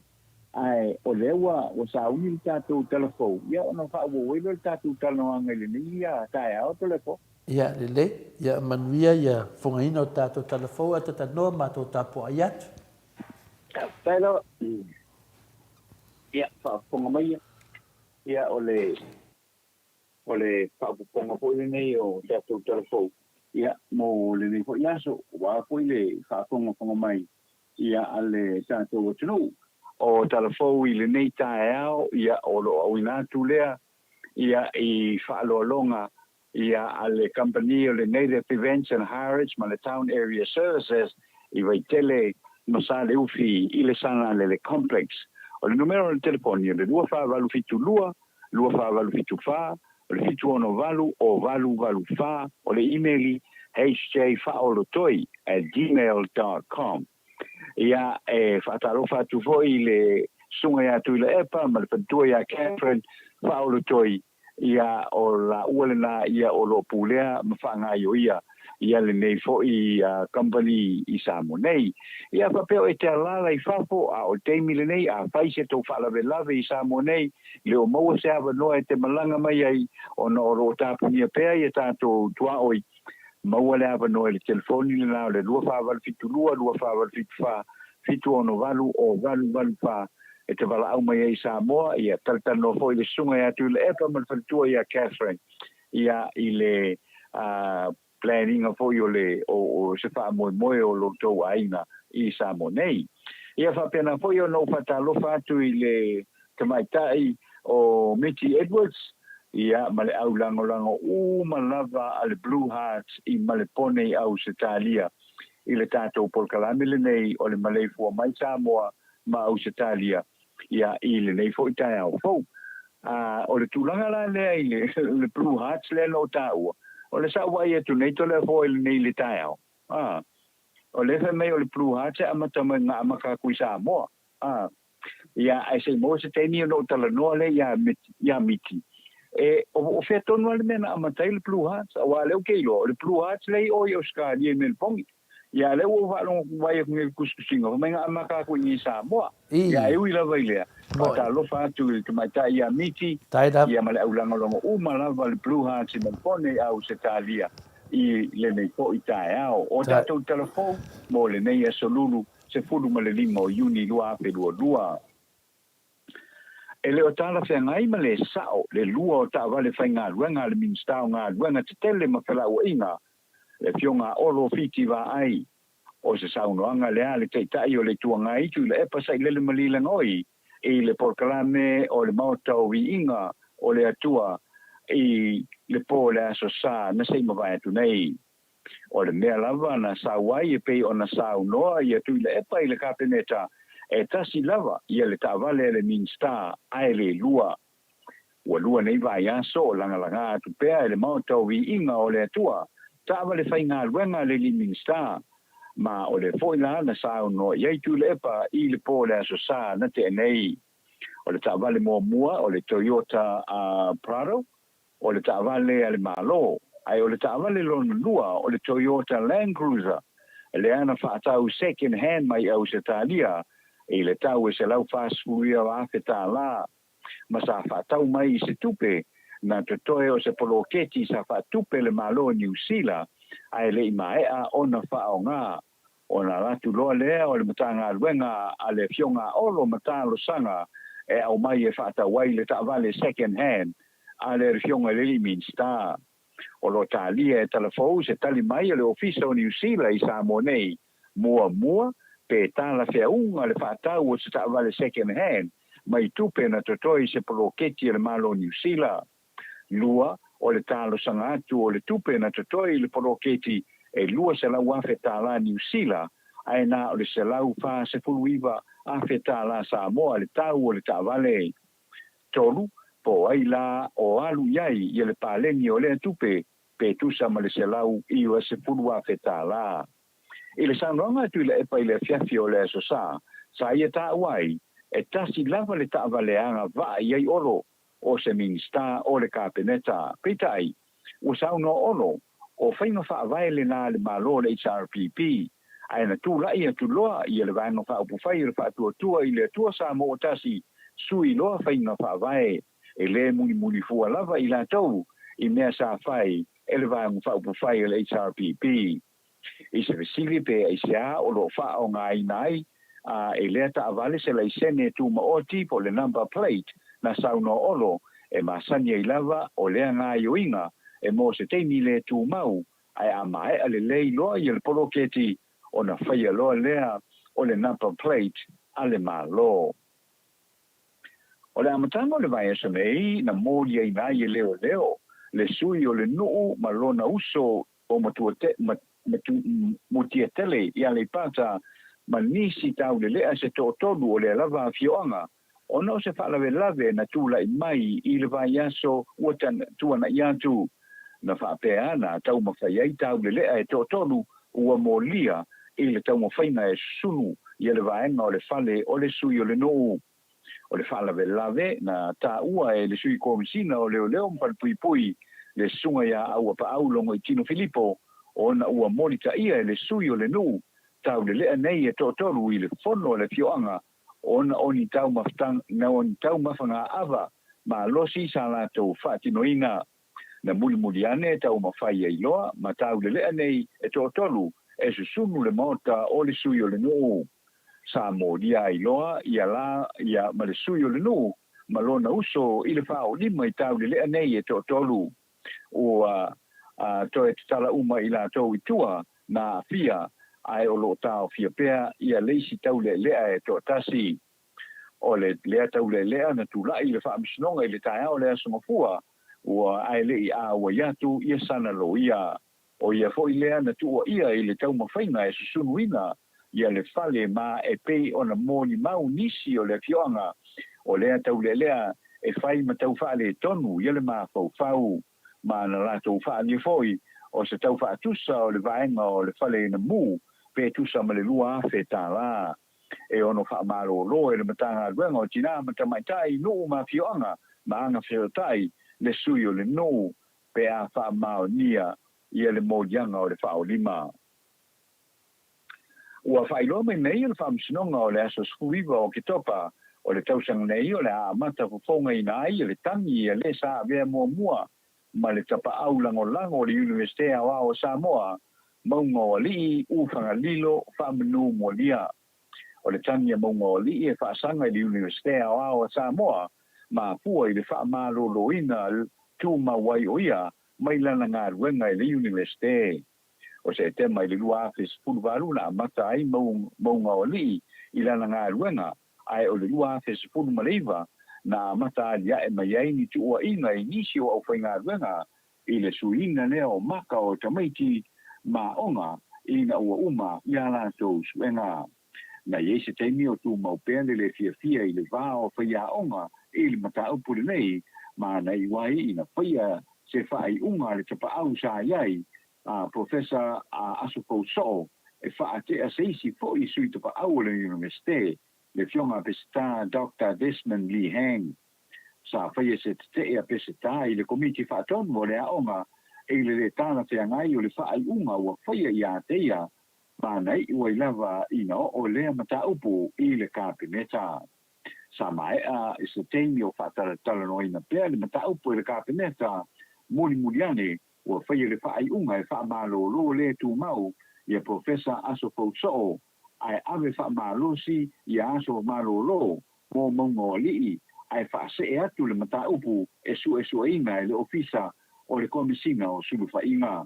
ai o lewa o sa uni tātou telefo. Ia ona wha o welo tātou taloanga le ni ia tae au telefo. Ia lele, ia manuia ia whungaina o tātou telefo a tata noa mātou tāpo ai atu. Pero, ia whunga mai ia o le whapuponga po ile nei o tātou telefo. Ia mo le nei po iaso, wa po ile whapunga mai. Ia ale tātou atunu o telefou i le nei tae au ia o lo au ina tulea ia i whaalolonga ia ale company o le Native Events and Heritage ma le Town Area Services i vai tele no sa le ufi i le sana le complex o le numero le telefoni le 2572 2572 o le 712 o valu fa o le emaili hjfaolotoi@gmail.com. Ia whaataro whatu foi le sunga ia tui le epa, ma le whantua ia Catherine Faolotoi, ia o la ualena ia o lo pulea, ma whaangai o ia le nei foi company i Samoa nei. Ia papeo e te alala I whapo a o teimi le nei, a whaise tau whaalawe lawe I Samoa nei, le o maua se awa noa e te malanga mai ai, o no ro tāpunia pēa I tātou tua oi, maua le awa noa le telefoni le nao le lua whawal fitu lua whawal fitu wha, fitu ono walu o walu wha, e te wala au mai ai Samoa, ia talatano foi le sunga ia tu le epa ma le whantua ia Catherine, ia I le planning foi o le o se wha moe o lo tau aina I Samoa nei. Ia whapena foi o no whatalofa atu I le tamaitai o Mitty Edwards, ia ma le au lango malava a le Blue Hearts I ma le pone au se talia I le tātou polkalame le nei o le maleifua mai Samoa ma au se talia. Ia I le nei fo I tai au fo. O le tūlanga la lea I le Blue Hearts le no tāua. O le sa wai atu nei to le fo I le nei le tai au. O le fe mei o le Blue Hearts e amata mai ngā amaka kui Samoa. Ia ai se mo se teni o no tala noa le ia miti. O fe tonu ale mena amata I le Blue Hearts. A wale o keilo. Le Blue Hearts le o I o ska ni e melpongi. Ia le o whalong wai o ngai kuskusinga. Mai ngā amaka kui ni Samoa. Ia e ui lava I lea. Pata lofa atu I tumaita ia miti. Ia male au langolongo lava le Blue Hearts I melpone au se talia. I le nei po I tae au. O tātou telefon mo le nei e solulu se fulu ma le lima o Iuni lua ape lua. E leo tala whengai ma le sao, le lua o ta wale whai ngā ruenga le minstao ngā ruenga te tele ma whela o inga. Le fionga olo fiti wa ai. O se saunoanga le ale te tai o le tuanga itu le epa sai lele malila ngoi. I le porkalame o le mautau I inga o le atua I le po le aso sa na sei mawai atu nei. O le mea lava na sawai e pei o na saunoa I atu le epa I le kapeneta e tasi lava I le tawale le minsta ai le lua. Ua lua nei vai aso langa atu pea le mautau I inga o le atua. Tawa le whai ngā ruenga le li minsta. Ma o le foi la na saunoa iai tu le epa I le po le aso sa na te nei. O le tawale mua o le Toyota Prado. O le tawale ale malo. Ai o le tawale lona lua o le Toyota Land Cruiser. Le ana whaatau second hand mai au se talia. E le tau e se lau whasfuria o afe tā la. Ma sa whaatau mai se tupe. Na te toe o se poloketi sa whaatupe le malo New Zealand. Ai le imaea o na whao ngā. O na ratu loa lea o le matanga ruenga a le fionga olo matalo sanga. E au mai e whaatawai le tawale second hand. A le fionga le minsta. O lo talia e talafou se tali mai le ofisa o New Zealand I Samoa nei. Mua, pe tala whiaunga le whaatau o se tawale second hand. Mai tupe na totoi se poloketi le malo New Zealand. Lua, o le talo sanga atu o le tupe na totoi le poloketi e lua se lau afe tala New Zealand. Ai na o le se lau wha se fuluiva afe tala Samoa le tau o le tawale. Tolu, po ai la o alu iai I le paleni o le tupe pe tusa ma le se lau I o se fulu afe tala. I le sanronga atu I le epa I le fiafi o le aso sa ia ta wai e tasi lava le ta'avaleanga va iai olo o se minsta o le kapeneta pitai o sauno olo o whainga whaavai le nā le malo le HRPP ai na tū lai atu loa I le vanga whaapu whai le whaatua I le atua sa mo o tasi sui loa whainga whaavai e le muni fua lava I la tau I mea sa whai e le vanga whaapu whai le HRPP I se vesili pe ai sea o lo whao ngai nai e lea ta avale se lai sene tu ma o tipo le number plate na sauno olo e masani ai lava o lea ngā yoinga e mo se teimi le tu mau ai amae ale lei loa I le poloketi o na whaia loa lea o le number plate ale malo. O le amatanga o le vai asa nei na mōri ai nai e leo le sui o le nuu ma lona uso o mutia tele I ale pata ma nisi tau le lea se tōtonu o le lava fioanga. O no se whalawe lave na tūla I mai I le vai aso uatan tuana I atu na whaapea na tau mawhai ai tau le lea e tōtonu ua molia i le tau mawhaina e sunu i le vaenga o le whale o le sui o le noo. O le whalawe lave na tā ua e le sui komisina o leo leo mpalpui pui le sunga ia aua pa au longo i Tino Filipo o na ua monita ia e le sui o le noo tau le lea nei e tōtonu i le fono o le fioanga o na oni tau maftang na oni tau mawhanga ava ma losi sa la tau whaatinoina na muli ane tau mawhai ai loa ma tau le lea nei e tōtonu e susunu le mota o le sui o le noo. Sa mo dia ai loa ia la ia ma le sui o le noo ma lona uso i le whao lima i tau le lea nei e tōtonu. O to e tala uma i la tau i tua na fia ai o lo tau fia pea ia leisi tau le lea e tōtasi. O le lea tau le lea na tūlai le whaamisnonga i le tae o lea samafua ua ai le i a ua iatu ia sana lo ia. O ia fo i lea na tua ia i le tau mawhainga e susunuina ia le fale ma e pei o na mōni mau nisi o le fioanga o lea tau le lea e whai ma tau whaale tonu ia le maa fau ma na la tau whaani foi o se tau whaatusa o le vaenga o le fale na mu pe tusa ma le lua afe tā la. E ono whaamaro lo e le matanga ruenga o tina matamaitai no ma fioanga ma anga whiotai le sui o le no pe a whaamao nia ia le mōdianga o le whao lima. Ua whailo me nei o le whaamsinonga o le aso skuiva o kitopa o le tausanga nei o le a amata fufonga ina ai le tangi e le sa avea mua ma le tapa au lango o le Universite o Samoa maunga o li ufanga lilo whamenu mo lia. O le tangi a maunga o li e whaasanga i le Universite o Samoa ma pua i le whaamalo loina tu mawai o ia mai lana ngā ruenga i le Universite. O se tema i le lua afis pulvaru na amata ai maunga o li i lana ngā ruenga ai o le lua afis pulmaleiva na amata alia e mai ai ni tua inga i nisi o au whai ngā ruenga i le suina leo maka o tamaiti ma onga i na ua uma i ala tau suenga. Na iese teimi o tu maupea le fia i le vā o whaia onga i le mata upule nei ma na iwai i na whaia se whai unga le tapa au sa iai Professor Asofo So e whaate a seisi fo i sui tapa au le Universite le fionga pesita Dr. Desmond Lee Hang. Sa whaia se te a pesita i le komiti whaaton mo le aonga e le tāna te angai o le whaai unga ua whaia i a teia ma nei ua i lava ina o lea mata upu i le kāpeneta. Sa mai i se teimi o whaatara no ina pēr le mata upu i le kāpeneta muli ane ua whaia le whaai unga e whaamalo lo le tū mau i a Professor Asofo So ai ave whaamalo si i a aso malo lo mo maungo lii ai whaase e atu le mata upu e su inga e le ofisa o le komisina o sulu whainga.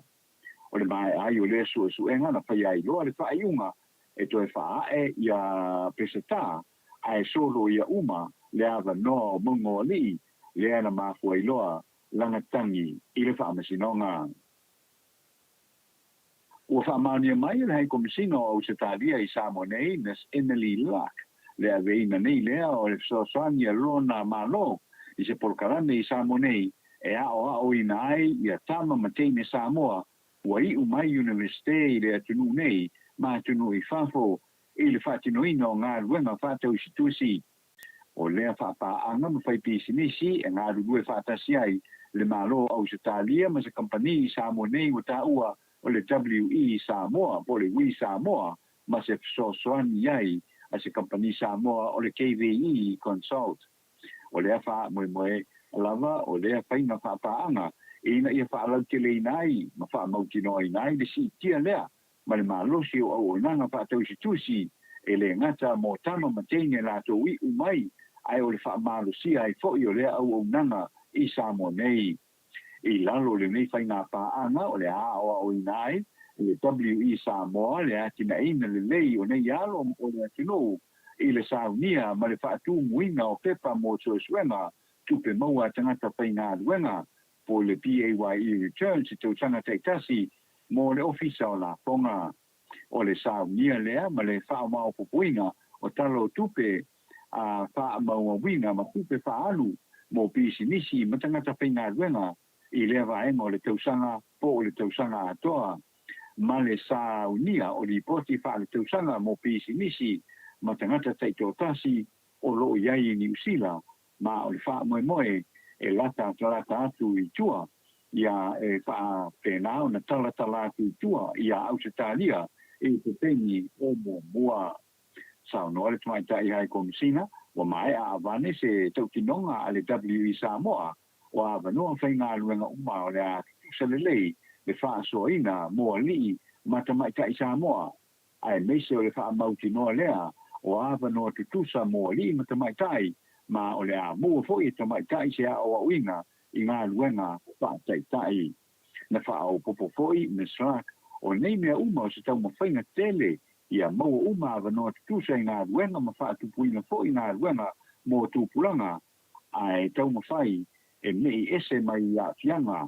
O le mai ai o le su enga na whai ai loa le whaai unga e toi whaae i a peseta ai solo i a uma le ava no maungo lii le ana mafua i loa langatangi i le whaamasinonga. Ua whaamania mai le hei komisino o se tālia i Samoa nei Miss Emily Luck le aveina nei lea o le sosoani a Rona Malo i se polkarane i Samoa nei e ao ina ai i a tama mateine Samoa ua i umai Universite i le atunu nei ma atunu i whafo i le whaatinoina o ngā ruenga whātau situsi. O lea whaapaanga ma whai pisinisi e ngā rurue whaatasi ai le malo au se tālia ma se kampani i Samoa nei o tā ua o le WE Samoa po le Wii Samoa ma se sosoani ai a se kampani Samoa o le KVE Consult. O lea wha moe lava o lea whainga whaapaanga ina ia whaalau te lei nai ma whaamautino ai nai le si tia lea ma le malosi o au nanga whaatau si tusi e le ngata mo tama mateine la to wi umai ai o le whaamalosi ai fo i o lea au nanga i Samoa nei. I lalo le nei whainga paanga o le o inai le WE Samoa le atina ina le lei o nei alo o le atino i le saunia ma le whaatu muina o pepa mo suenga tupe maua tangata whainga aduenga po le PAYE return si tau tanga teitasi mo le ofisa o la ponga o le saunia lea ma le whaamao pupuinga o talo tupe whaamao wina ma tupe whaalu mo pisinisi ma tangata whainga aduenga I lea vaenga o le tausanga po o le tausanga atoa ma le sa unia o li poti fa le tausanga mo pisi misi ma tangata taito tasi o lo iai ni usila ma o le fa moe moe e lata atu i tua ia e fa pena na tala atu i tua ia au se talia e te pengi o mo mua sa no le tmai tai hai komisina wa mai a vane se tautinonga ale WI Samoa wa vano fainga luenga uma o le a selelei le fa soina mo ali mata mai tai Samoa ai meise o le fa mauti no lea o ava no tutusa mo ali mata mai tai ma o le a mo fo i tamai tai se a o winga i ngā luenga fa tai tai na fa o popo foi me srak o nei mea uma o se tau mawhainga tele ia mau uma ava no tutusa i ngā luenga ma fa tupuina fo i ngā luenga mo tupulanga ai tau mawhai e mei ese mai a fianga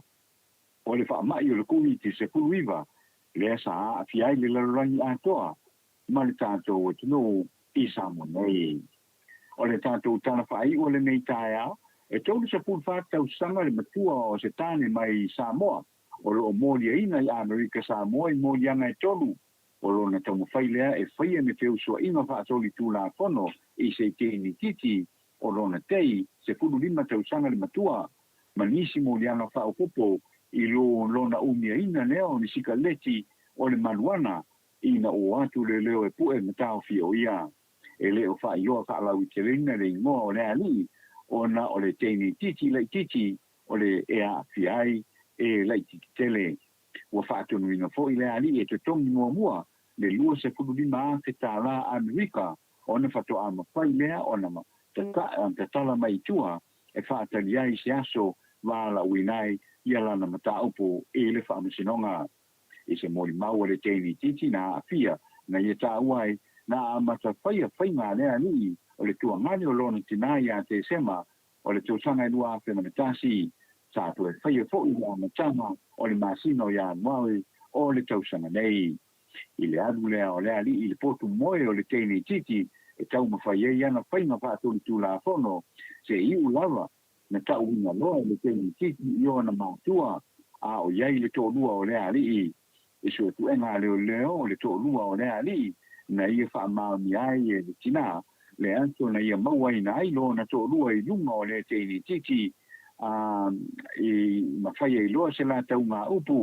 o le fa mai o le kumi te se kuluiva le sa a fiai le larangi a toa ma le tātou o tino i Samoa nei o le tātou tana whai o le nei taia e tau sa pulwha tau sanga le matua o se tāne mai Samoa o lo molia ina i Amerika Samoa i molia ngai tolu o lo na tau mawhai lea e whaia me teu sua inga wha atoli tū la whono i se tēni titi o lo na tei se pulu lima tau sanga le matua manisi molia na wha o popo i lo na umia ina leo ni sika leti o le manuana ina o atu le leo e pue me tau fio ia e leo wha ioa ka alau i te ringa le ingoa o le ali o na o le tēni titi lai titi o le ea fiai e lai titi tele ua wha atonu ina fo i le ali e te tongi mua le lua se pulu lima a te tāla Amerika o na whato a mawhai lea o na te tala mai tua e wha atali ai se aso wala uinai ia lana mata upo e le whaamasinonga e se mori mau le tēni titi na afia na ia tā uai na amata whainga lea ni o le tua ngani o lona tinai a te sema o le tōsanga i lua awhena matasi sa tu e whaia fo i a matama o le masino ia maui o le tausanga nei i le adu lea o lea li i le potu moe o le tēni titi e tau mawhaia i ana whainga whaatoli tū la whono se iu lava na tau ina loa le tēni titi i o na mātua a o iai le tōlua o lea li e so tu enga leo le tōlua o lea li na ia wha mauni ai e le tina le anto na ia maua ina ai lo na tōlua i lunga o le tēni titi i mawhaia i loa se la tau ngā upu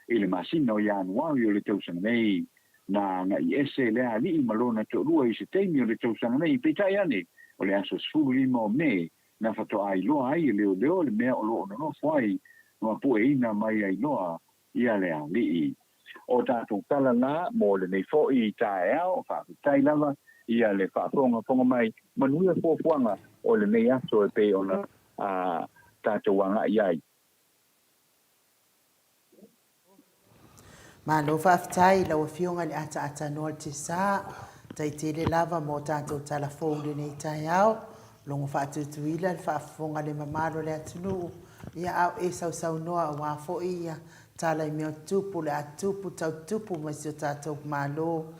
i le masina o Ianuari o le tausanga nei na ngai ese lea li i malona tōlua i se teimi o le tausanga nei peitai ane o le aso sfuru lima o me na whato ai loa ai leo le mea o loo no whai ma pue ina mai ai loa ia lea li i o tātou tala la mo le nei fo i tae au whaakutai lava ia le whaafonga mai manuia fōfuanga o le nei aso e pe ona tātou wanga iai. Ma lo whaafitai la o fionga ni ata noa te sā tai tele lava mo tātou tala fōu nei tae au longo whaatutuila le whaafonga le mamaro le atunu ia au e sau noa o wafo ia tala i mea tupu le atupu tau tupu ma si o tātou malo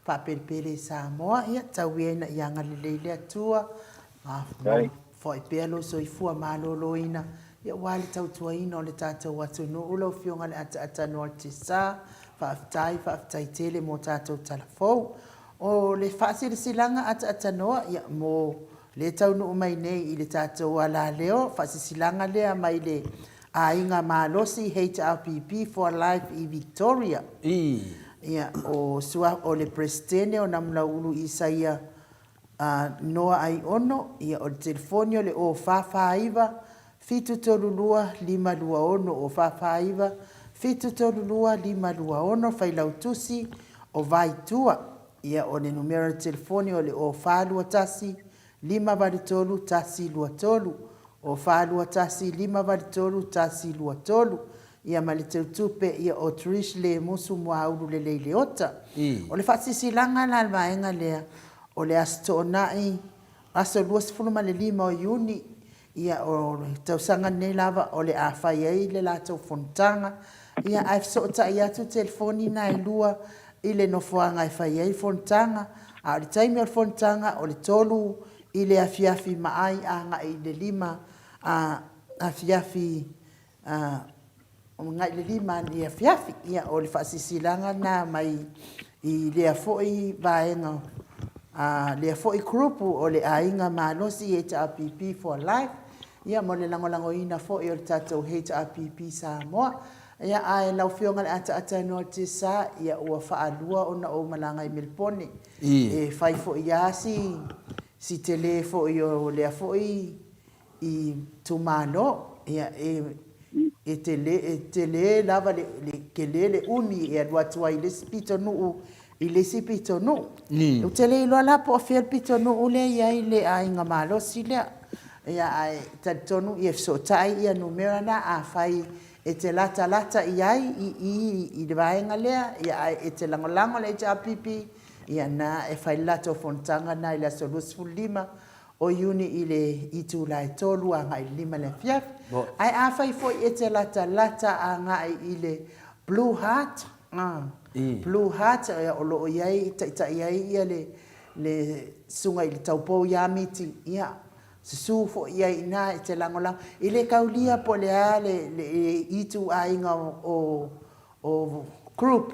whaapelpele Samoa ia tau iena i anga le atua fo i pelo so i fua malo loina ia wale tau tuaina o le tātou atunu ulo fionga le ata noa te sā whaafitai tele mo tātou tala fōu o le whaasirisilanga ata noa ia mo le tau no mai nei i le tātou ala leo whaasisilanga lea mai le a inga malosi HRPP for Life i Victoria. Ia o sua o le presidente o namla ulu Isaia noa ai ono ia o le telefonio le o whawhaiva fitu tolulua 521 o whawhaiva fitu tolulua 521 whailautusi o vaitua ia o le numero telefonio le o whalua tasi 5 tasi lua tolu o whalua tasi 5 tasi lua tolu ia mali tupe ia o Trish le musu moaulu le leota o le whaasisilanga na almaenga lea o le astonai aso luas fuluma le 5 o Iuni ia o tausanga nei lava o le awhai ei le lato fontanga ia aifsota ia tu telefoni na ilua i le nofoanga e whai ei fontanga a o le taimi o le fontanga o le tolu i le afiafi maai anga i le 5 a afiafi o ngai le lima ia fiafi ia o le faasisilanga na mai i lea fo'i vaenga lea fo'i grupu o le ainga malosi HRPP for Life ia mo le langolango ina fo'i o le tatou HRPP Samoa ia ai lau fionga le ata no te sa ia ua whaalua o na o malanga i Melpone e fai fo'i asi si tele fo'i o lea fo'i i tumalo ia e tele lava le kelele uni e atua i le spito nuu i le sipito nuu o tele i loa la po fiel pito nuu le ia i le ainga malosi lea ia ai tatonu i fsotai ia numera na a fai e te lata i ai i le vaenga lea ia ai e te langolango le HRPP ia na e fai lato fontanga na i la solusfulima o iuni i le itu lai tolu a ngai lima le fiaf. Ai a fai foi e te lata a ngai i le Blue Heart. Blue Heart ia o loo iai ta iai ia le sunga i le taupou ia miti ia. Susu fo iai ina e te langolang. I le kaulia po le a le itu a inga o group.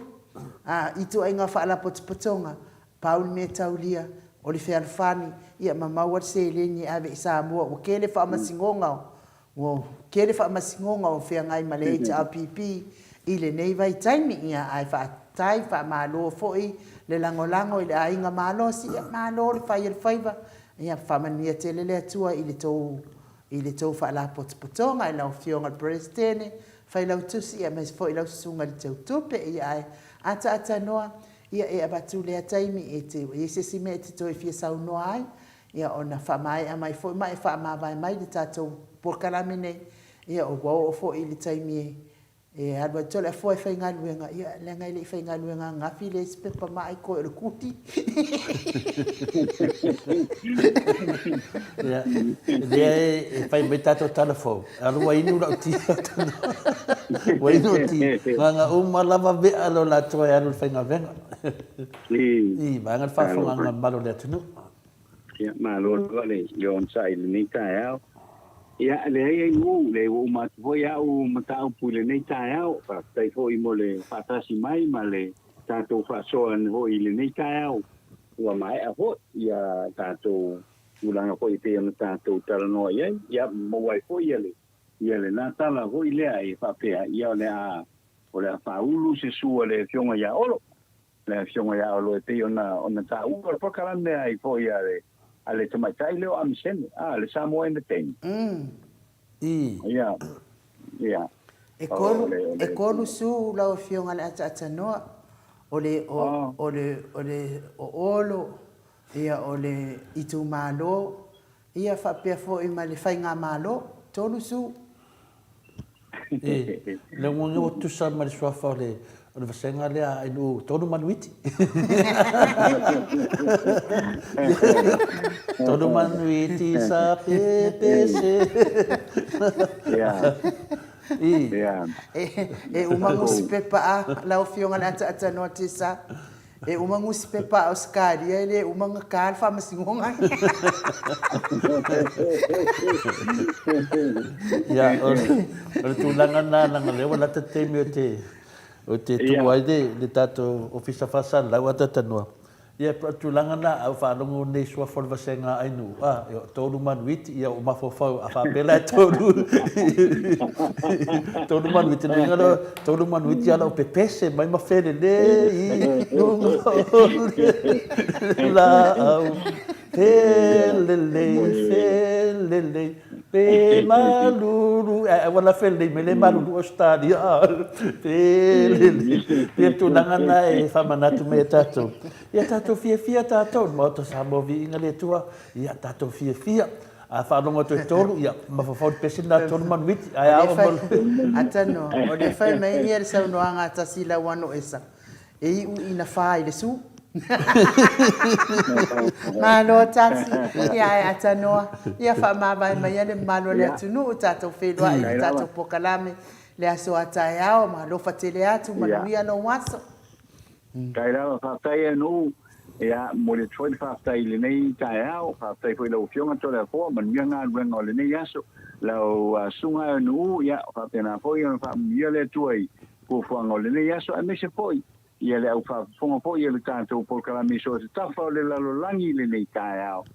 Itu a inga whaala potopotonga. Paul me taulia. O le fealfani ia mamaua se leni ave Samoa o kele fa masingonga o kele fa masingonga o fe ngai male HRPP i le nei vai taimi ia ai fa tai fa malo foi le langolango i le ainga malo si malo le fai faiva ia fa mania tele le tua i le tau fa la potonga i la fionga presidente fa la tusi ia mes foi la sunga le tau tupe ia ai ata noa ia e abatu le taimi e te se sime te toi fia sau no ai ia ona fa mai a mai foi mai fa mai le tatou por calamine ia o go fo i le taimi e alba tole foi fa ngaluenga ia le ngai le fa ngaluenga ngafi le spepa mai ko le kuti ia le fa me tatou telefone alu wa inu la ti wa inu ti nga lava be alo la toi alu fa ngavenga va ngal fa fo ngal malo le tunu ia malo le yon sai ni ka ia le ai ngu le o ma voi au mata au pule nei tae fa tai foi mo le fatasi mai ma le tato fa so an voi le nei tae wa mai a ho ia tato ulanga foi te na tato tala no ia mo wai foi ia le na tala voi le ai fa pe ia le a o le fa ulu se su le fionga ia olo le fionga ia olo te ona ta u por kalande ai foi ale tama tai leo amsen le Samoa in the thing ia e kolu su la fionga le ata no ole olo ia ole itu malo ia fa pe fo i male fa nga malo tolu su le ngongo tu sa mal swa fa le o va senga le ai no todo manuiti todo manuiti sa pepese e umangusi pepa la fionga le ata no tisa e umangusi pepa o skadi ele umanga kal fa masingonga ya o tulanga na le wala te temi o te tuai de tato ofisa fasal la wata tanua ia tulanga na au fa longo nei sua for vasenga ainu yo tolu manuit ia o mafofau a fa pela tolu manuit no ngalo tolu manuit ia o pepese mai mafele le la au Felele pe maluru wala fele me le maluru ostadia felele pe tu nangana e famanatu me tato ia tato fia tato mo to sabo vi ngale tua ia tato fia a fa longo to tolu ia ma fa fort pesina tolu manuit ai atano o de fa me ia sa no anga tasila wano esa e ina fa ile su malo taxi ia atanoa ia fa mava mai le malo le tunu tato felo ai tato pokalame le aso ataiao ma lo fatele atu ma ia no waso kai la fa tai no ia mo le toi whaftai le nei tae au, whaftai fo i lau fionga to le fo, man ia ngā ruenga o le nei aso, lau sunga o nu, ia whapena fo i ana wha le tuai, ko fuanga o le nei aso, a mese fo i, ia le au whafonga fo i le tātou polkarami so te tafa o le lalo langi le nei tae au,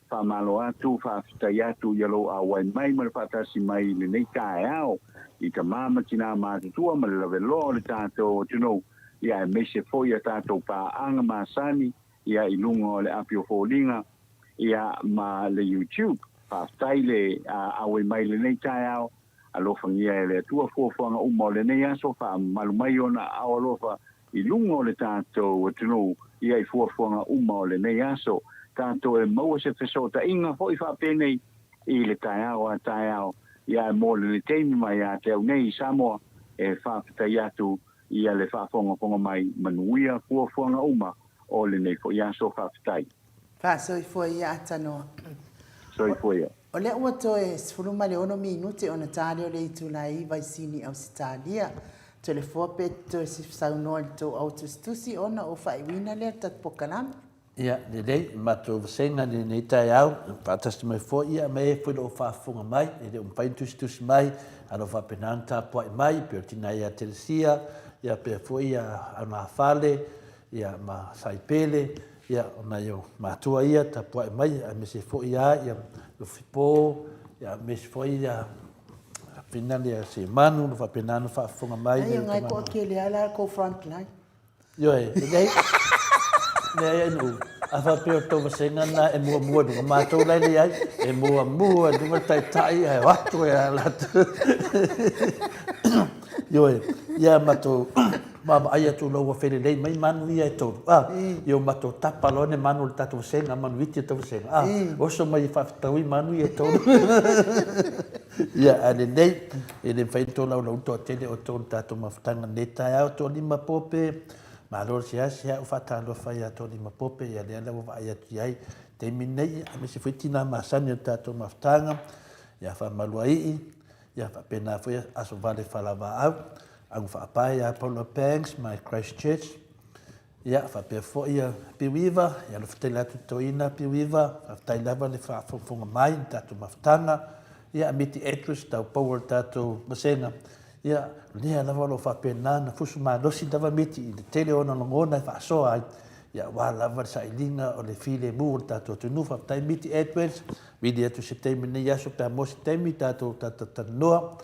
whamalo atu, whaftai atu, ia lo a wai mai, ma le whatasi mai le nei tae au, i ka mama tina mātutua, ma le lawe lo le tātou, you know, ia e mese fo i a tātou pā anga māsani, ia i lunga o le apio fōlinga, ia ma le YouTube, whaftai le awe mai le nei tae au, alofangia e le tua fuafuanga uma o le nei aso, wha malumai ona au alofa i lunga o le tātou, tino, ia i fuafuanga uma o le nei aso, tātou e maua se whesota inga hoi whapenei i le tae au a tae au, ia e mō le teimi mai a te au nei Samoa, e whaftai atu, ia le whafonga mai manuia fuafuanga uma, o le nei fo ia so whaftai. Whasoi fo ia atanoa. Soi fo ia. O le ua toe sfuruma le ono minuti o na tāle o le itu la i vaisini au sitalia. To le fua pe to si saunoa le tō autostusi ona o whaiwina le tat pokalami. Ia, le lei, mato vasenga ni nei tai au, whaatasta mai fo ia me e fwilo o whaafunga mai, e le umpai tusi mai, alo whapenanta poa mai, peo tina ia telesia, ia pe fo ia ana whale, ia ma saipele, ia ona yo matua ia ta poa mai, a me se fo ia lo fipo, ia me se fo ia finale a se manu, lo whapenana whaafunga mai. Ai, ngai ko ke le ala ko frontline. Yo e, lei, lei anu, a whapeo tō wasenga na e mua dunga mātou lai li ai, e mua dunga tai e watu e alatu. Yo e, ia mātou, mama ai atu lau whele lei mai manu ia e tōru. Yo mātou tapalone manu le tatu wasenga, manu iti e tō wasenga. Oso mai whaftaui manu ia e tōru. Ia, ale nei, e le whaito lau tō tele o tōru tātou mawhatanga netai au tō lima pope, ma lor sia sia u fatalo fai ato ni mapope ya le lau vai atu ai te minei a me se foi tina masani tato maftanga ya fa maluai ya fa pena foi aso vale falava au ang fa pai ya Paulo Banks my Christchurch ya fa pe foi ya piwiva ya lo fitela to ina piwiva fa tai lava le fa fonga mai tato maftanga ya miti etrus tau power tato masena ia lea lava lo whapena na fusu maa losi dawa miti i le tele ona longona i whaasoa ai. Ia wā lava sa ilinga o le file mu o le tātou tunu whaptai miti Edwards, vidi atu se teimi nei aso pia mo se teimi tātou tatanoa.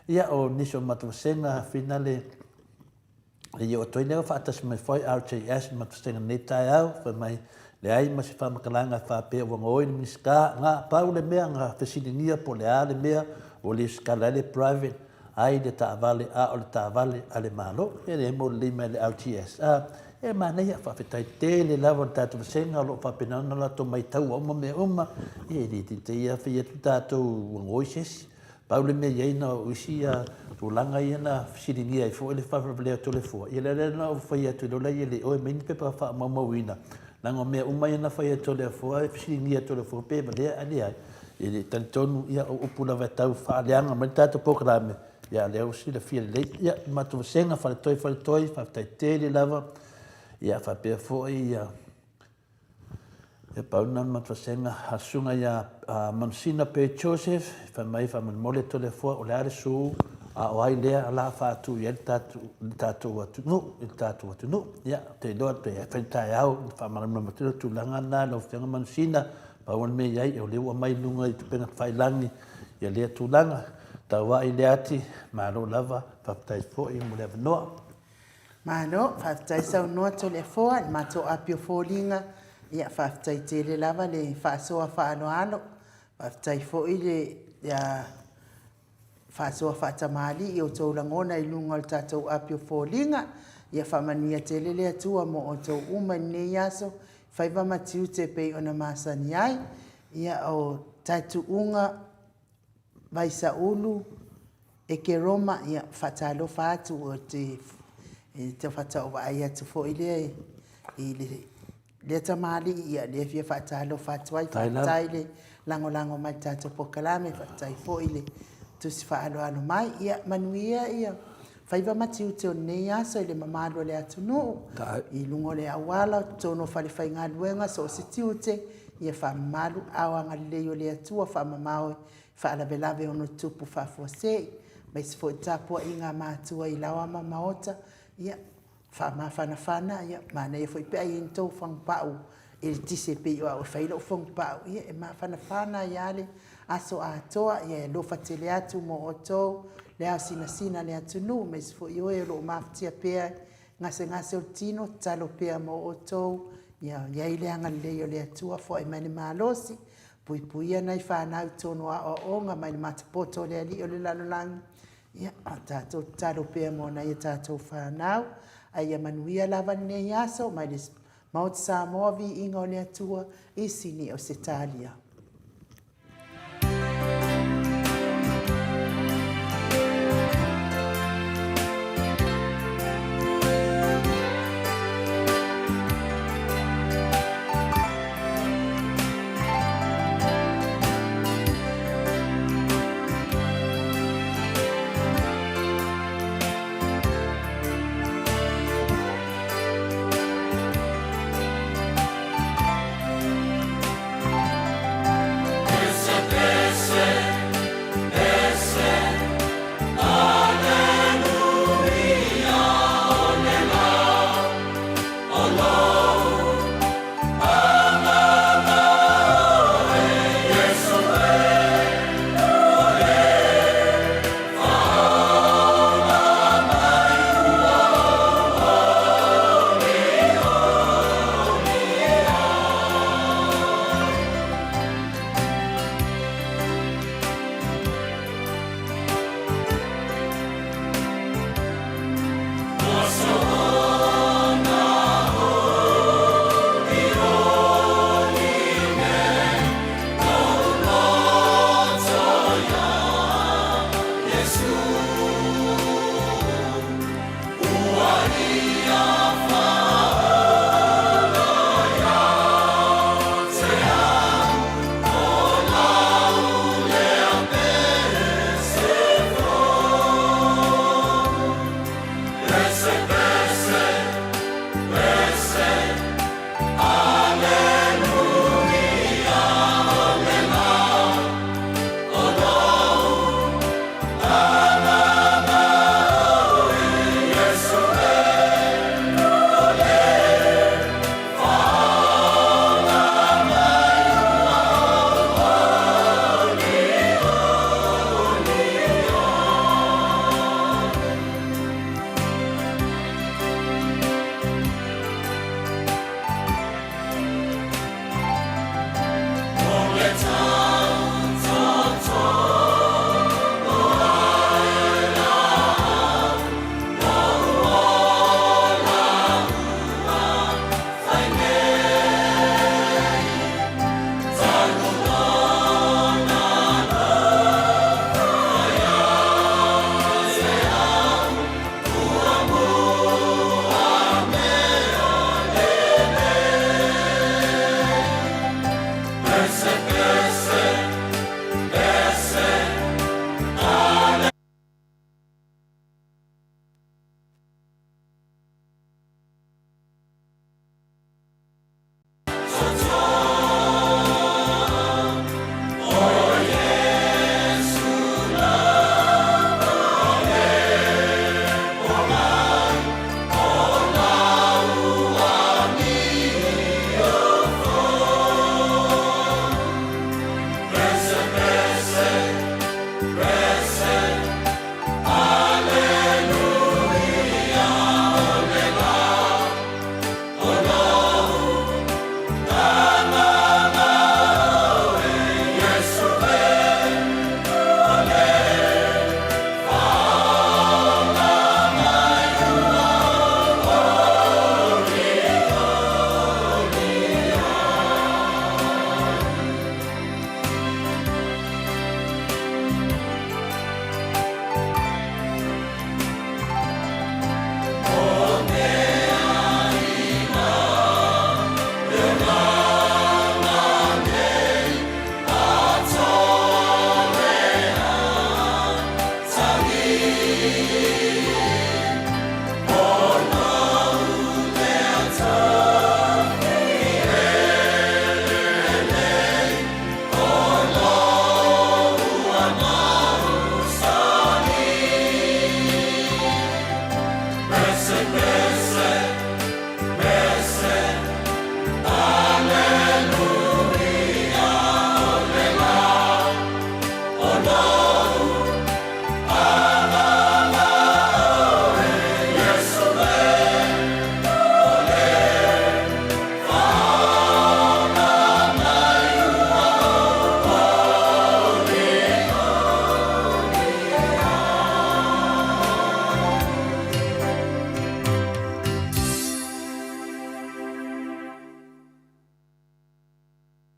Ia o niso matawasenga finale i o toinea whaatas mai whai RJS matawasenga nei tai au, whai mai le ai ma se whamakalanga whapea wanga oi ni miska, ngā pau le mea, ngā whesilinia po le a le mea, o le skala le private, ai le taavale a o le taavale a le malo e le mo le mai le LTS e mana ia whawhetai te le lawa tātou senga lo whapenana la to mai tau oma me oma e le te ia whia tu tātou ngoi sesi paule me ieina o isi a tu langa ia na siringia i fo ele whawhawalea to le fua i le na o whia tu lola i le oe meni pepa wha mamawina nanga mea uma ia na whia to le fua e siringia to le fua pepa lea ali ai i le talitonu ia o upula vai tau whaaleanga mai tātou pokarame ia leo si le fia le ia matu senga fale toi whaftai tele lava ia whapea foi ia e pauna matu senga hasunga ia Monsina Pe Joseph whamai whamanmole to le fua o le are su a o ai lea la whatu ia tātou atu no ia te loa te e whentai au whamaramamatura tūlanga nā lau whianga Monsina pawan me iai o leo mai lunga i tupena whailangi ia lea tūlanga tawa i le ati, maro lava, whaptai fo i mo le avanoa. Maro, whaptai sau noa to le foa, mato apio fōlinga, ia whaptai te le lava le whaasoa whaanoano, whaptai fo i le whaasoa whaatamali i o tau langona i lunga o tātou apio fōlinga, ia whamania te le le atua mo o tau uma nei aso, whaiva matiu te pei ona masani ai, ia o tatu unga vai sa ulu e ke Roma ia fatalo fatu o te fatao vai atu fo ile le tamali ia le fia fatalo fatu ai fatai lango mai tatu pokalame fatai fo ile tu si faalo ano mai ia manuia ia Faiva matiu te o nei aso i le mamalo le atunu. I lungo le awala tono fale fai ngā luenga so si tiu te ia wha malu awa ngā leo le atua wha mamau wha alavelave ono tupu wha fuasei. Mai se fo tapua i ngā mātua i lawa mamaota ia wha mawhanawhana ia mana ia fo i pia i ntou whangpau i le tise pe i o whailo whangpau ia e mawhanawhana ia le aso atoa ia e lofa tele atu mo o tou le au sina le atunu mai se fo i oe lo maftia pia ngase o tino talo pia mo o tou ia i le anga leo le atua fo i mani malosi pui ana i whanau tono a o nga mai le matapoto le ali o le lalolangi ia tātou talo pia mo na ia tātou whanau ai manuia lava nei aso mai le Mount Samoa vi inga o le atua i sini o se talia. Thank you.